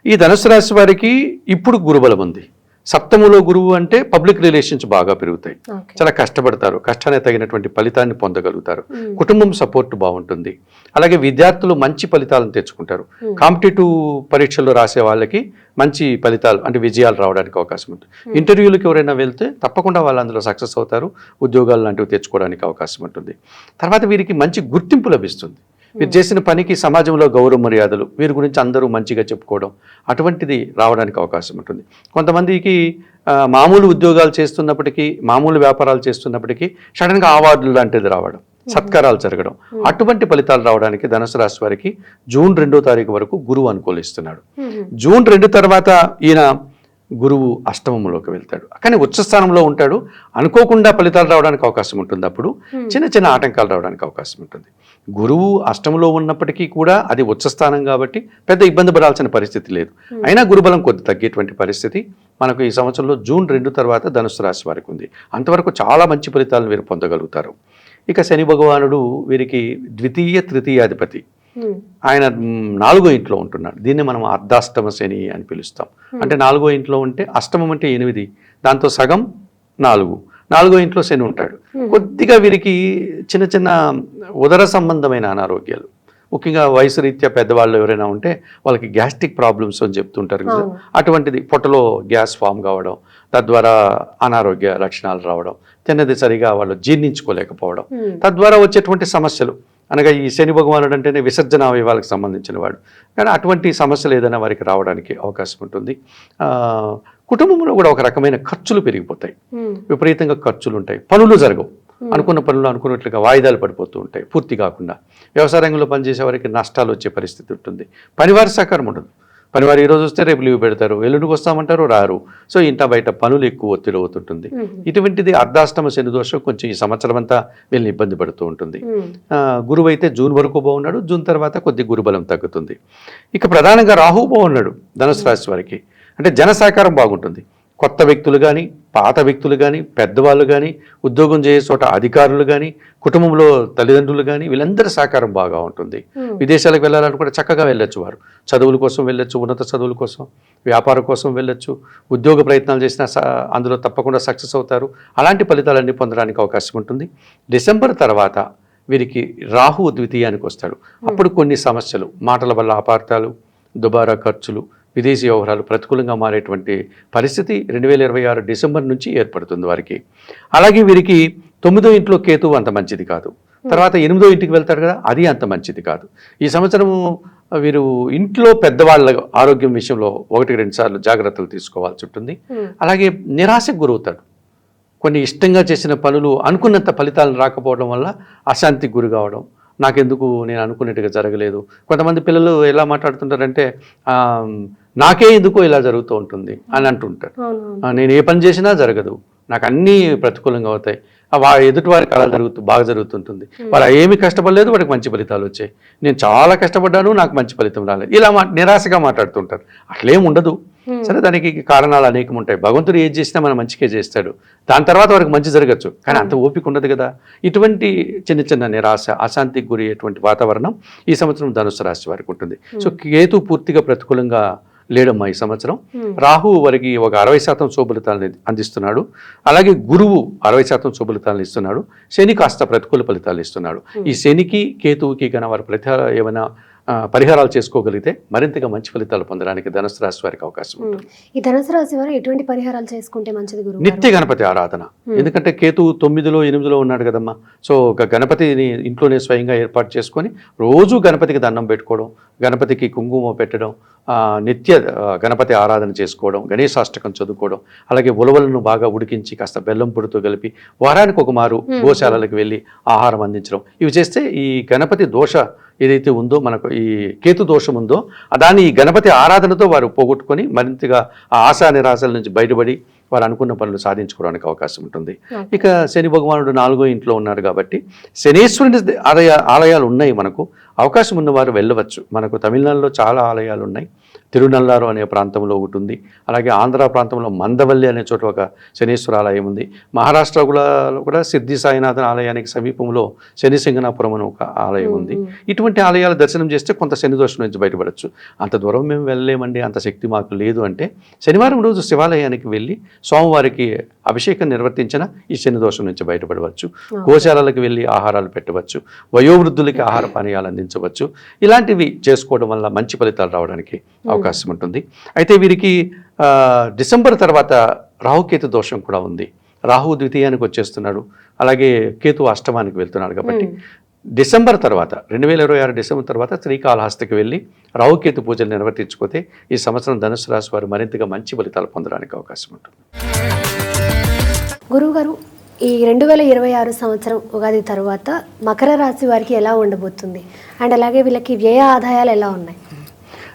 ఈ ధనుసు రాశి వారికి ఇప్పుడు గురుబలం ఉంది. సప్తములో గురువు అంటే పబ్లిక్ రిలేషన్స్ బాగా పెరుగుతాయి, చాలా కష్టపడతారు, కష్టానికి తగినటువంటి ఫలితాన్ని పొందగలుగుతారు, కుటుంబం సపోర్ట్ బాగుంటుంది. అలాగే విద్యార్థులు మంచి ఫలితాలను తెచ్చుకుంటారు. కాంపిటేటివ్ పరీక్షల్లో రాసే వాళ్ళకి మంచి ఫలితాలు అంటే విజయాలు రావడానికి అవకాశం ఉంటుంది. ఇంటర్వ్యూలకు ఎవరైనా వెళ్తే తప్పకుండా వాళ్ళు అందులో సక్సెస్ అవుతారు, ఉద్యోగాలు లాంటివి తెచ్చుకోవడానికి అవకాశం ఉంటుంది. తర్వాత వీరికి మంచి గుర్తింపు లభిస్తుంది. వీరు చేసిన పనికి సమాజంలో గౌరవ మర్యాదలు, వీరి గురించి అందరూ మంచిగా చెప్పుకోవడం, అటువంటిది రావడానికి అవకాశం ఉంటుంది. కొంతమందికి మామూలు ఉద్యోగాలు చేస్తున్నప్పటికీ, మామూలు వ్యాపారాలు చేస్తున్నప్పటికీ సడన్గా అవార్డులు లాంటిది రావడం, సత్కారాలు జరగడం, అటువంటి ఫలితాలు రావడానికి ధనుసు రాశి వారికి జూన్ 2వ తారీఖు వరకు గురువు అనుకూలిస్తున్నాడు. జూన్ 2 తర్వాత ఈయన గురువు అష్టమంలోకి వెళ్తాడు, కానీ ఉచ్చ స్థానంలో ఉంటాడు. అనుకోకుండా ఫలితాలు రావడానికి అవకాశం ఉంటుంది. అప్పుడు చిన్న చిన్న ఆటంకాలు రావడానికి అవకాశం ఉంటుంది. గురువు అష్టమంలో ఉన్నప్పటికీ కూడా అది ఉచ్చ స్థానం కాబట్టి పెద్ద ఇబ్బంది పడాల్సిన పరిస్థితి లేదు. అయినా గురుబలం కొద్ది తగ్గేటువంటి పరిస్థితి మనకు ఈ సంవత్సరంలో జూన్ 2 తర్వాత ధనుసు రాశి వారికి ఉంది. అంతవరకు చాలా మంచి ఫలితాలను వీరు పొందగలుగుతారు. ఇక శని భగవానుడు వీరికి ద్వితీయ తృతీయాధిపతి. ఆయన 4వ ఇంట్లో ఉంటున్నాడు. దీన్ని మనం అర్ధాష్టమ శని అని పిలుస్తాం. అంటే 4వ ఇంట్లో ఉంటే అష్టమం అంటే 8, దాంతో సగం 4. 4వ ఇంట్లో శని ఉంటాడు. కొద్దిగా వీరికి చిన్న చిన్న ఉదర సంబంధమైన అనారోగ్యాలు, ముఖ్యంగా వయసు రీత్యా పెద్దవాళ్ళు ఎవరైనా ఉంటే వాళ్ళకి గ్యాస్ట్రిక్ ప్రాబ్లమ్స్ అని చెప్తుంటారు కదా, అటువంటిది పొట్టలో గ్యాస్ ఫామ్ కావడం, తద్వారా అనారోగ్య లక్షణాలు రావడం, తిన్నది సరిగా వాళ్ళు జీర్ణించుకోలేకపోవడం, తద్వారా వచ్చేటువంటి సమస్యలు. అనగా ఈ శని భగవానుడు అంటేనే విసర్జన అవయవాలకు సంబంధించిన వాడు, కానీ అటువంటి సమస్యలు ఏదైనా వారికి రావడానికి అవకాశం ఉంటుంది. కుటుంబంలో కూడా ఒక రకమైన ఖర్చులు పెరిగిపోతాయి, విపరీతంగా ఖర్చులు ఉంటాయి, పనులు జరగవు, అనుకున్న పనులు అనుకున్నట్లుగా వాయిదాలు పడిపోతూ ఉంటాయి పూర్తి కాకుండా. వ్యవసాయ రంగంలో పనిచేసే వారికి నష్టాలు వచ్చే పరిస్థితి ఉంటుంది. పనివారి సహకారం ఉండదు. పనివారు ఈరోజు వస్తే రేపు లీవ్ పెడతారు, ఎల్లుండికి వస్తామంటారు, రారు. సో ఇంట బయట పనులు ఎక్కువ ఒత్తిడి అవుతుంటుంది. ఇటువంటిది అర్ధాష్టమ శని దోషం కొంచెం ఈ సంవత్సరం అంతా వీళ్ళని ఇబ్బంది పడుతూ ఉంటుంది. గురువు అయితే జూన్ వరకు బాగున్నాడు, జూన్ తర్వాత కొద్ది గురుబలం తగ్గుతుంది. ఇక ప్రధానంగా రాహు బాగున్నాడు ధనుసు రాశి వారికి. అంటే జన సహకారం బాగుంటుంది. కొత్త వ్యక్తులు కానీ, పాత వ్యక్తులు కానీ, పెద్దవాళ్ళు కానీ, ఉద్యోగం చేసే చోట అధికారులు కానీ, కుటుంబంలో తల్లిదండ్రులు కానీ, వీళ్ళందరి సహకారం బాగా ఉంటుంది. విదేశాలకు వెళ్ళాలనుకుంటే చక్కగా వెళ్ళొచ్చు. వారు చదువుల కోసం వెళ్ళొచ్చు, ఉన్నత చదువుల కోసం, వ్యాపారం కోసం వెళ్ళొచ్చు, ఉద్యోగ ప్రయత్నాలు చేసినా అందులో తప్పకుండా సక్సెస్ అవుతారు. అలాంటి ఫలితాలన్నీ పొందడానికి అవకాశం ఉంటుంది. డిసెంబర్ తర్వాత వీరికి రాహు ద్వితీయానికి వస్తాడు. అప్పుడు కొన్ని సమస్యలు, మాటల వల్ల అపార్థాలు, దుబారా ఖర్చులు, విదేశీ వ్యవహారాలు ప్రతికూలంగా మారేటువంటి పరిస్థితి 2026 డిసెంబర్ నుంచి ఏర్పడుతుంది వారికి. అలాగే వీరికి 9వ ఇంట్లో కేతువు అంత మంచిది కాదు. తర్వాత 8వ ఇంటికి వెళ్తాడు కదా, అది అంత మంచిది కాదు. ఈ సంవత్సరం వీరు ఇంట్లో పెద్దవాళ్ళ ఆరోగ్యం విషయంలో 1-2 సార్లు జాగ్రత్తలు తీసుకోవాల్సి ఉంటుంది. అలాగే నిరాశకు గురవుతాడు. కొన్ని ఇష్టంగా చేసిన పనులు అనుకున్నంత ఫలితాలను రాకపోవడం వల్ల అశాంతికి గురి కావడం, నాకెందుకు నేను అనుకున్నట్టుగా జరగలేదు. కొంతమంది పిల్లలు ఎలా మాట్లాడుతుంటారంటే నాకే ఎందుకో ఇలా జరుగుతూ ఉంటుంది అని అంటుంటారు. నేను ఏ పని చేసినా జరగదు, నాకు అన్నీ ప్రతికూలంగా అవుతాయి, ఎదుటి వారికి అలా బాగా జరుగుతుంటుంది, వాడు ఏమి కష్టపడలేదు, వాడికి మంచి ఫలితాలు వచ్చాయి, నేను చాలా కష్టపడ్డాను, నాకు మంచి ఫలితం రాలేదు, ఇలా నిరాశగా మాట్లాడుతుంటారు. అట్లేం ఉండదు. సరే, దానికి కారణాలు అనేకం ఉంటాయి. భగవంతుడు ఏది చేసినా మన మంచికే చేస్తాడు. దాని తర్వాత వారికి మంచి జరగచ్చు, కానీ అంత ఓపిక ఉండదు కదా. ఇటువంటి చిన్న చిన్న నిరాశ, అశాంతికి గురి అయ్యేటువంటి వాతావరణం ఈ సంవత్సరం ధనుసు రాశి వారికి ఉంటుంది. సో కేతు పూర్తిగా ప్రతికూలంగా లేడమ్మా ఈ సంవత్సరం. రాహు వారికి ఒక 60% శుభఫలితాలను అందిస్తున్నాడు. అలాగే గురువు 60% శుభఫలితాలను ఇస్తున్నాడు. శని కాస్త ప్రతికూల ఫలితాలు ఇస్తున్నాడు. ఈ శనికి కేతువుకి కన్నా వారి ఏమైనా పరిహారాలు చేసుకోగలిగితే మరింతగా మంచి ఫలితాలు పొందడానికి ధనుసు రాశి వారికి అవకాశం ఉంటుంది. ఈ ధనుసు రాశి వారు ఎటువంటి పరిహారాలు చేసుకుంటే మంచిది గురువు? నిత్య గణపతి ఆరాధన. ఎందుకంటే కేతు 9లో 8లో ఉన్నాడు కదమ్మా. సో ఒక గణపతిని ఇంట్లోనే స్వయంగా ఏర్పాటు చేసుకొని రోజు గణపతికి దండం పెట్టుకోవడం, గణపతికి కుంకుమ పెట్టడం, నిత్య గణపతి ఆరాధన చేసుకోవడం, గణేశాష్టకం చదువుకోవడం, అలాగే ఉలవలను బాగా ఉడికించి కాస్త బెల్లం పొడితో కలిపి వారానికి ఒక మారు గోశాలలకు వెళ్ళి ఆహారం అందించడం, ఇవి చేస్తే ఈ గణపతి దోష ఏదైతే ఉందో, మనకు ఈ కేతు దోషం ఉందో దాన్ని ఈ గణపతి ఆరాధనతో వారు పోగొట్టుకొని మరింతగా ఆ ఆశా నిరాశల నుంచి బయటపడి వారు అనుకున్న పనులు సాధించుకోవడానికి అవకాశం ఉంటుంది. ఇక శని భగవానుడు 4వ ఇంట్లో ఉన్నాడు కాబట్టి శనేశ్వరుని ఆలయాలు ఉన్నాయి. మనకు అవకాశం ఉన్నవారు వెళ్ళవచ్చు. మనకు తమిళనాడులో చాలా ఆలయాలు ఉన్నాయి. తిరునల్లారు అనే ప్రాంతంలో ఒకటి ఉంది. అలాగే ఆంధ్ర ప్రాంతంలో మందవల్లి అనే చోట ఒక శనీశ్వర ఆలయం ఉంది. మహారాష్ట్ర కూడా సిద్ధి సాయినాథన్ ఆలయానికి సమీపంలో శని సింగనాపురం అని ఒక ఆలయం ఉంది. ఇటువంటి ఆలయాలు దర్శనం చేస్తే కొంత శని దోషం నుంచి బయటపడవచ్చు. అంత దూరం మేము వెళ్ళలేమండి, అంత శక్తి మాకు లేదు అంటే శనివారం రోజు శివాలయానికి వెళ్ళి స్వామివారికి అభిషేకం నిర్వర్తించిన ఈ శని దోషం నుంచి బయటపడవచ్చు. గోశాలలకు వెళ్ళి ఆహారాలు పెట్టవచ్చు, వయోవృద్ధులకి ఆహార పానీయాలు అందించవచ్చు. ఇలాంటివి చేసుకోవడం వల్ల మంచి ఫలితాలు రావడానికి అవకాశం ఉంటుంది. అయితే వీరికి డిసెంబర్ తర్వాత రాహుకేతు దోషం కూడా ఉంది. రాహు ద్వితీయానికి వచ్చేస్తున్నాడు, అలాగే కేతు అష్టమానికి వెళ్తున్నాడు. కాబట్టి డిసెంబర్ తర్వాత 2026 డిసెంబర్ తర్వాత శ్రీకాళహస్తికి వెళ్ళి రాహుకేతు పూజలు నిర్వర్తించుకోతే ఈ సంవత్సరం ధనుసు రాశి వారు మరింతగా మంచి ఫలితాలు పొందడానికి అవకాశం ఉంటుంది. గురువుగారు, ఈ 2026 సంవత్సరం ఉగాది తర్వాత మకర రాశి వారికి ఎలా ఉండబోతుంది అండ్ అలాగే వీళ్ళకి వ్యయ ఆదాయాలు ఎలా ఉన్నాయి?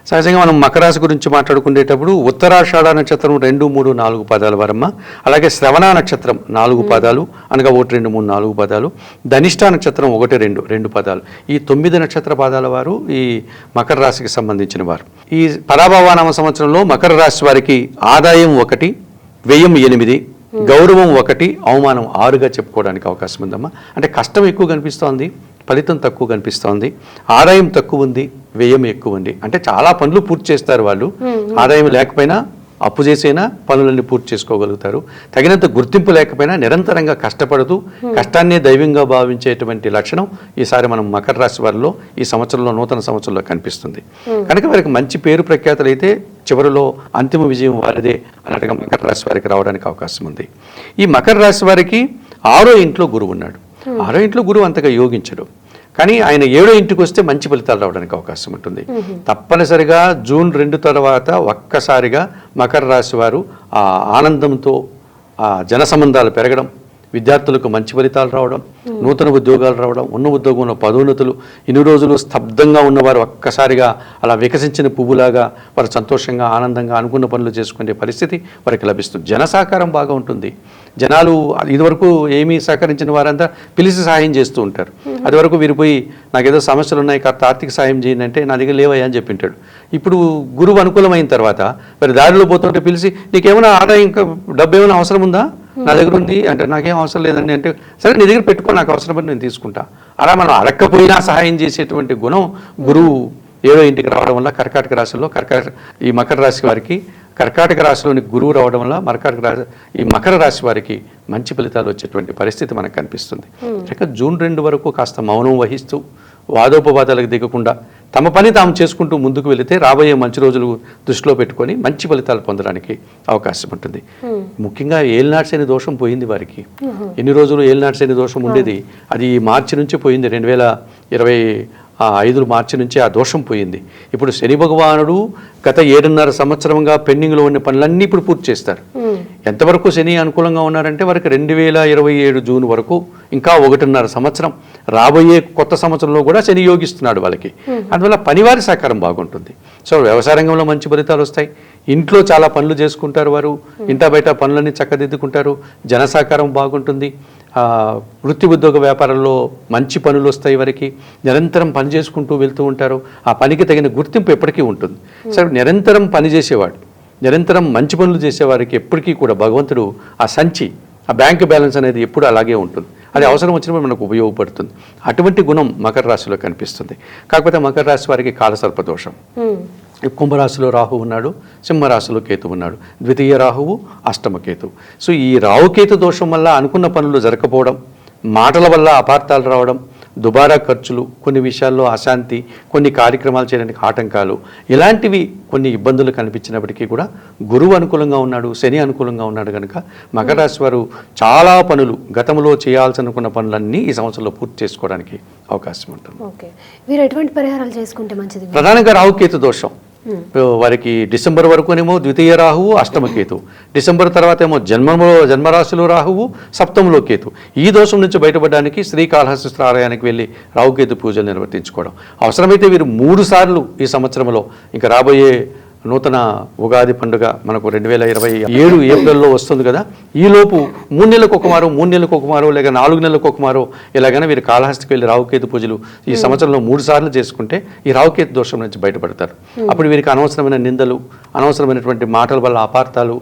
సహజంగా మనం మకర రాశి గురించి మాట్లాడుకునేటప్పుడు ఉత్తరాషాఢ నక్షత్రం 2, 3, 4 పాదాల వరమ్మ, అలాగే శ్రవణ నక్షత్రం 4 పాదాలు అనగా 1, 2, 3, 4 పాదాలు, ధనిష్ట నక్షత్రం 1, 2 పాదాలు, ఈ 9 నక్షత్ర పాదాల వారు ఈ మకర రాశికి సంబంధించిన వారు. ఈ పరాభవనామ సంవత్సరంలో మకర రాశి వారికి ఆదాయం 1, వ్యయం 8, గౌరవం 1, అవమానం 6గా చెప్పుకోవడానికి అవకాశం ఉందమ్మా. అంటే కష్టం ఎక్కువ కనిపిస్తోంది, ఫలితం తక్కువ కనిపిస్తోంది. ఆదాయం తక్కువ ఉంది, వ్యయం ఎక్కువ ఉంది. అంటే చాలా పనులు పూర్తి చేస్తారు వాళ్ళు. ఆదాయం లేకపోయినా అప్పు చేసైనా పనులన్నీ పూర్తి చేసుకోగలుగుతారు. తగినంత గుర్తింపు లేకపోయినా నిరంతరంగా కష్టపడుతూ కష్టాన్నే దైవంగా భావించేటువంటి లక్షణం ఈసారి మనం మకర రాశి వారిలో ఈ సంవత్సరంలో నూతన సంవత్సరంలో కనిపిస్తుంది. కనుక వారికి మంచి పేరు ప్రఖ్యాతులు అయితే చివరిలో అంతిమ విజయం వారిదే అన్నట్టుగా మకర రాశి వారికి రావడానికి అవకాశం ఉంది. ఈ మకర రాశి వారికి 6వ ఇంట్లో గురువు ఉన్నాడు. 6వ ఇంట్లో గురువు అంతగా యోగించడు, కానీ ఆయన 7వ ఇంటికి వస్తే మంచి ఫలితాలు రావడానికి అవకాశం ఉంటుంది. తప్పనిసరిగా జూన్ 2 తర్వాత ఒక్కసారిగా మకర రాశి వారు ఆ ఆనందంతో ఆ జన సంబంధాలు పెరగడం, విద్యార్థులకు మంచి ఫలితాలు రావడం, నూతన ఉద్యోగాలు రావడం, ఉన్న ఉద్యోగంలో పదోన్నతులు, ఇన్ని రోజులు స్తబ్దంగా ఉన్నవారు ఒక్కసారిగా అలా వికసించిన పువ్వులాగా వారు సంతోషంగా ఆనందంగా అనుకున్న పనులు చేసుకునే పరిస్థితి వారికి లభిస్తుంది. జన సహకారం బాగా ఉంటుంది. జనాలు ఇదివరకు ఏమీ సహకరించిన వారంతా పిలిచి సహాయం చేస్తూ ఉంటారు. అది వరకు వీరు పోయి నాకేదో సమస్యలు ఉన్నాయి కాస్త ఆర్థిక సాయం చేయండి అంటే నా దగ్గర లేవయ్యా అని చెప్పింటాడు. ఇప్పుడు గురువు అనుకూలమైన తర్వాత మరి దారిలో పోతుంటే పిలిచి నీకేమైనా ఆదాయం ఇంకా డబ్బు ఏమైనా అవసరం ఉందా, నా దగ్గర ఉంది అంటే నాకేం అవసరం లేదండి అంటే సరే నీ దగ్గర పెట్టుకో, నాకు అవసరమని నేను తీసుకుంటా. అలా మనం అడక్కపోయినా సహాయం చేసేటువంటి గుణం గురువు 7వ ఇంటికి రావడం వల్ల కర్కాటక రాశిలో ఈ మకర రాశి వారికి కర్కాటక రాశిలోని గురువు రావడం వల్ల ఈ మకర రాశి వారికి మంచి ఫలితాలు వచ్చేటువంటి పరిస్థితి మనకు కనిపిస్తుంది. ఇక జూన్ 2 వరకు కాస్త మౌనం వహిస్తూ వాదోపవాదాలకు దిగకుండా తమ పని తాము చేసుకుంటూ ముందుకు వెళితే రాబోయే మంచి రోజులు దృష్టిలో పెట్టుకొని మంచి ఫలితాలు పొందడానికి అవకాశం ఉంటుంది. ముఖ్యంగా ఏలినాటి శని దోషం పోయింది వారికి. ఎన్ని రోజులు ఏలినాటి శని దోషం ఉండేది, అది మార్చి నుంచి పోయింది. 2025 మార్చి నుంచి ఆ దోషం పోయింది. ఇప్పుడు శని భగవానుడు గత 7.5 సంవత్సరంగా పెండింగ్లో ఉన్న పనులన్నీ ఇప్పుడు పూర్తి చేస్తారు. ఎంతవరకు శని అనుకూలంగా ఉన్నారంటే వారికి 2027 జూన్ వరకు ఇంకా 1.5 సంవత్సరం, రాబోయే కొత్త సంవత్సరంలో కూడా శని యోగిస్తున్నాడు వాళ్ళకి. అందువల్ల పనివారి సహకారం బాగుంటుంది. సో వ్యవసాయ రంగంలో మంచి ఫలితాలు వస్తాయి. ఇంట్లో చాలా పనులు చేసుకుంటారు వారు, ఇంట బయట పనులన్నీ చక్కదిద్దుకుంటారు. జన సహకారం బాగుంటుంది. వృత్తి ఉద్యోగ వ్యాపారంలో మంచి పనులు వస్తాయి వారికి. నిరంతరం పని చేసుకుంటూ వెళ్తూ ఉంటారు. ఆ పనికి తగిన గుర్తింపు ఎప్పటికీ ఉంటుంది. సరే, నిరంతరం పని చేసేవాడు, నిరంతరం మంచి పనులు చేసేవారికి ఎప్పటికీ కూడా భగవంతుడు ఆ సంచి, ఆ బ్యాంక్ బ్యాలెన్స్ అనేది ఎప్పుడు అలాగే ఉంటుంది. అది అవసరం వచ్చినప్పుడు మనకు ఉపయోగపడుతుంది. అటువంటి గుణం మకర రాశిలో కనిపిస్తుంది. కాకపోతే మకర రాశి వారికి కాలసర్ప దోషం. కుంభరాశిలో రాహు ఉన్నాడు, సింహరాశిలో కేతు ఉన్నాడు. ద్వితీయ రాహువు, అష్టమ కేతు. సో ఈ రాహుకేతు దోషం వల్ల అనుకున్న పనులు జరగకపోవడం, మాటల వల్ల అపార్థాలు రావడం, దుబారా ఖర్చులు, కొన్ని విషయాల్లో అశాంతి, కొన్ని కార్యక్రమాలు చేయడానికి ఆటంకాలు, ఇలాంటివి కొన్ని ఇబ్బందులు కనిపించినప్పటికీ కూడా గురువు అనుకూలంగా ఉన్నాడు, శని అనుకూలంగా ఉన్నాడు కనుక మకర రాశి వారు చాలా పనులు, గతంలో చేయాల్సి అనుకున్న పనులన్నీ ఈ సంవత్సరంలో పూర్తి చేసుకోవడానికి అవకాశం ఉంటుంది. ఓకే, మీరు ఎటువంటి పరిహారాలు చేసుకుంటే మంచిది? ప్రధానంగా రాహుకేతు దోషం వారికి డిసెంబర్ వరకునేమో ద్వితీయ రాహువు, అష్టమ కేతు. డిసెంబర్ తర్వాత ఏమో జన్మరాశిలో రాహువు, సప్తమంలో కేతు. ఈ దోషం నుంచి బయటపడడానికి శ్రీకాళహస్తి ఆలయానికి వెళ్ళి రాహుకేతు పూజలు నిర్వర్తించుకోవడం. అవసరమైతే వీరు 3 సార్లు ఈ సంవత్సరంలో, ఇంకా రాబోయే నూతన ఉగాది పండుగ మనకు 2027 ఏప్రిల్లో వస్తుంది కదా, ఈలోపు 3 నెలలకు ఒక మారో 3 నెలలకు ఒక మారో లేక 4 నెలలకు ఒక మారో ఇలాగైనా వీరు కాళహస్తికి వెళ్ళి రావుకేతు పూజలు ఈ సంవత్సరంలో 3 సార్లు చేసుకుంటే ఈ రావుకేతు దోషం నుంచి బయటపడతారు. అప్పుడు వీరికి అనవసరమైన నిందలు, అనవసరమైనటువంటి మాటల వల్ల అపార్థాలు,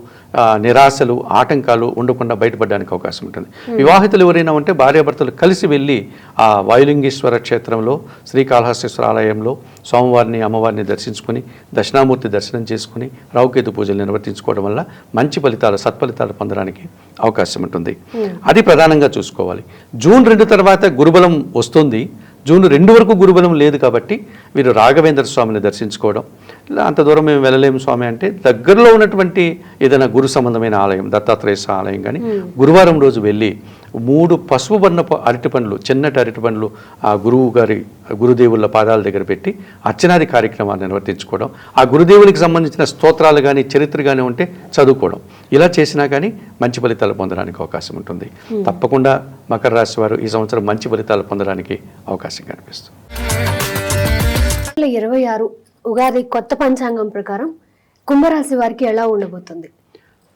నిరాశలు, ఆటంకాలు ఉండకుండా బయటపడడానికి అవకాశం ఉంటుంది. వివాహితులు ఎవరైనా ఉంటే భార్యాభర్తలు కలిసి వెళ్ళి ఆ వాయులింగేశ్వర క్షేత్రంలో శ్రీకాళహస్తీశ్వర ఆలయంలో స్వామివారిని అమ్మవారిని దర్శించుకొని దక్షిణామూర్తి దర్శనం చేసుకుని రావుకేతు పూజలు నిర్వర్తించుకోవడం వల్ల మంచి ఫలితాలు, సత్ఫలితాలు పొందడానికి అవకాశం ఉంటుంది. అది ప్రధానంగా చూసుకోవాలి. జూన్ 2 తర్వాత గురుబలం వస్తుంది. జూన్ 2 వరకు గురుబలం లేదు కాబట్టి వీరు రాఘవేంద్ర స్వామిని దర్శించుకోవడం. అంత దూరం మేము వెళ్ళలేము స్వామి అంటే దగ్గరలో ఉన్నటువంటి ఏదైనా గురు సంబంధమైన ఆలయం, దత్తాత్రేయ ఆలయం కానీ గురువారం రోజు వెళ్ళి 3 పసుపు వర్ణపు అరటిపండ్లు, చిన్నటి అరటిపండ్లు ఆ గురువు గారి గురుదేవుల పాదాల దగ్గర పెట్టి అర్చనాది కార్యక్రమాలు నిర్వర్తించుకోవడం, ఆ గురుదేవునికి సంబంధించిన స్తోత్రాలు కానీ చరిత్ర కానీ ఉంటే చదువుకోవడం, ఇలా చేసినా కానీ మంచి ఫలితాలు పొందడానికి అవకాశం ఉంటుంది. తప్పకుండా మకర రాశి వారు ఈ సంవత్సరం మంచి ఫలితాలు పొందడానికి అవకాశం కనిపిస్తుంది. 2026 ఉగాది కొత్త పంచాంగం ప్రకారం కుంభరాశి వారికి ఎలా ఉండబోతుంది?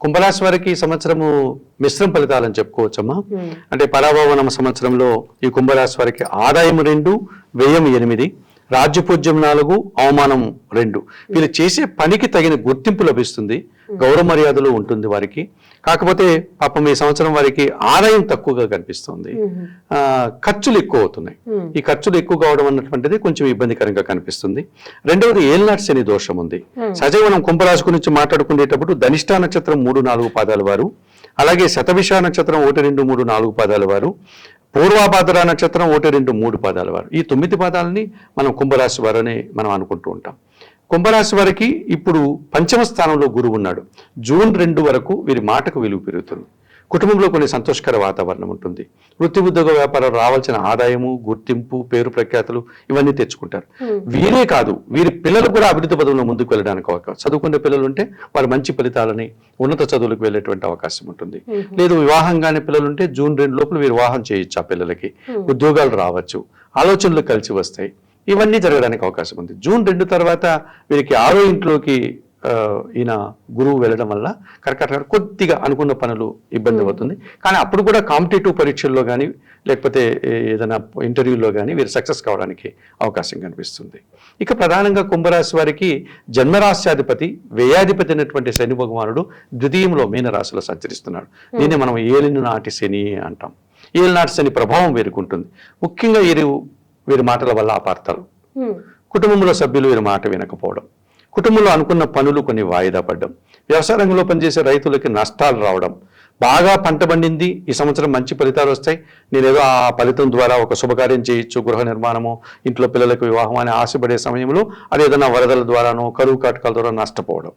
కుంభరాశి వారికి ఈ సంవత్సరము మిశ్రమ ఫలితాలని చెప్పుకోవచ్చమ్మా. అంటే పరాభవన సంవత్సరంలో ఈ కుంభరాశి వారికి ఆదాయం 2, వ్యయం 8, రాజ్యపూజ్యం 4, అవమానం 2. వీళ్ళు చేసే పనికి తగిన గుర్తింపు లభిస్తుంది, గౌరవ మర్యాదలు ఉంటుంది వారికి. కాకపోతే పాపం ఈ సంవత్సరం వారికి ఆదాయం తక్కువగా కనిపిస్తుంది, ఖర్చులు ఎక్కువ అవుతున్నాయి. ఈ ఖర్చులు ఎక్కువ కావడం అన్నటువంటిది కొంచెం ఇబ్బందికరంగా కనిపిస్తుంది. రెండవది ఏలినాటి శని దోషం ఉంది. సహజంగా మనం కుంభరాశి గురించి మాట్లాడుకునేటప్పుడు ధనిష్ఠా నక్షత్రం 3, 4 పాదాల వారు, అలాగే శతభిష నక్షత్రం 1, 2, 3, 4 పాదాల వారు, పూర్వాభాద్ర నక్షత్రం 1, 2, 3 పాదాల వారు, ఈ 9 పాదాలని మనం కుంభరాశి వారు అని మనం అనుకుంటూ ఉంటాం. కుంభరాశి వారికి ఇప్పుడు పంచమ స్థానంలో గురువు ఉన్నాడు. జూన్ 2 వరకు వీరి మాటకు విలువ పెరుగుతుంది. కుటుంబంలో కొన్ని సంతోషకర వాతావరణం ఉంటుంది. వృత్తి ఉద్యోగ వ్యాపారం రావాల్సిన ఆదాయము, గుర్తింపు, పేరు ప్రఖ్యాతులు ఇవన్నీ తెచ్చుకుంటారు. వీరే కాదు, వీరి పిల్లలు కూడా అభివృద్ధి పదవుల్లో ముందుకు వెళ్ళడానికి అవకాశం, చదువుకునే పిల్లలు ఉంటే వారు మంచి ఫలితాలని ఉన్నత చదువులకు వెళ్ళేటువంటి అవకాశం ఉంటుంది. లేదు వివాహం కాని పిల్లలు ఉంటే జూన్ 2 లోపల వీరు వివాహం చేయొచ్చు. ఆ పిల్లలకి ఉద్యోగాలు రావచ్చు, ఆలోచనలు కలిసి వస్తాయి, ఇవన్నీ జరగడానికి అవకాశం ఉంది. జూన్ 2 తర్వాత వీరికి 6వ ఇంట్లోకి ఈయన గురువు వెళ్ళడం వల్ల కర్కాటక కొద్దిగా అనుకున్న పనులు ఇబ్బంది అవుతుంది. కానీ అప్పుడు కూడా కాంపిటేటివ్ పరీక్షల్లో కానీ లేకపోతే ఏదైనా ఇంటర్వ్యూలో కానీ వీరు సక్సెస్ కావడానికి అవకాశం కనిపిస్తుంది. ఇక ప్రధానంగా కుంభరాశి వారికి జన్మరాశ్యాధిపతి, వ్యయాధిపతి అయినటువంటి శని భగవానుడు ద్వితీయంలో మీనరాశిలో సంచరిస్తున్నాడు. దీన్ని మనం ఏలినాటి శని అంటాం. ఏలినాటి శని ప్రభావం వీరికి ఉంటుంది. ముఖ్యంగా వీరి మాటల వల్ల అపార్థాలు, కుటుంబంలో సభ్యులు వీరి మాట వినకపోవడం, కుటుంబంలో అనుకున్న పనులు కొన్ని వాయిదా పడడం, వ్యవసాయ రంగంలో పనిచేసే రైతులకి నష్టాలు రావడం. బాగా పంట పండింది, ఈ సంవత్సరం మంచి ఫలితాలు వస్తాయి, నేనేదో ఆ ఫలితం ద్వారా ఒక శుభకార్యం చేయొచ్చు, గృహ నిర్మాణము, ఇంట్లో పిల్లలకు వివాహం అని ఆశపడే సమయంలో అది ఏదైనా వరదల ద్వారానో కరువు కాటకాల ద్వారా నష్టపోవడం,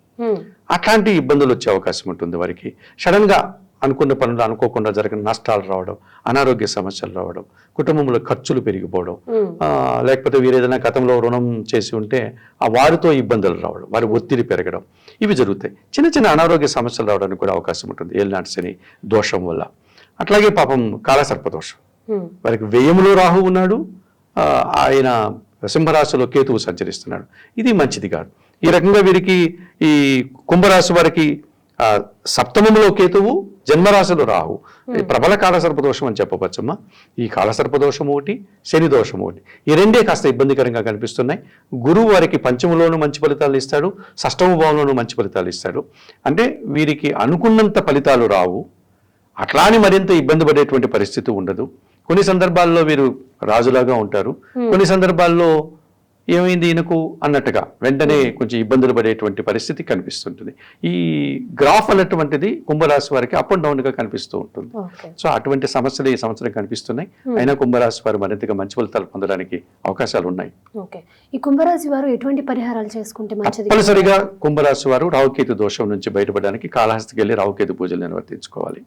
అట్లాంటి ఇబ్బందులు వచ్చే అవకాశం ఉంటుంది వారికి. సడన్ గా అనుకున్న పనులు అనుకోకుండా జరిగిన నష్టాలు రావడం, అనారోగ్య సమస్యలు రావడం, కుటుంబంలో ఖర్చులు పెరిగిపోవడం, లేకపోతే వీరు ఏదైనా గతంలో రుణం చేసి ఉంటే ఆ వారితో ఇబ్బందులు రావడం, వారి ఒత్తిడి పెరగడం, ఇవి జరుగుతాయి. చిన్న చిన్న అనారోగ్య సమస్యలు రావడానికి కూడా అవకాశం ఉంటుంది ఏలినాటి శని దోషం వల్ల. అట్లాగే పాపం కాలసర్పదోషం, వారికి వ్యయములో రాహు ఉన్నాడు, ఆయన సింహరాశిలో కేతువు సంచరిస్తున్నాడు. ఇది మంచిది కాదు. ఈ రకంగా వీరికి ఈ కుంభరాశి వారికి సప్తమంలో కేతువు, జన్మరాశిలో రాహు, ప్రబల కాలసర్పదోషం అని చెప్పవచ్చమ్మా. ఈ కాలసర్పదోషం ఒకటి, శని దోషం ఒకటి, ఈ రెండే కాస్త ఇబ్బందికరంగా కనిపిస్తున్నాయి. గురువు వారికి పంచమంలోనూ మంచి ఫలితాలు ఇస్తాడు, షష్టమ భావంలోనూ మంచి ఫలితాలు ఇస్తాడు. అంటే వీరికి అనుకున్నంత ఫలితాలు రావు, అట్లానే మరింత ఇబ్బంది పడేటువంటి పరిస్థితి ఉండదు. కొన్ని సందర్భాల్లో వీరు రాజులాగా ఉంటారు, కొన్ని సందర్భాల్లో ఏమైంది ఈయనకు అన్నట్టుగా వెంటనే కొంచెం ఇబ్బందులు పడేటువంటి పరిస్థితి కనిపిస్తుంటుంది. ఈ గ్రాఫ్ అన్నటువంటిది కుంభరాశి వారికి అప్ అండ్ డౌన్ గా కనిపిస్తూ ఉంటుంది. సో అటువంటి సమస్యలు ఈ సంవత్సరం కనిపిస్తున్నాయి. అయినా కుంభరాశి వారు మరింతగా మంచి ఫలితాలు పొందడానికి అవకాశాలు ఉన్నాయి. ఈ కుంభరాశి వారు ఎటువంటి పరిహారాలు చేసుకుంటే మంచిది? తప్పనిసరిగా కుంభరాశి వారు రావుకేతు దోషం నుంచి బయటపడడానికి కాళహస్తికి వెళ్ళి రావుకేతు పూజలు నిర్వర్తించుకోవాలి.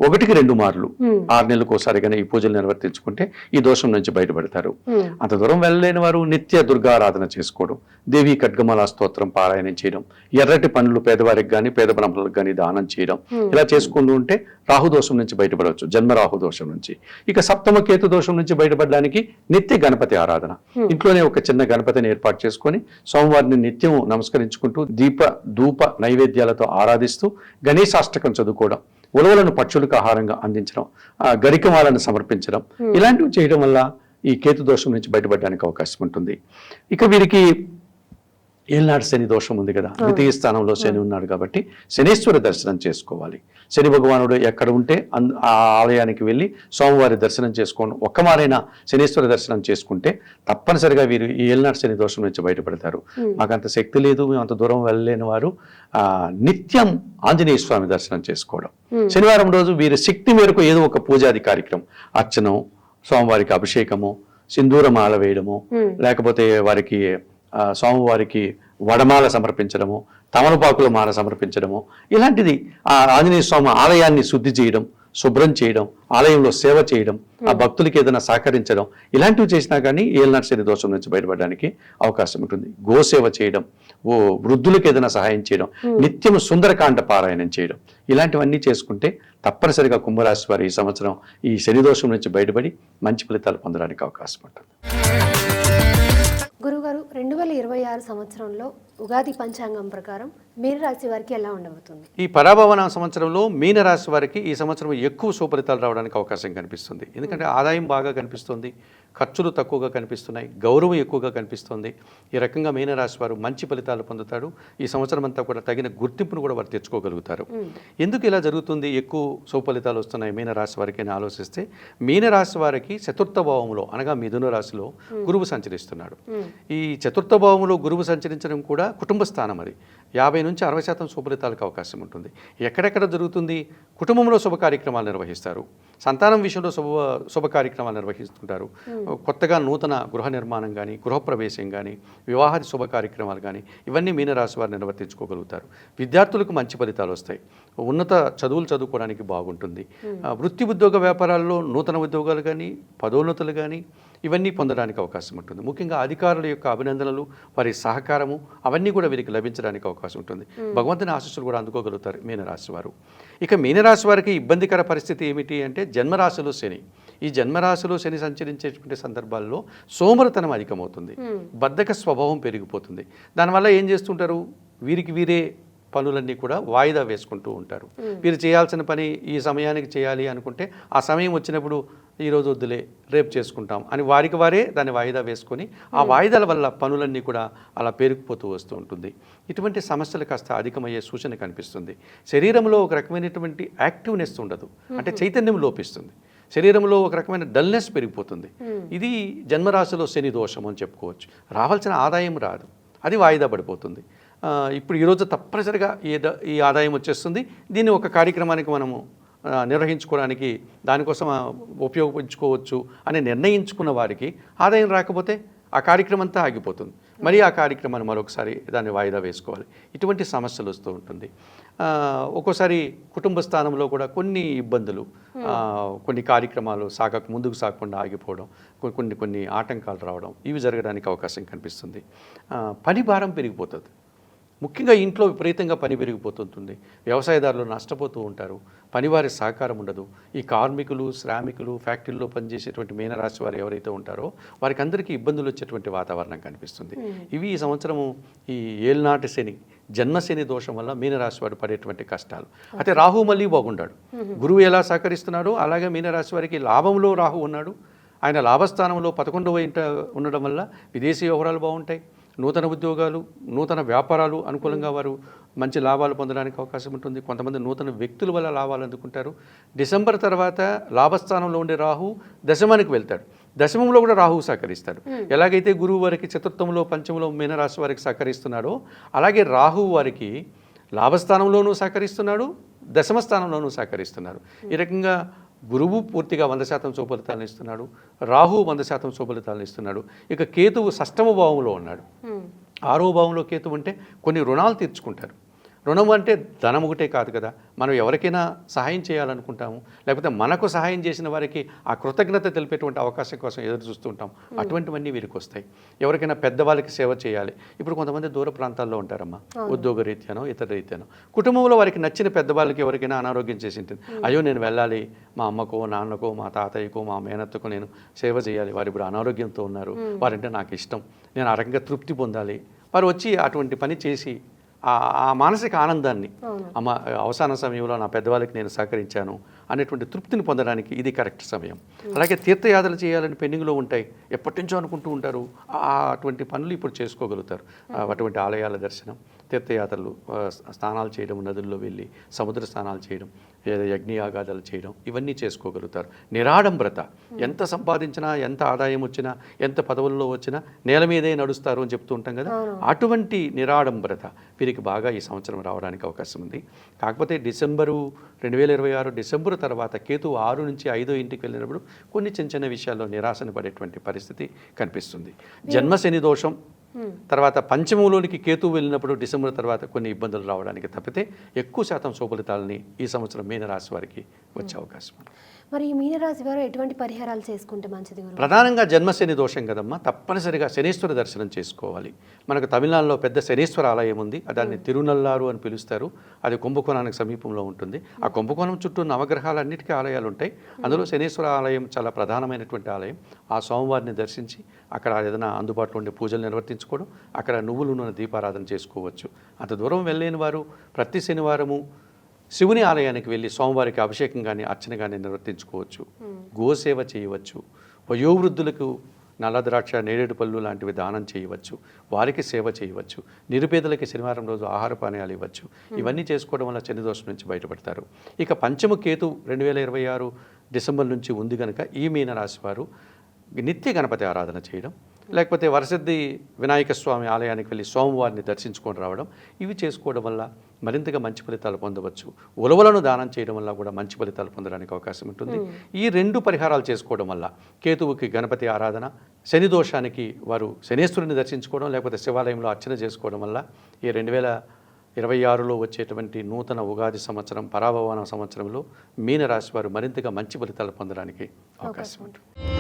ఒకటికి 2 మార్లు 6 నెలలకు ఒకసారి కానీ ఈ పూజలు నిర్వర్తించుకుంటే ఈ దోషం నుంచి బయటపడతారు. అంత దూరం వెళ్ళలేని వారు నిత్య దుర్గారాధన చేసుకోవడం, దేవి ఖడ్గమాల స్తోత్రం పారాయణం చేయడం, ఎర్రటి పండ్లు పేదవారికి కానీ పేద బ్రాహ్మణులకు కానీ దానం చేయడం, ఇలా చేసుకుంటూ ఉంటే రాహుదోషం నుంచి బయటపడవచ్చు, జన్మ రాహుదోషం నుంచి. ఇక సప్తమ కేతు దోషం నుంచి బయటపడడానికి నిత్య గణపతి ఆరాధన, ఇంట్లోనే ఒక చిన్న గణపతిని ఏర్పాటు చేసుకొని సోమవారిని నిత్యం నమస్కరించుకుంటూ ధూప నైవేద్యాలతో ఆరాధిస్తూ గణేశాష్టకం చదువుకోవడం, ఉలవలను పక్షులకు ఆహారంగా అందించడం, గరికమాలను సమర్పించడం, ఇలాంటివి చేయడం వల్ల ఈ కేతు దోషం నుంచి బయటపడడానికి అవకాశం ఉంటుంది. ఇక వీరికి ఏళ్ళనాడు శని దోషం ఉంది కదా, ద్వితీయ స్థానంలో శని ఉన్నాడు కాబట్టి శనీశ్వర దర్శనం చేసుకోవాలి. శని భగవానుడు ఎక్కడ ఉంటే ఆ ఆలయానికి వెళ్ళి సోమవారి దర్శనం చేసుకోండి. ఒక్కమారైనా శనీశ్వర దర్శనం చేసుకుంటే తప్పనిసరిగా వీరు ఈ ఏళ్ళనాడు శని దోషం నుంచి బయటపడతారు. మాకంత శక్తి లేదు, మేము అంత దూరం వెళ్ళలేని వారు నిత్యం ఆంజనేయ స్వామి దర్శనం చేసుకోవడం. శనివారం రోజు వీరి శక్తి మేరకు ఏదో ఒక పూజాది కార్యక్రమం, అర్చనం, సోమవారికి అభిషేకము, సింధూరమాల వేయడము, లేకపోతే వారికి స్వామివారికి వడమాల సమర్పించడము, తమలపాకుల మాల సమర్పించడము, ఇలాంటిది ఆ ఆంజనేయ స్వామి ఆలయాన్ని శుద్ధి చేయడం, శుభ్రం చేయడం, ఆలయంలో సేవ చేయడం, ఆ భక్తులకి ఏదైనా సహకరించడం, ఇలాంటివి చేసినా కానీ ఏళ్ళనాటి శని దోషం నుంచి బయటపడడానికి అవకాశం ఉంటుంది. గోసేవ చేయడం, వృద్ధులకు ఏదైనా సహాయం చేయడం, నిత్యం సుందరకాండ పారాయణం చేయడం, ఇలాంటివన్నీ చేసుకుంటే తప్పనిసరిగా కుంభరాశి వారు ఈ సంవత్సరం ఈ శని దోషం నుంచి బయటపడి మంచి ఫలితాలు పొందడానికి అవకాశం ఉంటుంది. గురుగారు, 2026 సంవత్సరంలో ఉగాది పంచాంగం ప్రకారం మీనరాశి వారికి ఎలా ఉండబోతుంది? ఈ పరాభవన సంవత్సరంలో మీనరాశి వారికి ఈ సంవత్సరం ఎక్కువ సుఫలితాలు రావడానికి అవకాశం కనిపిస్తుంది. ఎందుకంటే ఆదాయం బాగా కనిపిస్తుంది, ఖర్చులు తక్కువగా కనిపిస్తున్నాయి, గౌరవం ఎక్కువగా కనిపిస్తుంది. ఈ రకంగా మీనరాశి వారు మంచి ఫలితాలు పొందుతారు. ఈ సంవత్సరం అంతా కూడా తగిన గుర్తింపును కూడా వారు తెచ్చుకోగలుగుతారు. ఎందుకు ఇలా జరుగుతుంది, ఎక్కువ సుఫలితాలు వస్తున్నాయి మీనరాశి వారికి అని ఆలోచిస్తే, మీనరాశి వారికి చతుర్థ భావంలో అనగా మిథున రాశిలో గురువు సంచరిస్తున్నాడు. ఈ చతుర్థ భావంలో గురువు సంచరించడం కూడా కుటుంబ స్థానం. అది 50 నుంచి 60% శుభఫలితాలకు అవకాశం ఉంటుంది. ఎక్కడెక్కడ జరుగుతుంది, కుటుంబంలో శుభ కార్యక్రమాలు నిర్వహిస్తారు, సంతానం విషయంలో శుభ కార్యక్రమాలు నిర్వహిస్తుంటారు, కొత్తగా నూతన గృహ నిర్మాణం కానీ, గృహప్రవేశం కానీ, వివాహాది శుభ కార్యక్రమాలు కానీ, ఇవన్నీ మీనరాశి వారు నిర్వర్తించుకోగలుగుతారు. విద్యార్థులకు మంచి ఫలితాలు వస్తాయి, ఉన్నత చదువులు చదువుకోవడానికి బాగుంటుంది. వృత్తి ఉద్యోగ వ్యాపారాల్లో నూతన ఉద్యోగాలు కానీ, పదోన్నతులు కానీ, ఇవన్నీ పొందడానికి అవకాశం ఉంటుంది. ముఖ్యంగా అధికారుల యొక్క అభినందనలు, వారి సహకారము, అవన్నీ కూడా వీరికి లభించడానికి అవకాశం ఉంటుంది. భగవంతుని ఆశీస్సులు కూడా అందుకోగలుగుతారు మీనరాశి వారు. ఇక మీనరాశి వారికి ఇబ్బందికర పరిస్థితి ఏమిటి అంటే జన్మరాశిలో శని. ఈ జన్మరాశిలో శని సంచరించేటువంటి సందర్భాల్లో సోమరితనం అధికమవుతుంది, బద్ధక స్వభావం పెరిగిపోతుంది. దానివల్ల ఏం చేస్తుంటారు, వీరికి వీరే పనులన్నీ కూడా వాయిదా వేసుకుంటూ ఉంటారు. వీరు చేయాల్సిన పని ఈ సమయానికి చేయాలి అనుకుంటే ఆ సమయం వచ్చినప్పుడు ఈరోజు వద్దులే రేపు చేసుకుంటాం అని వారికి వారే దాన్ని వాయిదా వేసుకొని ఆ వాయిదాల వల్ల పనులన్నీ కూడా అలా పేరుకుపోతూ వస్తూ ఉంటుంది. ఇటువంటి సమస్యలు కాస్త అధికమయ్యే సూచన కనిపిస్తుంది. శరీరంలో ఒక రకమైనటువంటి యాక్టివ్నెస్ ఉండదు, అంటే చైతన్యం లోపిస్తుంది, శరీరంలో ఒక రకమైన డల్నెస్ పెరిగిపోతుంది. ఇది జన్మరాశిలో శని దోషం అని చెప్పుకోవచ్చు. రావాల్సిన ఆదాయం రాదు, అది వాయిదా పడిపోతుంది. ఇప్పుడు ఈరోజు తప్పనిసరిగా ఈ ఆదాయం వచ్చేస్తుంది, దీన్ని ఒక కార్యక్రమానికి మనము నిర్వహించుకోవడానికి దానికోసం ఉపయోగించుకోవచ్చు అని నిర్ణయించుకున్న వారికి ఆదాయం రాకపోతే ఆ కార్యక్రమం అంతా ఆగిపోతుంది. మరి ఆ కార్యక్రమాన్ని మరొకసారి దాన్ని వాయిదా వేసుకోవాలి. ఇటువంటి సమస్యలు వస్తూ ఉంటుంది. ఒక్కోసారి కుటుంబ స్థానంలో కూడా కొన్ని ఇబ్బందులు, కొన్ని కార్యక్రమాలు ముందుకు సాగకుండా ఆగిపోవడం, కొన్ని ఆటంకాలు రావడం, ఇవి జరగడానికి అవకాశం కనిపిస్తుంది. పని భారం పెరిగిపోతుంది, ముఖ్యంగా ఇంట్లో విపరీతంగా పని పెరిగిపోతుంటుంది. వ్యవసాయదారులు నష్టపోతూ ఉంటారు, పనివారి సహకారం ఉండదు. ఈ కార్మికులు, శ్రామికులు, ఫ్యాక్టరీల్లో పనిచేసేటువంటి మీనరాశి వారు ఎవరైతే ఉంటారో వారికి అందరికీ ఇబ్బందులు వచ్చేటువంటి వాతావరణం కనిపిస్తుంది. ఇవి ఈ సంవత్సరము ఈ ఏళ్ళనాటి శని, జన్మశని దోషం వల్ల మీనరాశి వారు పడేటువంటి కష్టాలు. అయితే రాహు మళ్ళీ బాగుండాడు, గురువు ఎలా సహకరిస్తున్నాడో అలాగే మీనరాశి వారికి లాభంలో రాహు ఉన్నాడు. ఆయన లాభస్థానంలో 11వ ఇంట ఉండడం వల్ల విదేశీ వ్యవహారాలు బాగుంటాయి, నూతన ఉద్యోగాలు, నూతన వ్యాపారాలు అనుకూలంగా వారు మంచి లాభాలు పొందడానికి అవకాశం ఉంటుంది. కొంతమంది నూతన వ్యక్తుల వల్ల లాభాలు అందుకుంటారు. డిసెంబర్ తర్వాత లాభస్థానంలో ఉండే రాహు దశమానికి వెళ్తాడు, దశమంలో కూడా రాహువు సహకరిస్తాడు. ఎలాగైతే గురువు వారికి చతుర్థంలో, పంచమంలో మీనరాశి వారికి సహకరిస్తున్నాడో అలాగే రాహువు వారికి లాభస్థానంలోనూ సహకరిస్తున్నాడు, దశమ స్థానంలోనూ సహకరిస్తున్నారు. ఈ రకంగా గురువు పూర్తిగా 100% శుభఫలితాలను ఇస్తున్నాడు, రాహు 100% శుభఫలితాలను ఇస్తున్నాడు. ఇక కేతువు షష్టమ భావంలో ఉన్నాడు. 6వ భావంలో కేతువు ఉంటే కొన్ని రుణాలు తీర్చుకుంటారు. రుణం అంటే ధనం ఒకటే కాదు కదా, మనం ఎవరికైనా సహాయం చేయాలనుకుంటాము, లేకపోతే మనకు సహాయం చేసిన వారికి ఆ కృతజ్ఞత తెలిపేటువంటి అవకాశం కోసం ఎదురు చూస్తూ ఉంటాం. అటువంటివన్నీ వీరికి వస్తాయి. ఎవరికైనా పెద్దవాళ్ళకి సేవ చేయాలి. ఇప్పుడు కొంతమంది దూర ప్రాంతాల్లో ఉంటారమ్మా, ఉద్యోగ రీత్యానో ఇతర రీత్యానో. కుటుంబంలో వారికి నచ్చిన పెద్దవాళ్ళకి ఎవరికైనా అనారోగ్యం చేసి ఉంటుంది, అయ్యో నేను వెళ్ళాలి, మా అమ్మకో నాన్నకో మా తాతయ్యకో మా మేనత్తకో నేను సేవ చేయాలి, వారు ఇప్పుడు అనారోగ్యంతో ఉన్నారు, వారంటే నాకు ఇష్టం, నేను ఆ రకంగా తృప్తి పొందాలి. వారు వచ్చి అటువంటి పని చేసి ఆ మానసిక ఆనందాన్ని, అమ్మ అవసాన సమయంలో నా పెద్దవాళ్ళకి నేను సహకరించాను అనేటువంటి తృప్తిని పొందడానికి ఇది కరెక్ట్ సమయం. అలాగే తీర్థయాత్రలు చేయాలని పెండింగ్లో ఉంటాయి, ఎప్పటి నుంచో అనుకుంటూ ఉంటారు, అటువంటి పనులు ఇప్పుడు చేసుకోగలుగుతారు. అటువంటి ఆలయాల దర్శనం, తీర్థయాత్రలు, స్నానాలు చేయడం, నదుల్లో వెళ్ళి సముద్ర స్నానాలు చేయడం, యజ్ఞయాగాదాలు చేయడం, ఇవన్నీ చేసుకోగలుగుతారు. నిరాడంబరత, ఎంత సంపాదించినా, ఎంత ఆదాయం వచ్చినా, ఎంత పదవుల్లో వచ్చినా నేల మీదే నడుస్తారు అని చెప్తూ ఉంటాం కదా, అటువంటి నిరాడంబరత వీరికి బాగా ఈ సంవత్సరం రావడానికి అవకాశం ఉంది. కాకపోతే డిసెంబరు 2026 డిసెంబరు తర్వాత కేతు 6 నుంచి 5వ ఇంటికి వెళ్ళినప్పుడు కొన్ని చిన్న చిన్న విషయాల్లో నిరాశను పడేటువంటి పరిస్థితి కనిపిస్తుంది. జన్మశని దోషం, తర్వాత పంచమంలోనికి కేతువు వెళ్ళినప్పుడు డిసెంబర్ తర్వాత కొన్ని ఇబ్బందులు రావడానికి తప్పితే ఎక్కువ శాతం శుభలితాలని ఈ సంవత్సరం మీనరాశి వారికి వచ్చే అవకాశం ఉంది. మరి ఈ మీనరాశి వారు ఎటువంటి పరిహారాలు చేసుకుంటే మంచిది? ప్రధానంగా జన్మశని దోషం కదమ్మా, తప్పనిసరిగా శనీశ్వర దర్శనం చేసుకోవాలి. మనకు తమిళనాడులో పెద్ద శనీశ్వర ఆలయం ఉంది, దాన్ని తిరునల్లారు అని పిలుస్తారు. అది కుంభకోణానికి సమీపంలో ఉంటుంది. ఆ కుంభకోణం చుట్టూ నవగ్రహాలన్నిటికీ ఆలయాలు ఉంటాయి. అందులో శనీశ్వర ఆలయం చాలా ప్రధానమైనటువంటి ఆలయం. ఆ సోమవారిని దర్శించి అక్కడ ఏదైనా అందుబాటులో ఉండే పూజలు నిర్వర్తించుకోవడం, అక్కడ నువ్వులు నూనె దీపారాధన చేసుకోవచ్చు. అంత దూరం వెళ్ళలేని వారు ప్రతి శనివారము శివుని ఆలయానికి వెళ్ళి సోమవారికి అభిషేకం కానీ అర్చన కానీ నిర్వర్తించుకోవచ్చు. గోసేవ చేయవచ్చు. వయోవృద్ధులకు నల్ల ద్రాక్ష, నేరేడు పళ్ళు లాంటివి దానం చేయవచ్చు. వారికి సేవ చేయవచ్చు. నిరుపేదలకి శనివారం రోజు ఆహార పానీయాలు ఇవ్వచ్చు. ఇవన్నీ చేసుకోవడం వల్ల శని దోషం నుంచి బయటపడతారు. ఇక పంచమ కేతు 2026 డిసెంబర్ నుంచి ఉంది కనుక ఈ మీనరాశి వారు నిత్య గణపతి ఆరాధన చేయడం, లేకపోతే వరసిద్ధి వినాయక స్వామి ఆలయానికి వెళ్ళి సోమవారిని దర్శించుకొని రావడం, ఇవి చేసుకోవడం వల్ల మరింతగా మంచి ఫలితాలు పొందవచ్చు. ఉలవలను దానం చేయడం వల్ల కూడా మంచి ఫలితాలు పొందడానికి అవకాశం ఉంటుంది. ఈ 2 పరిహారాలు చేసుకోవడం వల్ల కేతువుకి గణపతి ఆరాధన, శని దోషానికి వారు శనేశ్వరుని దర్శించుకోవడం, లేకపోతే శివాలయంలో అర్చన చేసుకోవడం వల్ల ఈ 2026లో వచ్చేటువంటి నూతన ఉగాది సంవత్సరం, పరాభవన సంవత్సరంలో మీనరాశి వారు మరింతగా మంచి ఫలితాలు పొందడానికి అవకాశం ఉంటుంది.